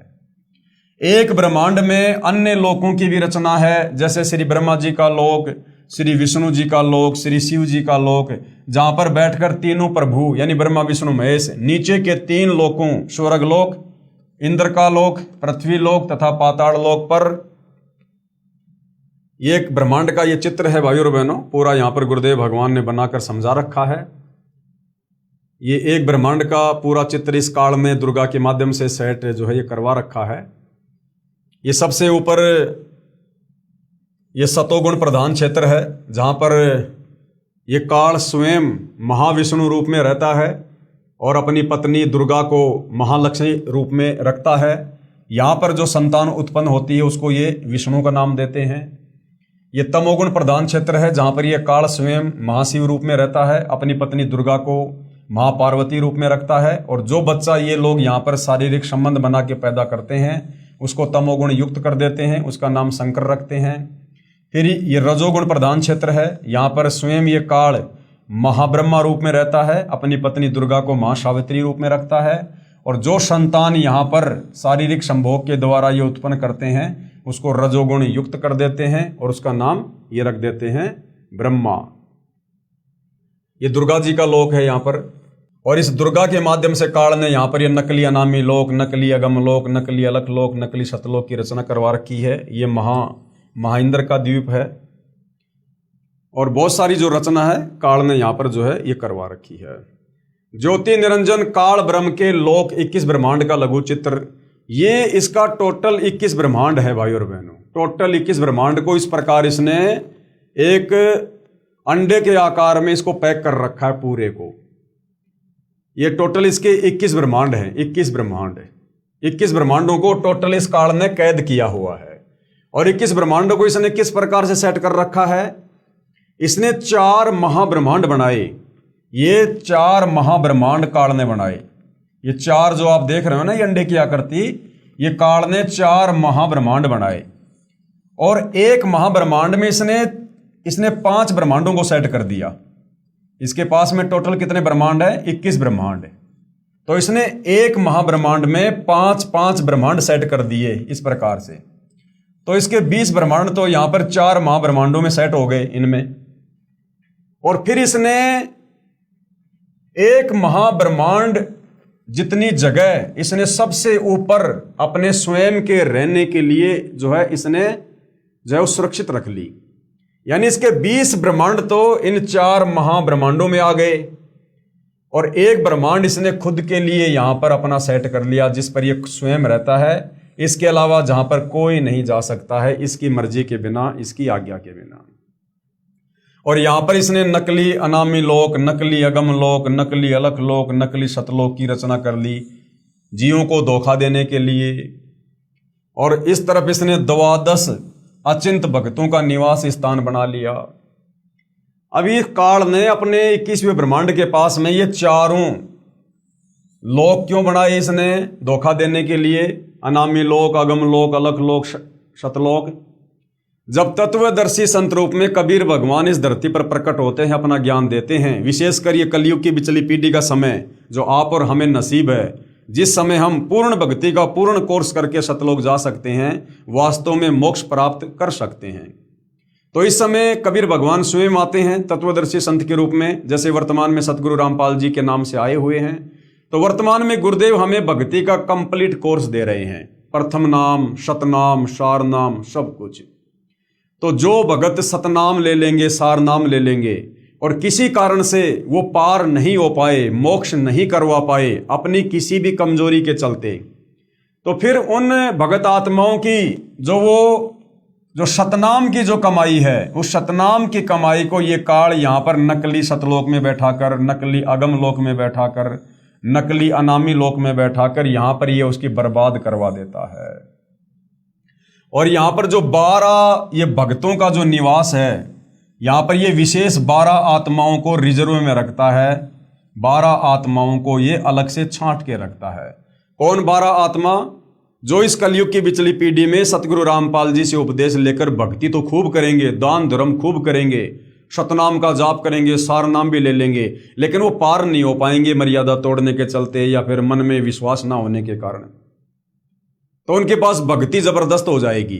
एक ब्रह्मांड में अन्य लोकों की भी रचना है, जैसे श्री ब्रह्मा जी का लोक, श्री विष्णु जी का लोक, श्री शिव जी का लोक, जहां पर बैठकर तीनों प्रभु यानी ब्रह्मा विष्णु महेश नीचे के 3 लोकों स्वर्ग लोक, इंद्र का लोक, पृथ्वी लोक तथा पाताल लोक पर एक ब्रह्मांड का ये चित्र है भाइयों और बहनों। पूरा यहां पर गुरुदेव भगवान ने बनाकर समझा रखा है। ये एक ब्रह्मांड का पूरा चित्र इस काल में दुर्गा के माध्यम से सेट जो है ये करवा रखा है। ये सबसे ऊपर ये सतोगुण प्रधान क्षेत्र है, जहां पर ये काल स्वयं महाविष्णु रूप में रहता है और अपनी पत्नी दुर्गा को महालक्ष्मी रूप में रखता है। यहाँ पर जो संतान उत्पन्न होती है उसको ये विष्णु का नाम देते हैं। ये तमोगुण प्रधान क्षेत्र है, जहाँ पर ये काल स्वयं महाशिव रूप में रहता है, अपनी पत्नी दुर्गा को महापार्वती रूप में रखता है। और जो बच्चा ये लोग यहाँ पर शारीरिक संबंध बना के पैदा करते हैं उसको तमोगुण युक्त कर देते हैं, उसका नाम शंकर रखते हैं। फिर ये रजोगुण प्रधान क्षेत्र है, यहाँ पर स्वयं ये काल महाब्रह्मा रूप में रहता है, अपनी पत्नी दुर्गा को महासावित्री रूप में रखता है। और जो संतान यहाँ पर शारीरिक संभोग के द्वारा ये उत्पन्न करते हैं उसको रजोगुण युक्त कर देते हैं और उसका नाम ये रख देते हैं ब्रह्मा। ये दुर्गा जी का लोक है यहाँ पर। और इस दुर्गा के माध्यम से काल ने यहाँ पर ये नकली अनामी लोक, नकली अगम लोक, नकली अलख लोक, नकली सतलोक की रचना करवा रखी है। ये महाइंद्र का द्वीप है और बहुत सारी जो रचना है काल ने यहाँ पर जो है ये करवा रखी है। ज्योति निरंजन काल ब्रह्म के लोक 21 ब्रह्मांड का लघु चित्र, ये इसका टोटल 21 ब्रह्मांड है भाई और बहनों। टोटल 21 ब्रह्मांड को इस प्रकार इसने एक अंडे के आकार में इसको पैक कर रखा है पूरे को। ये टोटल इसके 21 ब्रह्मांड हैं, 21 ब्रह्मांड है। 21 ब्रह्मांडों को टोटल इस काल ने कैद किया हुआ है। और 21 ब्रह्मांडों को इसने किस प्रकार से सेट कर रखा है? इसने 4 महाब्रह्मांड बनाए। ये 4 महाब्रह्मांड काल ने बनाए। ये 4 जो आप देख रहे हो ना ये अंडे की आकृति, ये काल ने 4 महाब्रह्मांड बनाए। और एक महाब्रह्मांड में इसने 5 ब्रह्मांडों को सेट कर दिया। इसके पास में टोटल कितने ब्रह्मांड है? 21 ब्रह्मांड है। तो इसने एक महाब्रह्मांड में 5 ब्रह्मांड सेट कर दिए इस प्रकार से। तो इसके 20 ब्रह्मांड तो यहां पर 4 महाब्रह्मांडों में सेट हो गए इनमें। और फिर इसने एक महाब्रह्मांड जितनी जगह इसने सबसे ऊपर अपने स्वयं के रहने के लिए जो है इसने जो है सुरक्षित रख ली। यानी इसके 20 ब्रह्मांड तो इन 4 महाब्रह्मांडों में आ गए और एक ब्रह्मांड इसने खुद के लिए यहां पर अपना सेट कर लिया जिस पर ये स्वयं रहता है। इसके अलावा जहां पर कोई नहीं जा सकता है इसकी मर्जी के बिना, इसकी आज्ञा के बिना। और यहां पर इसने नकली अनामी लोक, नकली अगम लोक, नकली अलख लोक, नकली सतलोक की रचना कर ली जीवों को धोखा देने के लिए। और इस तरफ इसने 12 अचिंत भक्तों का निवास स्थान बना लिया। अभी काल ने अपने 21वें ब्रह्मांड के पास में ये 4 लोक क्यों बनाए? इसने धोखा देने के लिए, अनामी लोक, अगम लोक, अलख लोक, सतलोक। जब तत्वदर्शी संत रूप में कबीर भगवान इस धरती पर प्रकट होते हैं, अपना ज्ञान देते हैं, विशेषकर ये कलयुग की बिचली पीढ़ी का समय जो आप और हमें नसीब है, जिस समय हम पूर्ण भक्ति का पूर्ण कोर्स करके सतलोक जा सकते हैं, वास्तव में मोक्ष प्राप्त कर सकते हैं। तो इस समय कबीर भगवान स्वयं आते हैं तत्वदर्शी संत के रूप में, जैसे वर्तमान में सतगुरु रामपाल जी के नाम से आए हुए हैं। तो वर्तमान में गुरुदेव हमें भक्ति का कंप्लीट कोर्स दे रहे हैं, प्रथम नाम, शतनाम, सार नाम, सब कुछ। तो जो भगत सतनाम ले लेंगे, सार नाम ले लेंगे और किसी कारण से वो पार नहीं हो पाए, मोक्ष नहीं करवा पाए अपनी किसी भी कमजोरी के चलते, तो फिर उन भगत आत्माओं की जो सतनाम की जो कमाई है, उस सतनाम की कमाई को ये काल यहाँ पर नकली सतलोक में बैठाकर, नकली अगम लोक में बैठाकर, नकली अनामी लोक में बैठाकर यहाँ पर ये उसकी बर्बाद करवा देता है। और यहाँ पर जो 12 ये भक्तों का जो निवास है, यहाँ पर ये विशेष 12 आत्माओं को रिजर्व में रखता है। 12 आत्माओं को ये अलग से छांट के रखता है। कौन 12 आत्मा? जो इस कलयुग की बिचली पीढ़ी में सतगुरु रामपाल जी से उपदेश लेकर भक्ति तो खूब करेंगे, दान धर्म खूब करेंगे, सतनाम का जाप करेंगे, सार नाम भी ले लेंगे, लेकिन वो पार नहीं हो पाएंगे मर्यादा तोड़ने के चलते या फिर मन में विश्वास ना होने के कारण। तो उनके पास भक्ति जबरदस्त हो जाएगी।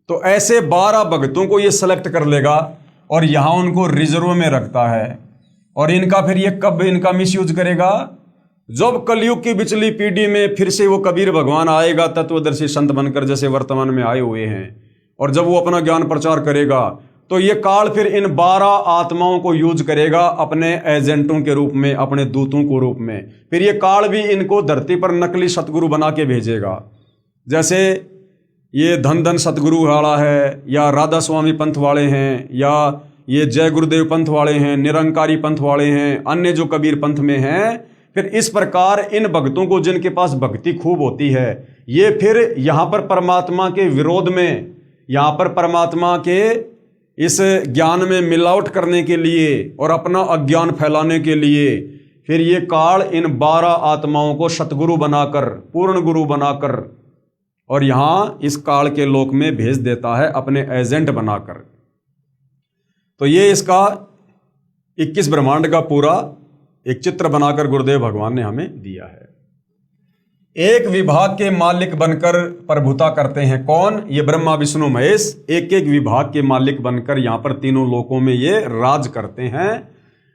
तो ऐसे 12 भक्तों को ये सेलेक्ट कर लेगा और यहां उनको रिजर्व में रखता है। और इनका फिर ये कब इनका मिसयूज करेगा? जब कलयुग की बिचली पीढ़ी में फिर से वो कबीर भगवान आएगा तत्वदर्शी संत बनकर, जैसे वर्तमान में आए हुए हैं, और जब वो अपना ज्ञान प्रचार करेगा तो ये काल फिर इन 12 आत्माओं को यूज करेगा अपने एजेंटों के रूप में, अपने दूतों के रूप में। फिर ये काल भी इनको धरती पर नकली सतगुरु बना के भेजेगा। जैसे ये धन धन सतगुरु वाला है, या राधा स्वामी पंथ वाले हैं, या ये जय गुरुदेव पंथ वाले हैं, निरंकारी पंथ वाले हैं, अन्य जो कबीर पंथ में हैं, फिर इस प्रकार इन भक्तों को जिनके पास भक्ति खूब होती है, ये फिर यहाँ पर परमात्मा के विरोध में, यहाँ पर परमात्मा के इस ज्ञान में मिलावट करने के लिए और अपना अज्ञान फैलाने के लिए फिर ये काल इन 12 आत्माओं को सतगुरु बनाकर, पूर्ण गुरु बनाकर और यहाँ इस काल के लोक में भेज देता है अपने एजेंट बनाकर। तो ये इसका 21 ब्रह्मांड का पूरा एक चित्र बनाकर गुरुदेव भगवान ने हमें दिया है। एक विभाग के मालिक बनकर प्रभुता करते हैं कौन? ये ब्रह्मा विष्णु महेश एक एक विभाग के मालिक बनकर यहाँ पर तीनों लोकों में ये राज करते हैं।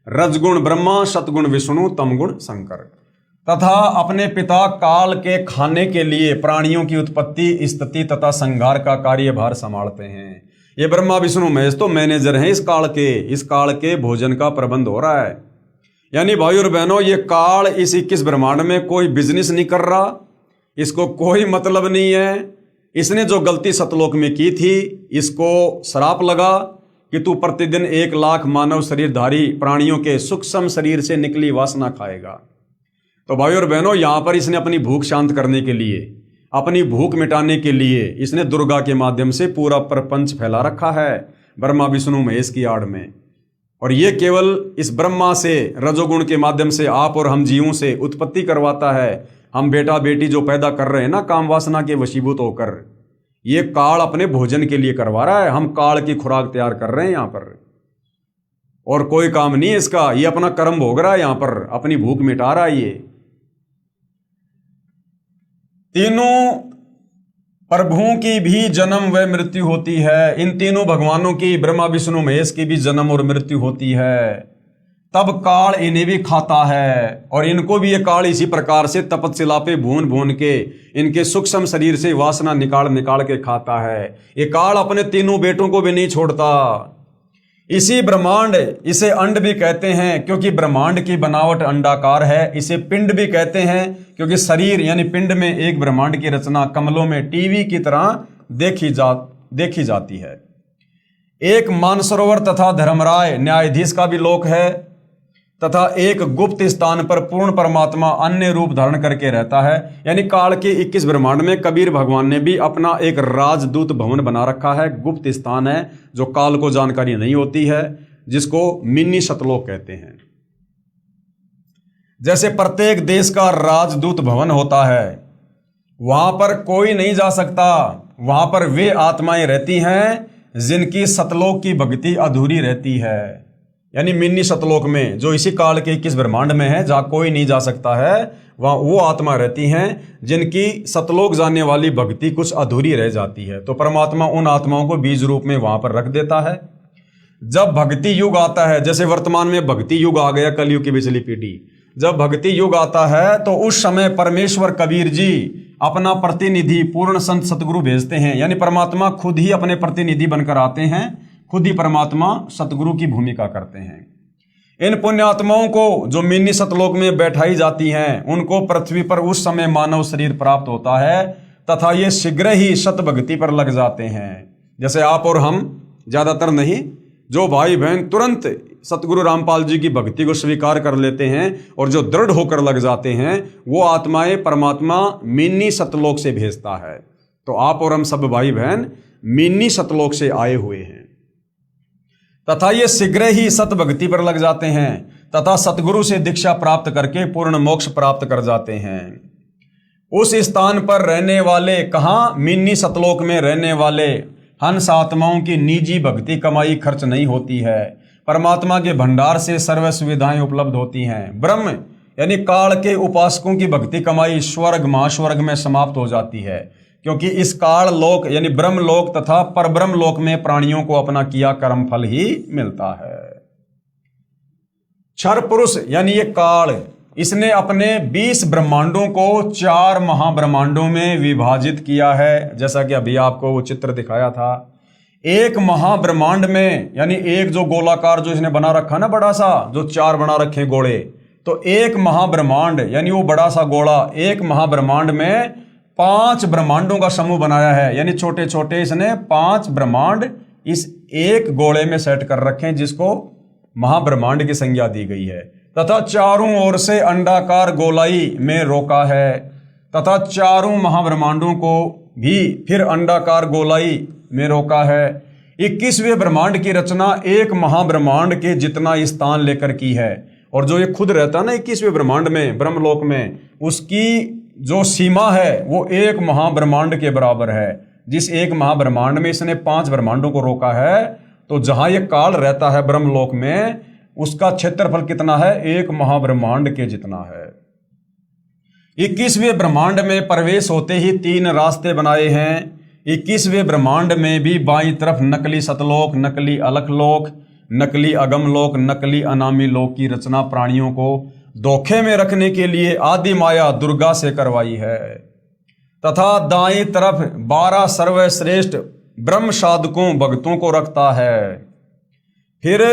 रजगुण ब्रह्मा, सतगुण विष्णु, तमगुण शंकर। तथा अपने पिता काल के खाने के लिए प्राणियों की उत्पत्ति, स्थिति तथा संहार का कार्यभार संभालते हैं। ये ब्रह्मा विष्णु महेश तो मैनेजर हैं इस काल के भोजन का प्रबंध हो रहा है। यानी भाई और बहनों, ये काल इस 21 ब्रह्मांड में कोई बिजनेस नहीं कर रहा, इसको कोई मतलब नहीं है। इसने जो गलती सतलोक में की थी, इसको श्राप लगा कि तू प्रतिदिन 1 लाख मानव शरीरधारी प्राणियों के सूक्ष्म शरीर से निकली वासना खाएगा। तो भाई और बहनों, यहां पर इसने अपनी भूख शांत करने के लिए, अपनी भूख मिटाने के लिए इसने दुर्गा के माध्यम से पूरा प्रपंच फैला रखा है ब्रह्मा विष्णु महेश की आड़ में। और ये केवल इस ब्रह्मा से, रजोगुण के माध्यम से आप और हम जीवों से उत्पत्ति करवाता है। हम बेटा बेटी जो पैदा कर रहे हैं ना काम वासना के वशीभूत होकर, ये काल अपने भोजन के लिए करवा रहा है। हम काल की खुराक तैयार कर रहे हैं यहाँ पर, और कोई काम नहीं है इसका। ये अपना कर्म भोग रहा है यहाँ पर, अपनी भूख मिटा रहा है। ये तीनों प्रभुओं की भी जन्म व मृत्यु होती है। इन तीनों भगवानों की, ब्रह्मा विष्णु महेश की भी जन्म और मृत्यु होती है। तब काल इन्हें भी खाता है और इनको भी ये काल इसी प्रकार से तपस्या पे भून भून के इनके सूक्ष्म शरीर से वासना निकाल निकाल के खाता है। ये काल अपने तीनों बेटों को भी नहीं छोड़ता। इसी ब्रह्मांड, इसे अंड भी कहते हैं क्योंकि ब्रह्मांड की बनावट अंडाकार है। इसे पिंड भी कहते हैं क्योंकि शरीर यानी पिंड में एक ब्रह्मांड की रचना कमलों में टीवी की तरह देखी जाती है। एक मानसरोवर तथा धर्मराय न्यायाधीश का भी लोक है तथा एक गुप्त स्थान पर पूर्ण परमात्मा अन्य रूप धारण करके रहता है। यानी काल के 21 ब्रह्मांड में कबीर भगवान ने भी अपना एक राजदूत भवन बना रखा है। गुप्त स्थान है जो काल को जानकारी नहीं होती है, जिसको मिनी सतलोक कहते हैं। जैसे प्रत्येक देश का राजदूत भवन होता है, वहां पर कोई नहीं जा सकता। वहां पर वे आत्माएं रहती हैं जिनकी सतलोक की भक्ति अधूरी रहती है। यानी मिनी सतलोक में, जो इसी काल के 21 ब्रह्मांड में है, जहां कोई नहीं जा सकता है, वहां वो आत्मा रहती हैं जिनकी सतलोक जाने वाली भक्ति कुछ अधूरी रह जाती है। तो परमात्मा उन आत्माओं को बीज रूप में वहां पर रख देता है। जब भक्ति युग आता है, जैसे वर्तमान में भक्ति युग आ गया, कलयुग की पिछली पीढ़ी, जब भक्ति युग आता है तो उस समय परमेश्वर कबीर जी अपना प्रतिनिधि पूर्ण संत सतगुरु भेजते हैं। यानी परमात्मा खुद ही अपने प्रतिनिधि बनकर आते हैं, खुद ही परमात्मा सतगुरु की भूमिका करते हैं। इन पुण्यात्माओं को जो मिनी सतलोक में बैठाई जाती हैं, उनको पृथ्वी पर उस समय मानव शरीर प्राप्त होता है तथा ये शीघ्र ही सत भक्ति पर लग जाते हैं। जैसे आप और हम, ज्यादातर नहीं, जो भाई बहन तुरंत सतगुरु रामपाल जी की भक्ति को स्वीकार कर लेते हैं और जो दृढ़ होकर लग जाते हैं, वो आत्माएं परमात्मा मिनी सतलोक से भेजता है। तो आप और हम सब भाई बहन मिनी सतलोक से आए हुए हैं तथा ये शीघ्र ही सत भक्ति पर लग जाते हैं तथा सतगुरु से दीक्षा प्राप्त करके पूर्ण मोक्ष प्राप्त कर जाते हैं। उस स्थान पर रहने वाले, कहाँ? मिनी सतलोक में रहने वाले हंस आत्माओं की निजी भक्ति कमाई खर्च नहीं होती है। परमात्मा के भंडार से सर्व सुविधाएं उपलब्ध होती हैं। ब्रह्म यानी काल के उपासकों की भक्ति कमाई स्वर्ग महास्वर्ग में समाप्त हो जाती है, क्योंकि इस काल लोक यानी ब्रह्म लोक तथा परब्रह्म लोक में प्राणियों को अपना किया कर्म फल ही मिलता है। क्षर पुरुष यानी ये काल, इसने अपने 20 ब्रह्मांडों को 4 महाब्रह्मांडों में विभाजित किया है। जैसा कि अभी आपको वो चित्र दिखाया था, एक महाब्रह्मांड में यानी एक जो गोलाकार जो इसने बना रखा ना बड़ा सा, जो 4 बना रखे गोले, तो एक महाब्रह्मांड यानी वो बड़ा सा गोला, एक महाब्रह्मांड में 5 ब्रह्मांडों का समूह बनाया है। यानी छोटे छोटे इसने 5 ब्रह्मांड इस एक गोले में सेट कर रखे हैं, जिसको महाब्रह्मांड की संज्ञा दी गई है। तथा चारों ओर से अंडाकार गोलाई में रोका है तथा चारों महाब्रह्मांडों को भी फिर अंडाकार गोलाई में रोका है। 21वें ब्रह्मांड की रचना एक महाब्रह्मांड के जितना स्थान लेकर की है। और जो ये खुद रहता है ना 21वें ब्रह्मांड में, ब्रह्मलोक में, उसकी जो सीमा है वो एक महाब्रह्मांड के बराबर है। जिस एक महाब्रह्मांड में इसने 5 ब्रह्मांडों को रोका है, तो जहां ये काल रहता है ब्रह्मलोक में, उसका क्षेत्रफल कितना है? एक महाब्रह्मांड के जितना है। 21वें ब्रह्मांड में प्रवेश होते ही 3 रास्ते बनाए हैं। 21वें ब्रह्मांड में भी बाईं तरफ नकली सतलोक, नकली अलखलोक, नकली अगमलोक, नकली अनामी लोक की रचना प्राणियों को धोखे में रखने के लिए आदि माया दुर्गा से करवाई है। तथा दाईं तरफ 12 सर्वश्रेष्ठ ब्रह्म साधकों भक्तों को रखता है। फिर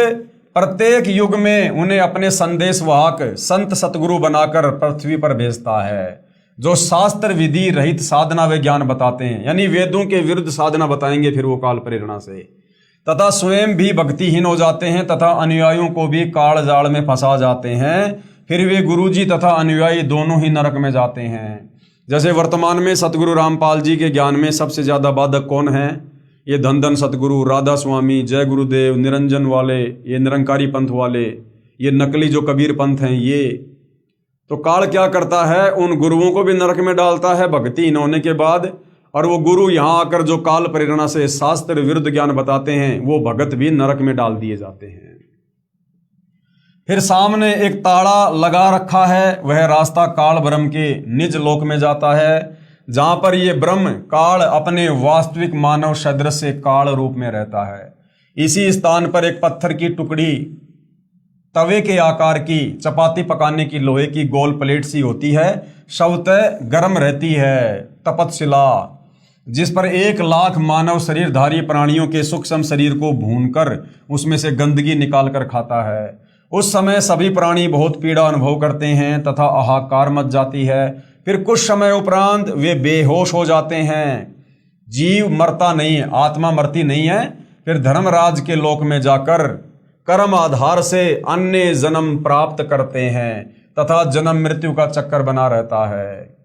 प्रत्येक युग में उन्हें अपने संदेश वाहक संत सतगुरु बनाकर पृथ्वी पर भेजता है, जो शास्त्र विधि रहित साधना व ज्ञान बताते हैं, यानी वेदों के विरुद्ध साधना बताएंगे फिर वो काल प्रेरणा से, तथा स्वयं भी भक्तिहीन हो जाते हैं तथा अनुयायियों को भी काल जाल में फंसा जाते हैं। फिर वे गुरुजी तथा अनुयायी दोनों ही नरक में जाते हैं। जैसे वर्तमान में सतगुरु रामपाल जी के ज्ञान में सबसे ज्यादा बाधक कौन है? ये धन धन सतगुरु, राधा स्वामी, जय गुरुदेव, निरंजन वाले, ये निरंकारी पंथ वाले, ये नकली जो कबीर पंथ हैं ये। तो काल क्या करता है? उन गुरुओं को भी नरक में डालता है भक्तिहीन होने के बाद, और वो गुरु यहाँ आकर जो काल प्रेरणा से शास्त्र विरुद्ध ज्ञान बताते हैं, वो भगत भी नरक में डाल दिए जाते हैं। फिर सामने एक ताला लगा रखा है, वह रास्ता काल ब्रह्म के निज लोक में जाता है, जहां पर ये ब्रह्म काल अपने वास्तविक मानव सदृश से काल रूप में रहता है। इसी स्थान पर एक पत्थर की टुकड़ी तवे के आकार की चपाती पकाने की लोहे की गोल प्लेट सी होती है, स्वतः गर्म रहती है, तपतशिला, जिस पर 1 लाख मानव शरीरधारी प्राणियों के सूक्ष्म शरीर को भूनकर उसमें से गंदगी निकाल कर खाता है। उस समय सभी प्राणी बहुत पीड़ा अनुभव करते हैं तथा हाहाकार मच जाती है। फिर कुछ समय उपरांत वे बेहोश हो जाते हैं। जीव मरता नहीं है, आत्मा मरती नहीं है। फिर धर्मराज के लोक में जाकर कर्म आधार से अन्य जन्म प्राप्त करते हैं तथा जन्म मृत्यु का चक्कर बना रहता है।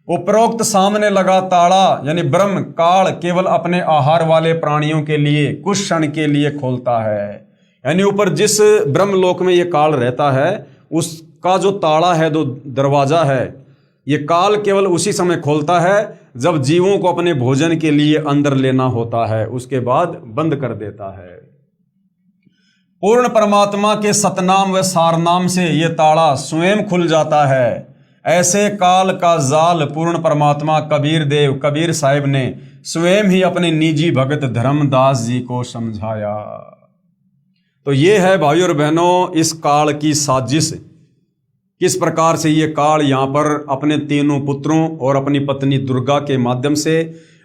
उपरोक्त सामने लगा ताला यानी ब्रह्म काल केवल अपने आहार वाले प्राणियों के लिए कुछ क्षण के लिए खोलता है। यानी ऊपर जिस ब्रह्म लोक में ये काल रहता है, उसका जो ताला है, जो दरवाजा है, ये काल केवल उसी समय खोलता है जब जीवों को अपने भोजन के लिए अंदर लेना होता है, उसके बाद बंद कर देता है। पूर्ण परमात्मा के सतनाम व सारनाम से ये ताला स्वयं खुल जाता है। ऐसे काल का जाल पूर्ण परमात्मा कबीर साहिब ने स्वयं ही अपने निजी भगत धर्मदास जी को समझाया। तो ये है भाई और बहनों इस काल की साजिश, किस प्रकार से ये काल यहाँ पर अपने 3 पुत्रों और अपनी पत्नी दुर्गा के माध्यम से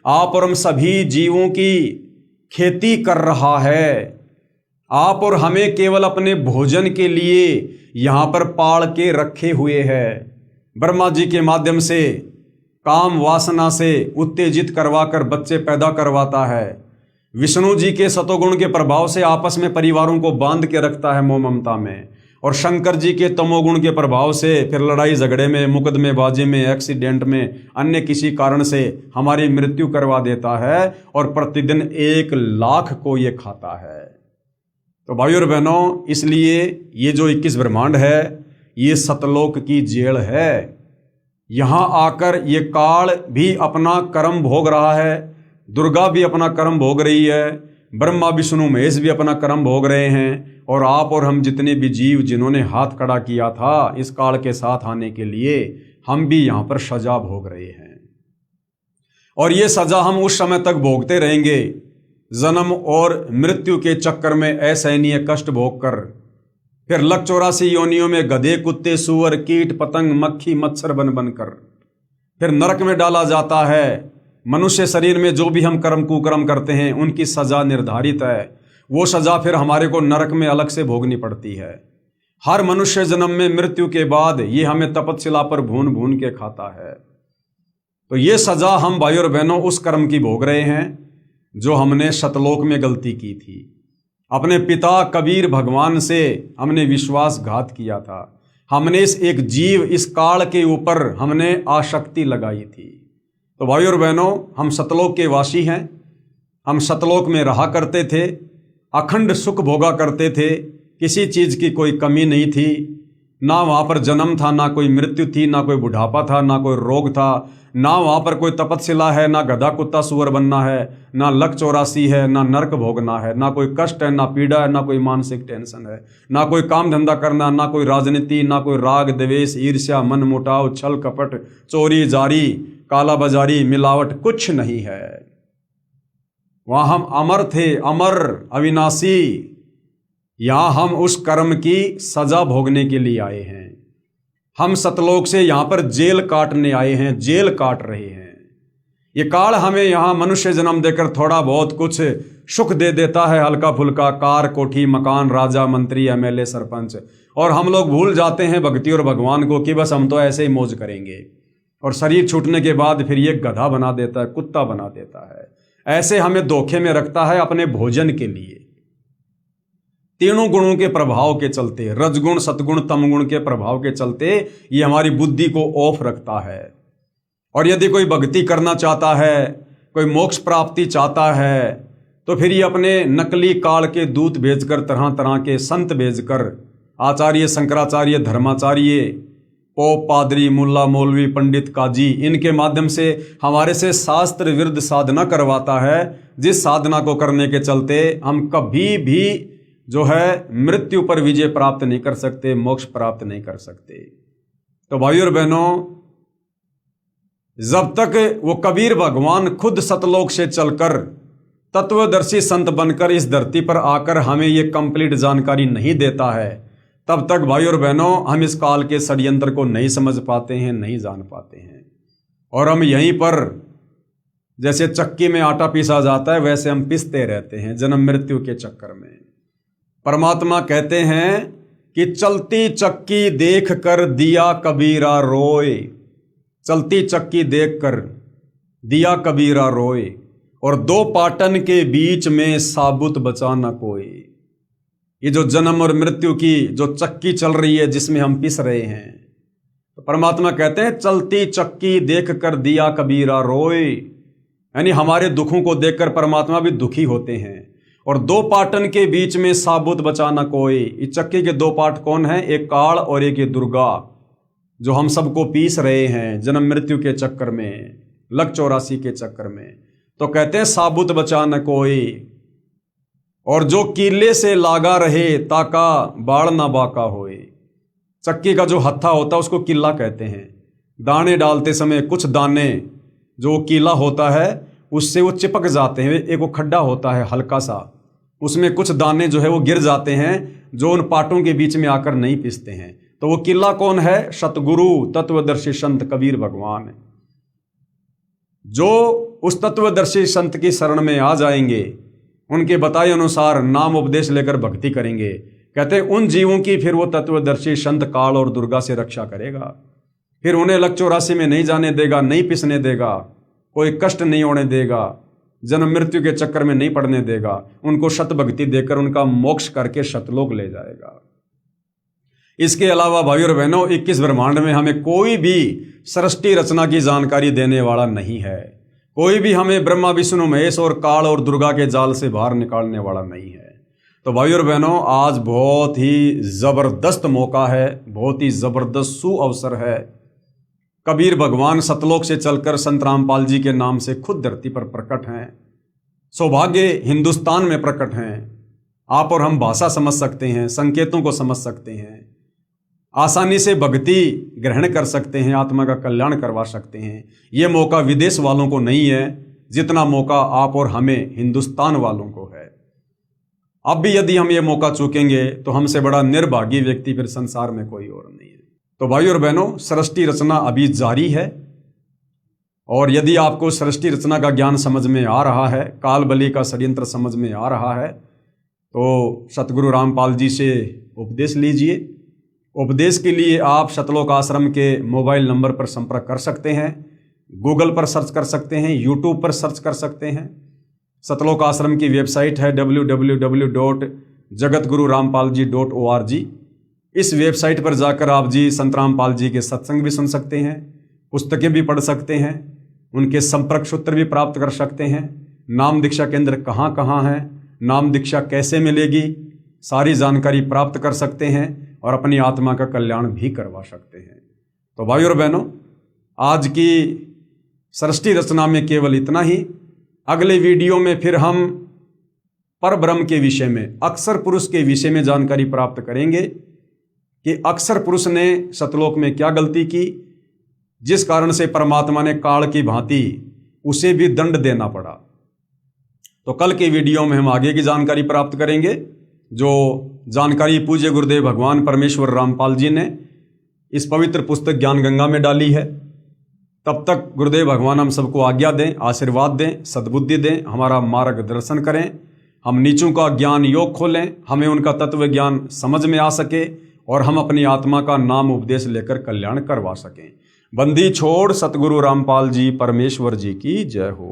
आप और हम सभी जीवों की खेती कर रहा है। आप और हमें केवल अपने भोजन के लिए यहाँ पर पाल के रखे हुए है। ब्रह्मा जी के माध्यम से काम वासना से उत्तेजित करवाकर बच्चे पैदा करवाता है। विष्णु जी के सतोगुण के प्रभाव से आपस में परिवारों को बांध के रखता है मोह ममता में, और शंकर जी के तमोगुण के प्रभाव से फिर लड़ाई झगड़े में, मुकदमेबाजी में, एक्सीडेंट में, अन्य किसी कारण से हमारी मृत्यु करवा देता है, और प्रतिदिन 1 लाख को ये खाता है। तो भाई और बहनों, इसलिए ये जो 21 ब्रह्मांड है ये सतलोक की जेल है। यहाँ आकर ये काल भी अपना कर्म भोग रहा है, दुर्गा भी अपना कर्म भोग रही है, ब्रह्मा विष्णु महेश भी अपना कर्म भोग रहे हैं, और आप और हम जितने भी जीव जिन्होंने हाथ खड़ा किया था इस काल के साथ आने के लिए, हम भी यहाँ पर सजा भोग रहे हैं। और ये सजा हम उस समय तक भोगते रहेंगे, जन्म और मृत्यु के चक्कर में असहनीय कष्ट भोग कर, फिर 184 योनियों में गधे, कुत्ते, सूअर, कीट, पतंग, मक्खी, मच्छर बन बनकर फिर नरक में डाला जाता है। मनुष्य शरीर में जो भी हम कर्म कुकर्म करते हैं उनकी सजा निर्धारित है। वो सजा फिर हमारे को नरक में अलग से भोगनी पड़ती है। हर मनुष्य जन्म में मृत्यु के बाद ये हमें तपतशिला पर भून भून के खाता है। तो ये सजा हम भाई और बहनों उस कर्म की भोग रहे हैं जो हमने सतलोक में गलती की थी। अपने पिता कबीर भगवान से हमने विश्वासघात किया था। हमने इस एक जीव, इस काल के ऊपर हमने आसक्ति लगाई थी। तो भाई और बहनों, हम सतलोक के वासी हैं, हम सतलोक में रहा करते थे, अखंड सुख भोगा करते थे, किसी चीज़ की कोई कमी नहीं थी। ना वहाँ पर जन्म था, ना कोई मृत्यु थी, ना कोई बुढ़ापा था, ना कोई रोग था, ना वहाँ पर कोई तपस्या है, ना गधा कुत्ता सुअर बनना है, ना लक 84 है, ना नरक भोगना है, ना कोई कष्ट है, ना पीड़ा है, ना कोई मानसिक टेंशन है, ना कोई काम धंधा करना, ना कोई राजनीति, ना कोई राग द्वेष ईर्ष्या मन मुटाव छल कपट चोरी जारी काला बाजारी मिलावट कुछ नहीं है। वहाँ हम अमर थे, अमर अविनाशी। यहाँ हम उस कर्म की सजा भोगने के लिए आए हैं। हम सतलोक से यहाँ पर जेल काटने आए हैं, जेल काट रहे हैं। ये काल हमें यहाँ मनुष्य जन्म देकर थोड़ा बहुत कुछ सुख दे देता है, हल्का फुल्का, कार कोठी मकान राजा मंत्री एमएलए सरपंच, और हम लोग भूल जाते हैं भक्ति और भगवान को कि बस हम तो ऐसे ही मौज करेंगे। और शरीर छूटने के बाद फिर ये गधा बना देता है, कुत्ता बना देता है, ऐसे हमें धोखे में रखता है अपने भोजन के लिए। तीनों गुणों के प्रभाव के चलते, रजगुण सतगुण तमगुण के प्रभाव के चलते ये हमारी बुद्धि को ऑफ रखता है। और यदि कोई भक्ति करना चाहता है, कोई मोक्ष प्राप्ति चाहता है, तो फिर ये अपने नकली काल के दूत भेजकर, तरह तरह के संत भेजकर, आचार्य शंकराचार्य धर्माचार्य पोप पादरी मुल्ला मौलवी पंडित काजी, इनके माध्यम से हमारे से शास्त्र विरुद्ध साधना करवाता है, जिस साधना को करने के चलते हम कभी भी जो है मृत्यु पर विजय प्राप्त नहीं कर सकते, मोक्ष प्राप्त नहीं कर सकते। तो भाइयों और बहनों, जब तक वो कबीर भगवान खुद सतलोक से चलकर तत्वदर्शी संत बनकर इस धरती पर आकर हमें ये कंप्लीट जानकारी नहीं देता है, तब तक भाइयों और बहनों हम इस काल के षड्यंत्र को नहीं समझ पाते हैं, नहीं जान पाते हैं। और हम यहीं पर जैसे चक्की में आटा पीसा जाता है वैसे हम पिसते रहते हैं जन्म मृत्यु के चक्कर में। परमात्मा कहते हैं कि चलती चक्की देख कर दिया कबीरा रोए, चलती चक्की देख कर दिया कबीरा रोए, और दो पाटन के बीच में साबुत बचा न कोई। ये जो जन्म और मृत्यु की जो चक्की चल रही है जिसमें हम पिस रहे हैं, तो परमात्मा कहते हैं चलती चक्की देख कर दिया कबीरा रोए, यानी हमारे दुखों को देखकर परमात्मा भी दुखी होते हैं। और दो पाटन के बीच में साबुत बचा न कोई। इस चक्की के दो पाट कौन है? एक काल और एक ये दुर्गा, जो हम सबको पीस रहे हैं जन्म मृत्यु के चक्कर में, लक 84 के चक्कर में। तो कहते हैं साबुत बचा न कोई, और जो कीले से लागा रहे ताका बाढ़ ना बाका होए। चक्की का जो हत्था होता है उसको किला कहते हैं। दाने डालते समय कुछ दाने जो कीला होता है उससे वो चिपक जाते हैं, एक वो खड्डा होता है हल्का सा, उसमें कुछ दाने जो है वो गिर जाते हैं जो उन पाटों के बीच में आकर नहीं पिसते हैं। तो वो किला कौन है? सतगुरु तत्वदर्शी संत कबीर भगवान। जो उस तत्वदर्शी संत की शरण में आ जाएंगे, उनके बताए अनुसार नाम उपदेश लेकर भक्ति करेंगे, कहते हैं उन जीवों की फिर वो तत्वदर्शी संत काल और दुर्गा से रक्षा करेगा। फिर उन्हें लक 84 में नहीं जाने देगा, नहीं पिसने देगा, कोई कष्ट नहीं होने देगा, जन्म मृत्यु के चक्कर में नहीं पड़ने देगा। उनको शत भक्ति देकर उनका मोक्ष करके शतलोक ले जाएगा। इसके अलावा भाइयों और बहनों, 21 ब्रह्मांड में हमें कोई भी सृष्टि रचना की जानकारी देने वाला नहीं है। कोई भी हमें ब्रह्मा विष्णु महेश और काल और दुर्गा के जाल से बाहर निकालने वाला नहीं है। तो भाइयों और बहनों, आज बहुत ही जबरदस्त मौका है, बहुत ही जबरदस्त सुअवसर है। कबीर भगवान सतलोक से चलकर संत रामपाल जी के नाम से खुद धरती पर प्रकट हैं। सौभाग्य हिंदुस्तान में प्रकट हैं। आप और हम भाषा समझ सकते हैं, संकेतों को समझ सकते हैं, आसानी से भक्ति ग्रहण कर सकते हैं, आत्मा का कल्याण करवा सकते हैं। ये मौका विदेश वालों को नहीं है जितना मौका आप और हमें हिंदुस्तान वालों को है। अब भी यदि हम ये मौका चूकेंगे तो हमसे बड़ा निर्भागी व्यक्ति फिर संसार में कोई और नहीं है। तो भाइयों और बहनों, सृष्टि रचना अभी जारी है, और यदि आपको सृष्टि रचना का ज्ञान समझ में आ रहा है, काल बलि का षड्यंत्र समझ में आ रहा है, तो सतगुरु रामपाल जी से उपदेश लीजिए। उपदेश के लिए आप सतलोक आश्रम के मोबाइल नंबर पर संपर्क कर सकते हैं, गूगल पर सर्च कर सकते हैं, यूट्यूब पर सर्च कर सकते हैं। सतलोक आश्रम की वेबसाइट है www.jagatgururampalji.org। इस वेबसाइट पर जाकर आप जी संत रामपाल जी के सत्संग भी सुन सकते हैं, पुस्तकें भी पढ़ सकते हैं, उनके संपर्क सूत्र भी प्राप्त कर सकते हैं, नाम दीक्षा केंद्र कहाँ कहाँ है, नाम दीक्षा कैसे मिलेगी, सारी जानकारी प्राप्त कर सकते हैं और अपनी आत्मा का कल्याण भी करवा सकते हैं। तो भाई और बहनों, आज की सृष्टि रचना में केवल इतना ही। अगले वीडियो में फिर हम परब्रह्म के विषय में, अक्षर पुरुष के विषय में जानकारी प्राप्त करेंगे कि अक्षर पुरुष ने सतलोक में क्या गलती की, जिस कारण से परमात्मा ने काल की भांति उसे भी दंड देना पड़ा। तो कल के वीडियो में हम आगे की जानकारी प्राप्त करेंगे, जो जानकारी पूज्य गुरुदेव भगवान परमेश्वर रामपाल जी ने इस पवित्र पुस्तक ज्ञान गंगा में डाली है। तब तक गुरुदेव भगवान हम सबको आज्ञा दें, आशीर्वाद दें, सद्बुद्धि दें, हमारा मार्गदर्शन करें, हम नीचों का ज्ञान योग खोलें, हमें उनका तत्व ज्ञान समझ में आ सके और हम अपनी आत्मा का नाम उपदेश लेकर कल्याण करवा सकें। बंदी छोड़ सतगुरु रामपाल जी परमेश्वर जी की जय हो।